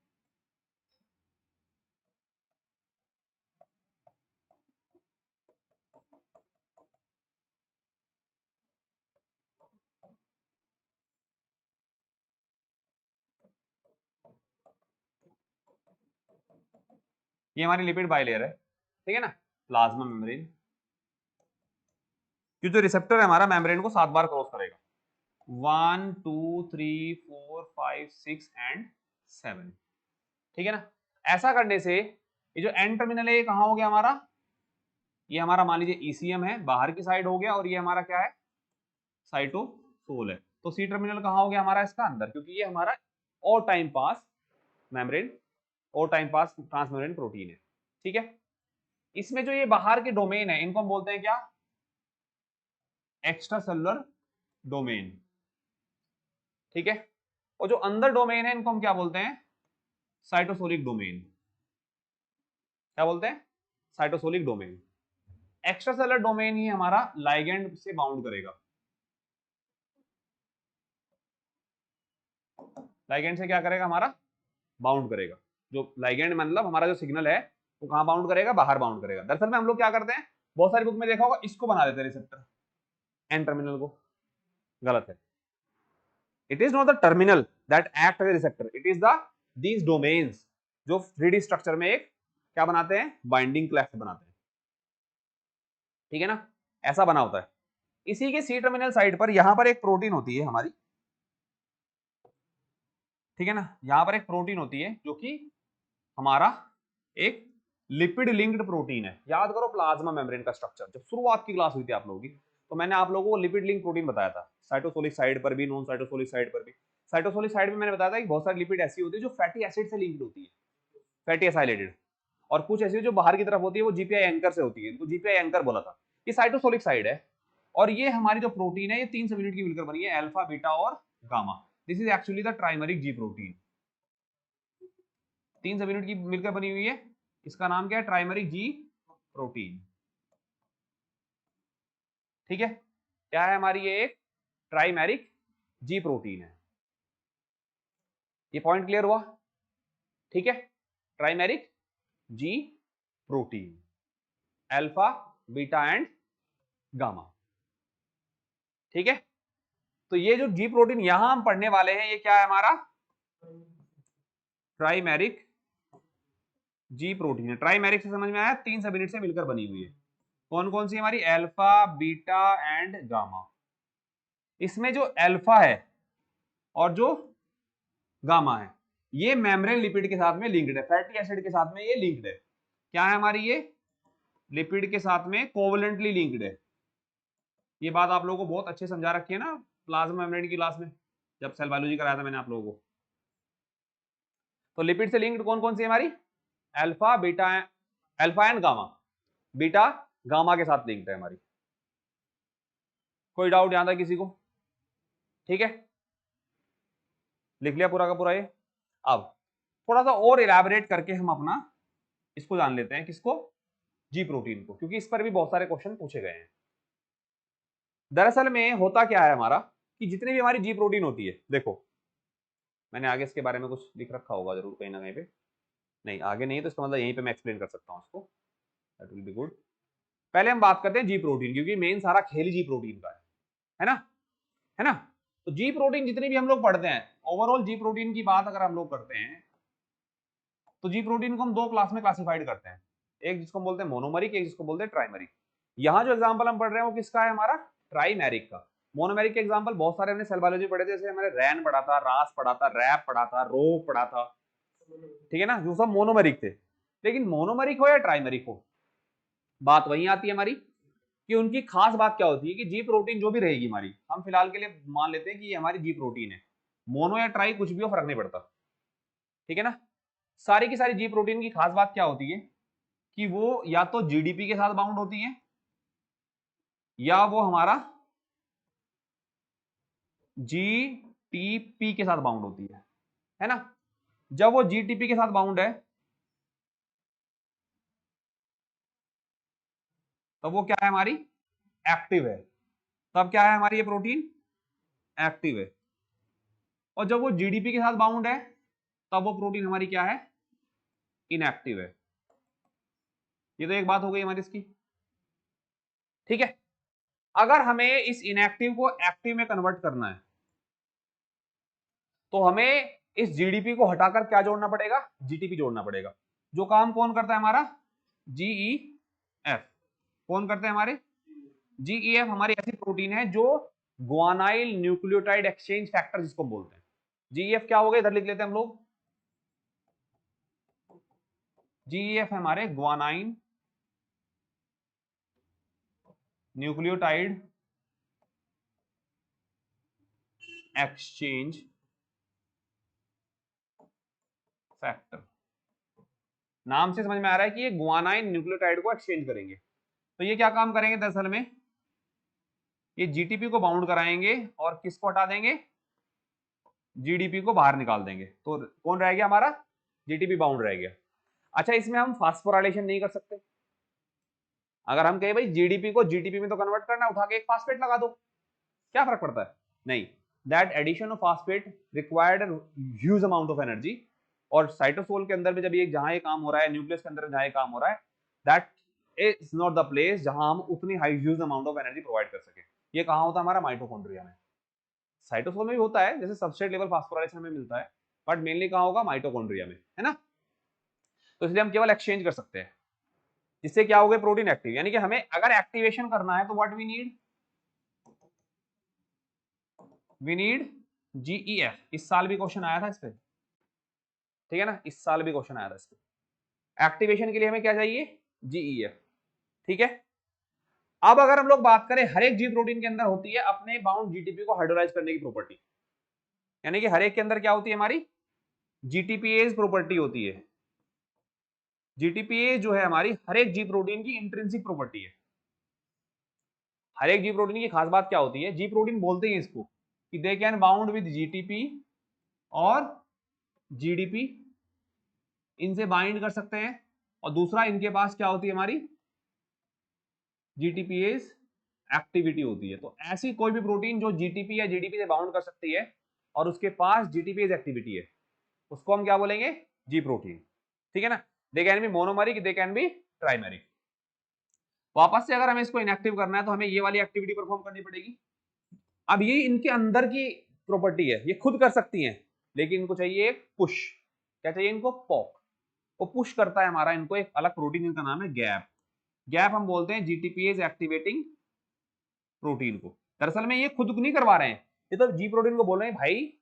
[SPEAKER 1] ये हमारी लिपिड बाइलेयर है, ठीक है ना, प्लाज्मा मेम्ब्रेन, कि जो रिसेप्टर है हमारा मेम्ब्रेन को 7 बार क्रॉस करेगा, 1 2 3 4 5 6 एंड 7, ठीक है ना। ऐसा करने से ये जो एन टर्मिनल है ये कहां हो गया हमारा, ये हमारा मान लीजिए ईसीएम है, बाहर की साइड हो गया, और ये हमारा क्या है, साइटोसोल है। तो सी टर्मिनल कहां हो गया हमारा, इसका अंदर, क्योंकि ये हमारा और टाइम पास मेम्ब्रेन और टाइम पास ट्रांसमेम्ब्रेन प्रोटीन है, ठीक है। इसमें जो ये बाहर के डोमेन है इनको हम बोलते हैं क्या, एक्स्ट्रा सेलुलर डोमेन, ठीक है। और जो अंदर डोमेन है इनको हम क्या बोलते हैं, साइटोसोलिक डोमेन। क्या बोलते हैं, cytosolic domain. Extracellular domain ही हमारा लाइगेंड से बाउंड करेगा, लाइगेंड से क्या करेगा हमारा, बाउंड करेगा। जो लाइगेंड मतलब हमारा जो सिग्नल है वो कहां बाउंड करेगा, बाहर बाउंड करेगा। दरअसल में हम लोग क्या करते हैं, बहुत सारी बुक में देखा होगा इसको बना देते हैं रिसेप्टर, एन टर्मिनल को, गलत है। It is not the terminal that act as receptor, it is the these domains जो 3D स्ट्रक्चर में एक क्या बनाते हैं, बाइंडिंग क्लेफ्ट बनाते हैं, ठीक है ना, ऐसा बना होता है। इसी के सी टर्मिनल साइड पर यहां पर एक प्रोटीन होती है हमारी, ठीक है ना, यहां पर एक प्रोटीन होती है जो कि हमारा एक लिपिड लिंक्ड प्रोटीन है। याद करो प्लाज्मा मेम्ब्रेन का स्ट्रक्चर, जब शुरुआत की क्लास हुई थी आप लोगों की, तो मैंने आप लोगों को लिपिड लिंक प्रोटीन बताया था, साइटोसोलिक साइड पर भी, नॉन साइटोसोलिक साइड पर भी। साइटोसोलिक साइड में मैंने बताया था कि बहुत सारी लिपिड ऐसी होती है जो फैटी एसिड से लिंक्ड होती है, फैटी एसाइलेटेड, और कुछ ऐसी जो बाहर की तरफ होती है वो जीपीआई एंकर से होती है, इनको जीपीआई एंकर बोला था। ये साइटोसोलिक साइड है, और ये हमारी जो प्रोटीन है ये 3 सब यूनिट की मिलकर बनी है, अल्फा बीटा और gamma. This is actually the trimeric ji protein, 3 सब यूनिट की मिलकर बनी हुई है, इसका नाम क्या है, ट्राइमेरिक जी प्रोटीन, ठीक है। क्या है हमारी, ये एक ट्राइमेरिक जी प्रोटीन है। ये पॉइंट क्लियर हुआ, ठीक है। Trimeric ji protein, alpha beta and gamma, ठीक है। तो ये जो जी प्रोटीन यहां हम पढ़ने वाले हैं ये क्या है हमारा, ट्राइमेरिक जी प्रोटीन है। ट्राइमेरिक से समझ में आया, 3 सब यूनिट से मिलकर बनी हुई है। कौन कौन सी हमारी, अल्फा बीटा एंड गामा। इसमें जो अल्फा है और जो गामा है ये मेम्ब्रेन लिपिड के साथ में लिंक्ड है, फैटी एसिड के साथ में ये लिंक्ड है। क्या है हमारी, ये लिपिड के साथ में कोवलेंटली लिंक्ड है। ये बात आप लोगों को बहुत अच्छे समझा रखी है ना प्लाज्मा मेम्ब्रेन की क्लास में, जब सेल बायोलॉजी कराया था मैंने आप लोगों को। तो लिपिड से लिंक्ड कौन कौन सी हमारी, alpha beta, alpha and gamma, beta gamma के साथ लिंक्ड है हमारी। कोई डाउट यहां तक किसी को, ठीक है, लिख लिया पूरा का पूरा ये। अब थोड़ा सा और इलैबोरेट करके हम अपना इसको जान लेते हैं, किसको, जी प्रोटीन को, क्योंकि इस पर भी बहुत सारे क्वेश्चन पूछे गए हैं। दरअसल में होता क्या है हमारा, कि जितनी भी हमारी जी प्रोटीन होती है, देखो मैंने आगे इसके बारे में कुछ लिख रखा होगा जरूर कहीं ना कहीं पे, नहीं आगे नहीं तो इसका मतलब यहीं पे मैं एक्सप्लेन कर सकता हूँ इसको, दैट विल बी गुड। पहले हम बात करते हैं जी प्रोटीन, क्योंकि मेन सारा खेल जी प्रोटीन का है ना, है ना। तो जी प्रोटीन जितनी भी हम लोग पढ़ते हैं, ओवरऑल जी प्रोटीन की बात अगर हम लोग करते हैं, तो जी प्रोटीन को हम 2 क्लास में क्लासिफाइड करते हैं, एक जिसको हम बोलते हैं मोनोमेरिक, एक जिसको बोलते हैं ट्राइमेरिक। यहां जो एग्जांपल हम पढ़ रहे हैं वो किसका है, हमारा ट्राइमेरिक का। मोनोमेरिक के एग्जांपल बहुत सारे हमने सेल बायोलॉजी पढ़े थे, जैसे हमने रैन पढ़ा था, रास पढ़ा था, रैप पढ़ा था, रो पढ़ा था, ठीक है ना, जो सब मोनोमेरिक थे। लेकिन मोनोमेरिक हो या ट्राइमेरिक हो, बात वही आती है हमारी कि उनकी खास बात क्या होती है, कि जी प्रोटीन जो भी रहेगी हमारी, हम फिलहाल के लिए मान लेते हैं कि ये हमारी जी प्रोटीन है, मोनो या ट्राई कुछ भी हो, फर्क नहीं पड़ता, ठीक है ना। सारी की सारी जी प्रोटीन की खास बात क्या होती है, कि वो या तो जीडीपी के साथ बाउंड होती है, या वो हमारा जीटीपी के साथ बाउंड होती है ना। जब वो जीटीपी के साथ बाउंड है तो वो क्या है हमारी, एक्टिव है। तब क्या है हमारी ये प्रोटीन, एक्टिव है। और जब वो जीडीपी के साथ बाउंड है तब वो प्रोटीन हमारी क्या है, इनएक्टिव है। ये तो एक बात हो गई हमारी इसकी, ठीक है। अगर हमें इस इनएक्टिव को एक्टिव में कन्वर्ट करना है तो हमें इस जीडीपी को हटाकर क्या जोड़ना पड़ेगा, जीटीपी जोड़ना पड़ेगा। जो काम कौन करता है हमारा, जीईएफ। कौन करते हैं हमारे, जीईएफ हमारी ऐसी प्रोटीन है जो ग्वानाइल न्यूक्लियोटाइड एक्सचेंज फैक्टर जिसको बोलते हैं। जीईएफ क्या हो गया, इधर लिख लेते हैं हम लोग। जीईएफ हमारे ग्वानाइन न्यूक्लियोटाइड एक्सचेंज फैक्टर। नाम से समझ में आ रहा है कि ये ग्वानाइन न्यूक्लियोटाइड को एक्सचेंज करेंगे। तो ये क्या काम करेंगे दरअसल में, ये जीटीपी को बाउंड कराएंगे और किसको हटा देंगे, जीडीपी को बाहर निकाल देंगे। तो कौन रह गया हमारा, जीटीपी बाउंड रह गया। अच्छा, इसमें हम फास्फोराइलेशन नहीं कर सकते। अगर हम कहें भाई जीडीपी को जीटीपी में तो कन्वर्ट करना, उठा के एक फास्फेट लगा दो, क्या फर्क पड़ता है, नहीं। That addition of phosphate required huge amount of energy. और साइटोसोल के अंदर में जब ये जहां ये काम हो रहा है, न्यूक्लियस के अंदर जहां ये काम हो रहा है, that is not the place जहां हम उतनी high huge amount of energy provide कर सके। ये कहां होता है हमारा, माइटोकॉन्ड्रिया में। साइटोसोल में भी होता है, जैसे सबस्ट्रेट लेवल फास्फोराइलेशन में मिलता है, बट मेनली कहां होगा, माइटोकॉन्ड्रिया में, है ना। तो इसलिए हम केवल एक्सचेंज कर सकते हैं, जिससे क्या हो गया, प्रोटीन एक्टिव। यानी कि हमें अगर एक्टिवेशन करना है तो व्हाट वी नीड जीईएफ। इस साल भी क्वेश्चन आया था इस पे, ठीक है ना, इस साल भी क्वेश्चन आया था इस पे। एक्टिवेशन के लिए हमें क्या चाहिए, जीईएफ, ठीक है। अब अगर हम लोग बात करें, हर एक जी प्रोटीन के अंदर होती है अपने बाउंड जीटीपी को हाइड्रोलाइज करने की प्रॉपर्टी। यानी कि हर एक के अंदर क्या होती है हमारी, जीटीपीएज प्रॉपर्टी होती है। जीटीपीएज जो है हमारी हर एक जी प्रोटीन की इंट्रिंसिक प्रॉपर्टी है। हर एक जी प्रोटीन की खास बात क्या होती है, जी प्रोटीन बोलते हैं इसको कि they can bound with GTP और जीडीपी, इनसे बाइंड कर सकते हैं। और दूसरा, इनके पास क्या होती है हमारी, जीटीपीएज एक्टिविटी होती है। तो ऐसी कोई भी प्रोटीन जो जीटीपी या जीडीपी से बाउंड कर सकती है और उसके पास जीटीपीएज एक्टिविटी है, उसको हम क्या बोलेंगे, जी प्रोटीन, ठीक है ना। They can be monomeric, they can be trimeric. वापस से अगर हमें इसको इनएक्टिव करना है तो हमें ये वाली एक्टिविटी परफॉर्म करनी पड़ेगी। अब ये इनके अंदर की प्रॉपर्टी है, ये खुद कर सकती हैं, लेकिन इनको चाहिए एक पुश। क्या चाहिए इनको, पॉक। वो पुश करता है हमारा इनको एक अलग प्रोटीन, इनका नाम है गैप। गैप हम बोलते हैं जीटीपीएज एक्टिवेटिंग प्रोटीन को। दरअसल में ये खुद नहीं करवा रहे हैं, ये तो जी प्रोटीन को बोल रहे हैं भाई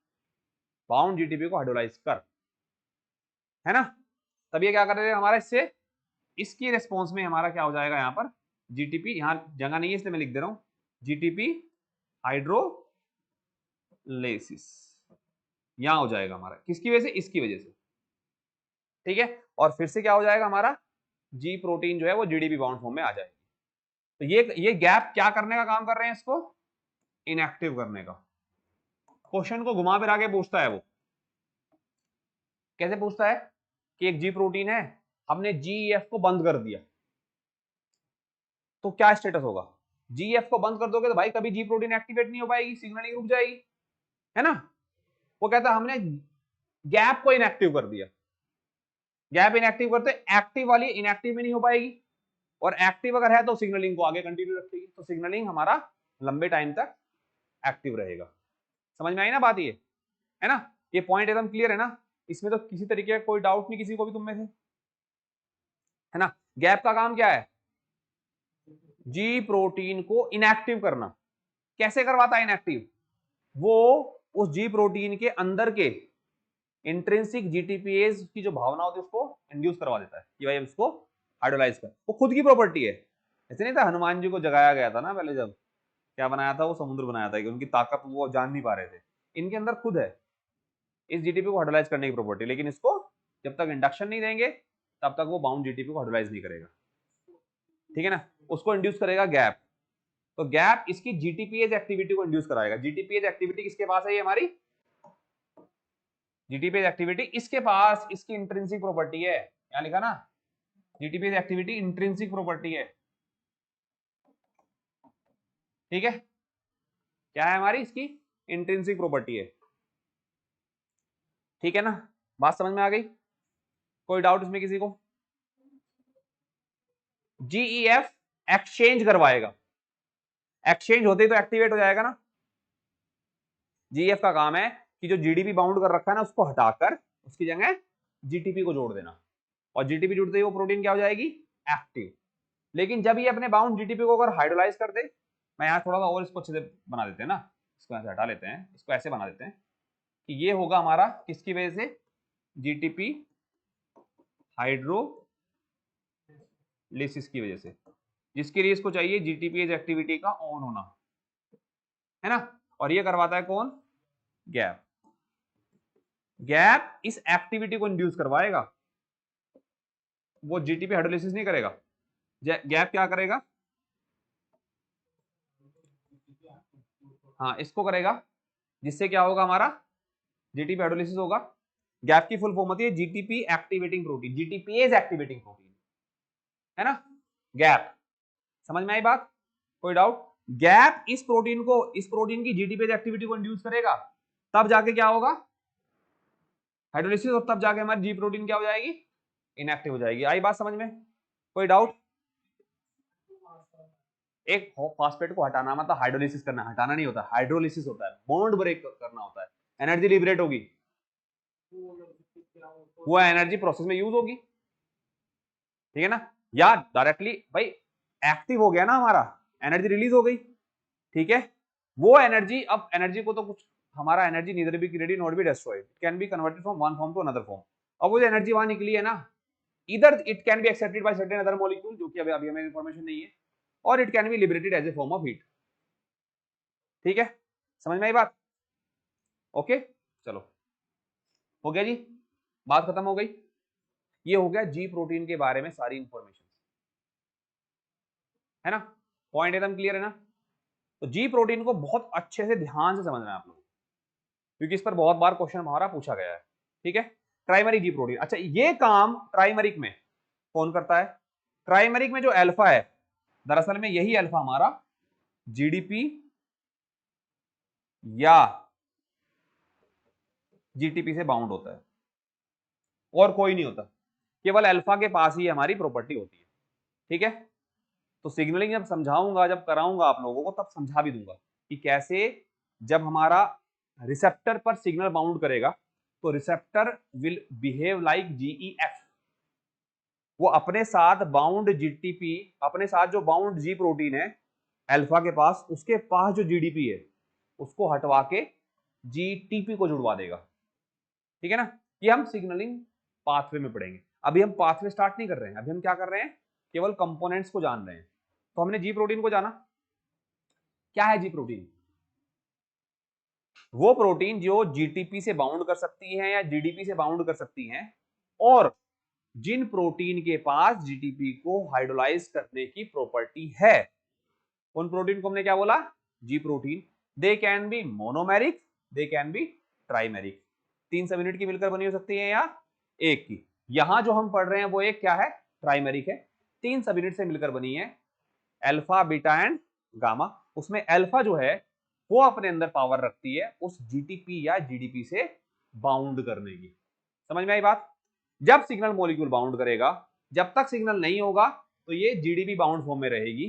[SPEAKER 1] बाउंड जीटीपी को हाइड्रोलाइज कर, है ना। तब ये क्या कर रहे हैं हमारा, इससे इसकी रिस्पॉन्स में हमारा क्या हो जाएगा, यहाँ पर जीटीपी, यहां जगह नहीं है इसलिए मैं लिख दे रहा हूं, जीटीपी हाइड्रोलेसिस यहां हो जाएगा हमारा, किसकी वजह से, इसकी वजह से, ठीक है। और फिर से क्या हो जाएगा हमारा, जी प्रोटीन जो है वो जीडीपी बाउंड फॉर्म में आ जाएगी। तो ये गैप क्या करने का काम कर रहे हैं, इसको इनएक्टिव करने का। क्वेश्चन को घुमा फिरा के पूछता है वो, कैसे पूछता है कि एक जी प्रोटीन है, हमने जीईएफ को बंद कर दिया, तो क्या स्टेटस होगा। जीईएफ को बंद कर दोगे तो भाई कभी जी प्रोटीन एक्टिवेट नहीं हो पाएगी, सिग्नलिंग रुक जाएगी, है ना। वो कहता है हमने गैप को इनएक्टिव कर दिया। गैप इनएक्टिव करते एक्टिव वाली इनएक्टिव में नहीं हो पाएगी, और एक्टिव अगर है तो सिग्नलिंग को आगे कंटिन्यू रखेगी, तो सिग्नलिंग हमारा लंबे टाइम तक एक्टिव रहेगा। समझ में आई ना बात, ये है ना, ये पॉइंट एकदम क्लियर है ना, इसमें तो किसी तरीके का कोई डाउट नहीं किसी को भी तुम में से, है ना। गैप का काम क्या है, जी प्रोटीन को इनएक्टिव करना। कैसे करवाता है इनएक्टिव, वो उस जी प्रोटीन के अंदर के इंट्रिंसिक जीटीपीएज की जो भावना होती है उसको इंड्यूस करवा देता है कि भाई इसको हाइड्रोलाइज कर। वो खुद की प्रॉपर्टी है। ऐसे नहीं था हनुमान जी को जगाया गया था ना पहले, जब क्या बनाया था, वो समुद्र बनाया था कि उनकी ताकत वो जान नहीं पा रहे थे, इनके अंदर खुद है इस जीटीपी को हाइड्रोलाइज करने की प्रॉपर्टी। लेकिन इसको जब तक इंडक्शन नहीं देंगे तब तक वो बाउंड जीटीपी को हाइड्रोलाइज नहीं करेगा, ठीक है ना। उसको इंड्यूस करेगा गैप। तो गैप इसकी जीटीपीएज एक्टिविटी को इंड्यूस कराएगा। जीटीपीएज एक्टिविटी किसके पास है, ये हमारी जीटीपीएज एक्टिविटी इसके पास, इसकी इंट्रिंसिक प्रॉपर्टी है, क्या लिखा ना, जीटीपीएज एक्टिविटी इंट्रिंसिक प्रॉपर्टी है, ठीक है। क्या है हमारी, इसकी इंट्रिंसिक प्रॉपर्टी है, ठीक है ना। बात समझ में आ गई, कोई डाउट इसमें किसी को। जीईएफ एक्सचेंज करवाएगा, एक्सचेंज होते ही तो एक्टिवेट हो जाएगा ना। जीईएफ का काम है कि जो जीडीपी बाउंड कर रखा है ना उसको हटाकर उसकी जगह जीटीपी को जोड़ देना। और जीटीपी जुड़ते ही वो प्रोटीन क्या हो जाएगी, एक्टिव। लेकिन जब ये अपने बाउंड जीटीपी को अगर हाइड्रोलाइज कर दे, मैं यहाँ थोड़ा सा और इसको अच्छे से बना देते हैं ना, इसको ऐसे हटा लेते हैं, इसको ऐसे बना देते हैं कि ये होगा हमारा किसकी वजह से, जीटीपी हाइड्रोलिसिस की वजह से, जिसके लिए इसको चाहिए जीटीपीएज एक्टिविटी का ऑन होना, है ना। और ये करवाता है कौन, गैप। गैप इस एक्टिविटी को इंड्यूस करवाएगा, वो जीटीपी हाइड्रोलिसिस नहीं करेगा। गैप क्या करेगा, हाँ इसको करेगा, जिससे क्या होगा हमारा जीटीपी हाइड्रोलिसिस होगा। गैप की फुल फॉर्म होती है GTP activating protein, GTPase activating protein, है ना। गैप, समझ में आई बात, कोई डाउट। गैप इस प्रोटीन की जीटीपीएज एक्टिविटी को इंड्यूस करेगा, तब जाके क्या होगा, हाइड्रोलिसिस, और तब जाके हमारी जी प्रोटीन क्या हो जाएगी, इनएक्टिव हो जाएगी। आई बात समझ में, कोई डाउट। एक फॉस्फेट को हटाना मतलब हाइड्रोलिसिस करना, हटाना नहीं होता, हाइड्रोलिसिस होता है, बॉन्ड ब्रेक करना होता है, एनर्जी लिबरेट होगी, वो एनर्जी प्रोसेस में यूज होगी, ठीक है ना। या डायरेक्टली भाई एक्टिव हो गया ना हमारा, एनर्जी रिलीज हो गई, ठीक है। वो एनर्जी, अब एनर्जी को तो कुछ, हमारा energy neither be created not be destroyed, it can be converted from one form to another form. अब वो जो एनर्जी वहां निकली है ना, इधर it can be accepted by certain other molecule, जो कि अभी हमें इंफॉर्मेशन नहीं है, और it can be liberated as a form of heat, ठीक है, समझ में आई बात। ओके चलो, हो गया जी, बात खत्म हो गई। ये हो गया जी प्रोटीन के बारे में सारी इंफॉर्मेशन, है ना, पॉइंट एकदम क्लियर है ना। तो जी प्रोटीन को बहुत अच्छे से ध्यान से समझना है आप लोग, क्योंकि इस पर बहुत बार क्वेश्चन हमारा पूछा गया है, ठीक है। ट्राइमरी जी प्रोटीन, अच्छा ये काम ट्राइमरिक में कौन करता है, ट्राइमरिक में जो अल्फा है, दरअसल में यही अल्फा हमारा जीडीपी या जीटीपी से बाउंड होता है, और कोई नहीं होता, केवल अल्फा के पास ही हमारी प्रॉपर्टी होती है, ठीक है। तो सिग्नलिंग जब समझाऊंगा, जब कराऊंगा आप लोगों को, तब समझा भी दूंगा कि कैसे जब हमारा रिसेप्टर पर सिग्नल बाउंड करेगा, तो receptor will behave like GEF, वो अपने साथ बाउंड जीटीपी, अपने साथ जो बाउंड जी प्रोटीन है अल्फा के पास, उसके पास जो जीडीपी है उसको हटवा के जीटीपी को जुड़वा देगा, ठीक है ना। ये हम सिग्नलिंग पाथवे में पढ़ेंगे, अभी हम पाथवे स्टार्ट नहीं कर रहे हैं, अभी हम क्या कर रहे हैं, केवल कंपोनेंट्स को जान रहे हैं। तो हमने जी प्रोटीन को जाना, क्या है जी प्रोटीन, वो प्रोटीन जो जीटीपी से बाउंड कर सकती है या जीडीपी से बाउंड कर सकती हैं, और जिन प्रोटीन के पास जीटीपी को हाइड्रोलाइज करने की प्रॉपर्टी है, उन प्रोटीन को हमने क्या बोला, जी protein. They can be monomeric, they can be trimeric, 3 सब यूनिट की मिलकर बनी हो सकती है या एक की। यहां जो हम पढ़ रहे हैं वो एक क्या है, ट्राइमेरिक है, 3 सब यूनिट से मिलकर बनी है, अल्फा बीटा एंड गामा। उसमें अल्फा जो है वो अपने अंदर पावर रखती है उस जीटीपी या जीडीपी से बाउंड करने की, समझ में आई बात। जब सिग्नल मॉलिक्यूल बाउंड करेगा, जब तक सिग्नल नहीं होगा तो ये जीडीपी बाउंड फॉर्म में रहेगी,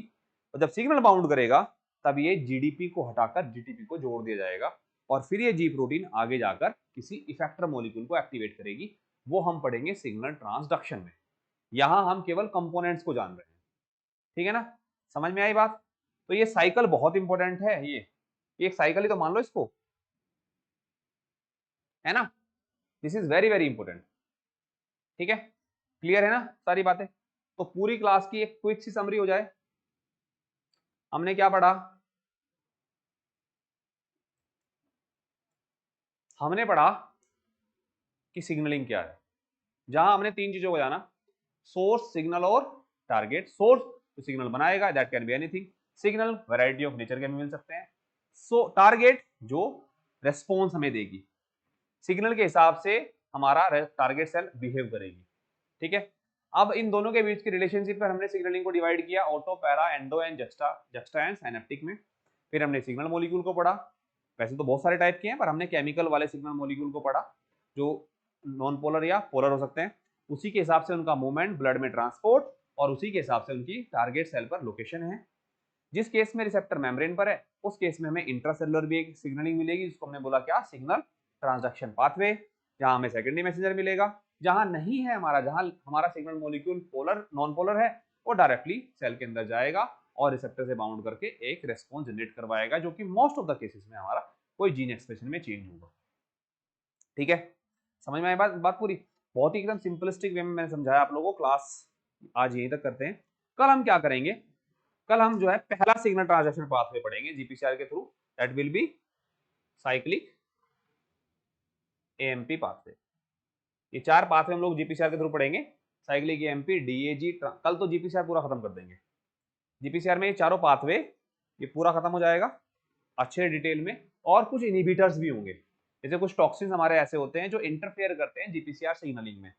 [SPEAKER 1] और जब सिग्नल बाउंड करेगा तब ये जीडीपी को हटाकर जीटीपी को जोड़ दिया जाएगा, और फिर ये जी प्रोटीन आगे जाकर किसी इफेक्टर मॉलिक्यूल को एक्टिवेट करेगी, वो हम पढ़ेंगे सिग्नल ट्रांसडक्शन में। यहां हम केवल कंपोनेंट्स को जान रहे हैं, ठीक है ना, समझ में आई बात। तो ये साइकिल बहुत इंपॉर्टेंट है, ये एक साइकिल ही तो मान लो इसको, है ना, this is very very important, ठीक है, क्लियर है ना सारी बातें। तो पूरी क्लास की एक क्विक सी समरी हो जाए, हमने क्या पढ़ा, हमने पढ़ा कि सिग्नलिंग क्या है, जहां हमने 3 चीजों को जाना, सोर्स, सिग्नल और टारगेट। सोर्स तो सिग्नल बनाएगा, that can be anything, signal variety of nature के भी मिल सकते हैं, सो टारगेट जो रेस्पॉन्स हमें देगी, सिग्नल के हिसाब से हमारा टारगेट सेल बिहेव करेगी, ठीक है। अब इन दोनों के बीच की रिलेशनशिप पर हमने सिग्नलिंग को डिवाइड किया, auto, para, endo and juxta and synaptic में। फिर हमने सिग्नल मॉलिक्यूल को पढ़ा, वैसे तो बहुत सारे टाइप के हैं, पर हमने केमिकल वाले सिग्नल मॉलिक्यूल को पढ़ा, जो नॉन पोलर या पोलर हो सकते हैं, उसी के हिसाब से उनका मूवमेंट, ब्लड में ट्रांसपोर्ट, और उसी के हिसाब से उनकी टारगेट सेल पर लोकेशन है। जिस केस में रिसेप्टर मेम्ब्रेन पर है, उस केस में हमें इंट्रासेलुलर भी एक सिग्नलिंग मिलेगी, जिसको हमने बोला क्या, सिग्नल ट्रांसडक्शन पाथवे, जहां हमें सेकेंडरी मैसेंजर मिलेगा। जहां नहीं है हमारा, जहां हमारा signal molecule polar non polar है, वो डायरेक्टली सेल के अंदर जाएगा और रिसेप्टर से बाउंड करके एक रेस्पॉन्स जनरेट करवाएगा, जो कि मोस्ट ऑफ द केसेस में हमारा कोई जीन एक्सप्रेशन में चेंज होगा। ठीक है, समझ में आई बात पूरी? बहुत ही एकदम सिंपलिस्टिक वे में मैंने समझाया आप लोगों को। क्लास आज यहीं तक करते हैं। कल हम क्या करेंगे, कल हम जो है पहला सिग्नल ट्रांसडक्शन पाथवे पढ़ेंगे जीपीसीआर के through, that will be cyclic AMP pathway. ये 4 पाथवे हम लोग जीपीसीआर के थ्रू पढ़ेंगे, साइक्लिक एएमपी, डीएजी। कल तो जीपीसीआर पूरा खत्म कर देंगे। जीपीसीआर में ये चारों पाथवे ये पूरा खत्म हो जाएगा अच्छे डिटेल में, और कुछ इनहिबिटर्स भी होंगे। जैसे कुछ टॉक्सिन्स हमारे ऐसे होते हैं जो इंटरफेयर करते हैं जीपीसीआर सिग्नलिंग में,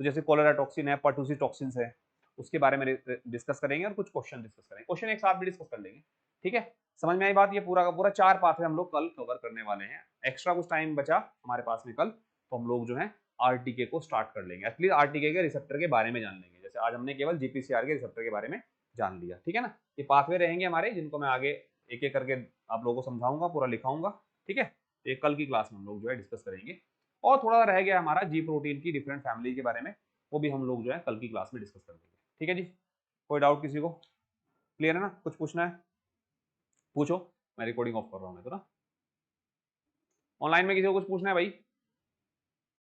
[SPEAKER 1] तो जैसे कोलेरा टॉक्सिन है, पर्टुसिस टॉक्सिन्स है, उसके बारे में डिस्कस करेंगे और कुछ क्वेश्चन डिस्कस करेंगे, क्वेश्चन एक साथ भी डिस्कस कर लेंगे। ठीक है, समझ में आई बात? ये पूरा का पूरा 4 पाथवे हम लोग कल कवर करने वाले हैं। एक्स्ट्रा कुछ टाइम बचा हमारे पास में कल, तो हम लोग जो है आरटीके को स्टार्ट कर लेंगे, एटलीस्ट आरटीके के रिसेप्टर के बारे में जान लेंगे। जैसे आज हमने केवल जीपीसीआर के रिसेप्टर के बारे में जान लिया, ठीक है ना। ये पाथवे रहेंगे हमारे, जिनको मैं आगे एक एक करके आप लोगों को समझाऊंगा, पूरा लिखाऊंगा। ठीक है, तो ये कल की क्लास में हम लोग जो है डिस्कस करेंगे। और थोड़ा रह गया हमारा जी प्रोटीन की डिफरेंट फैमिली के बारे में, वो भी हम लोग जो है कल की क्लास में डिस्कस कर लेंगे। ठीक है जी, कोई डाउट किसी को? क्लियर है ना? कुछ पूछना है पूछो, मैं रिकॉर्डिंग ऑफ कर रहा हूँ मैं तो ना। ऑनलाइन में किसी को कुछ पूछना है भाई?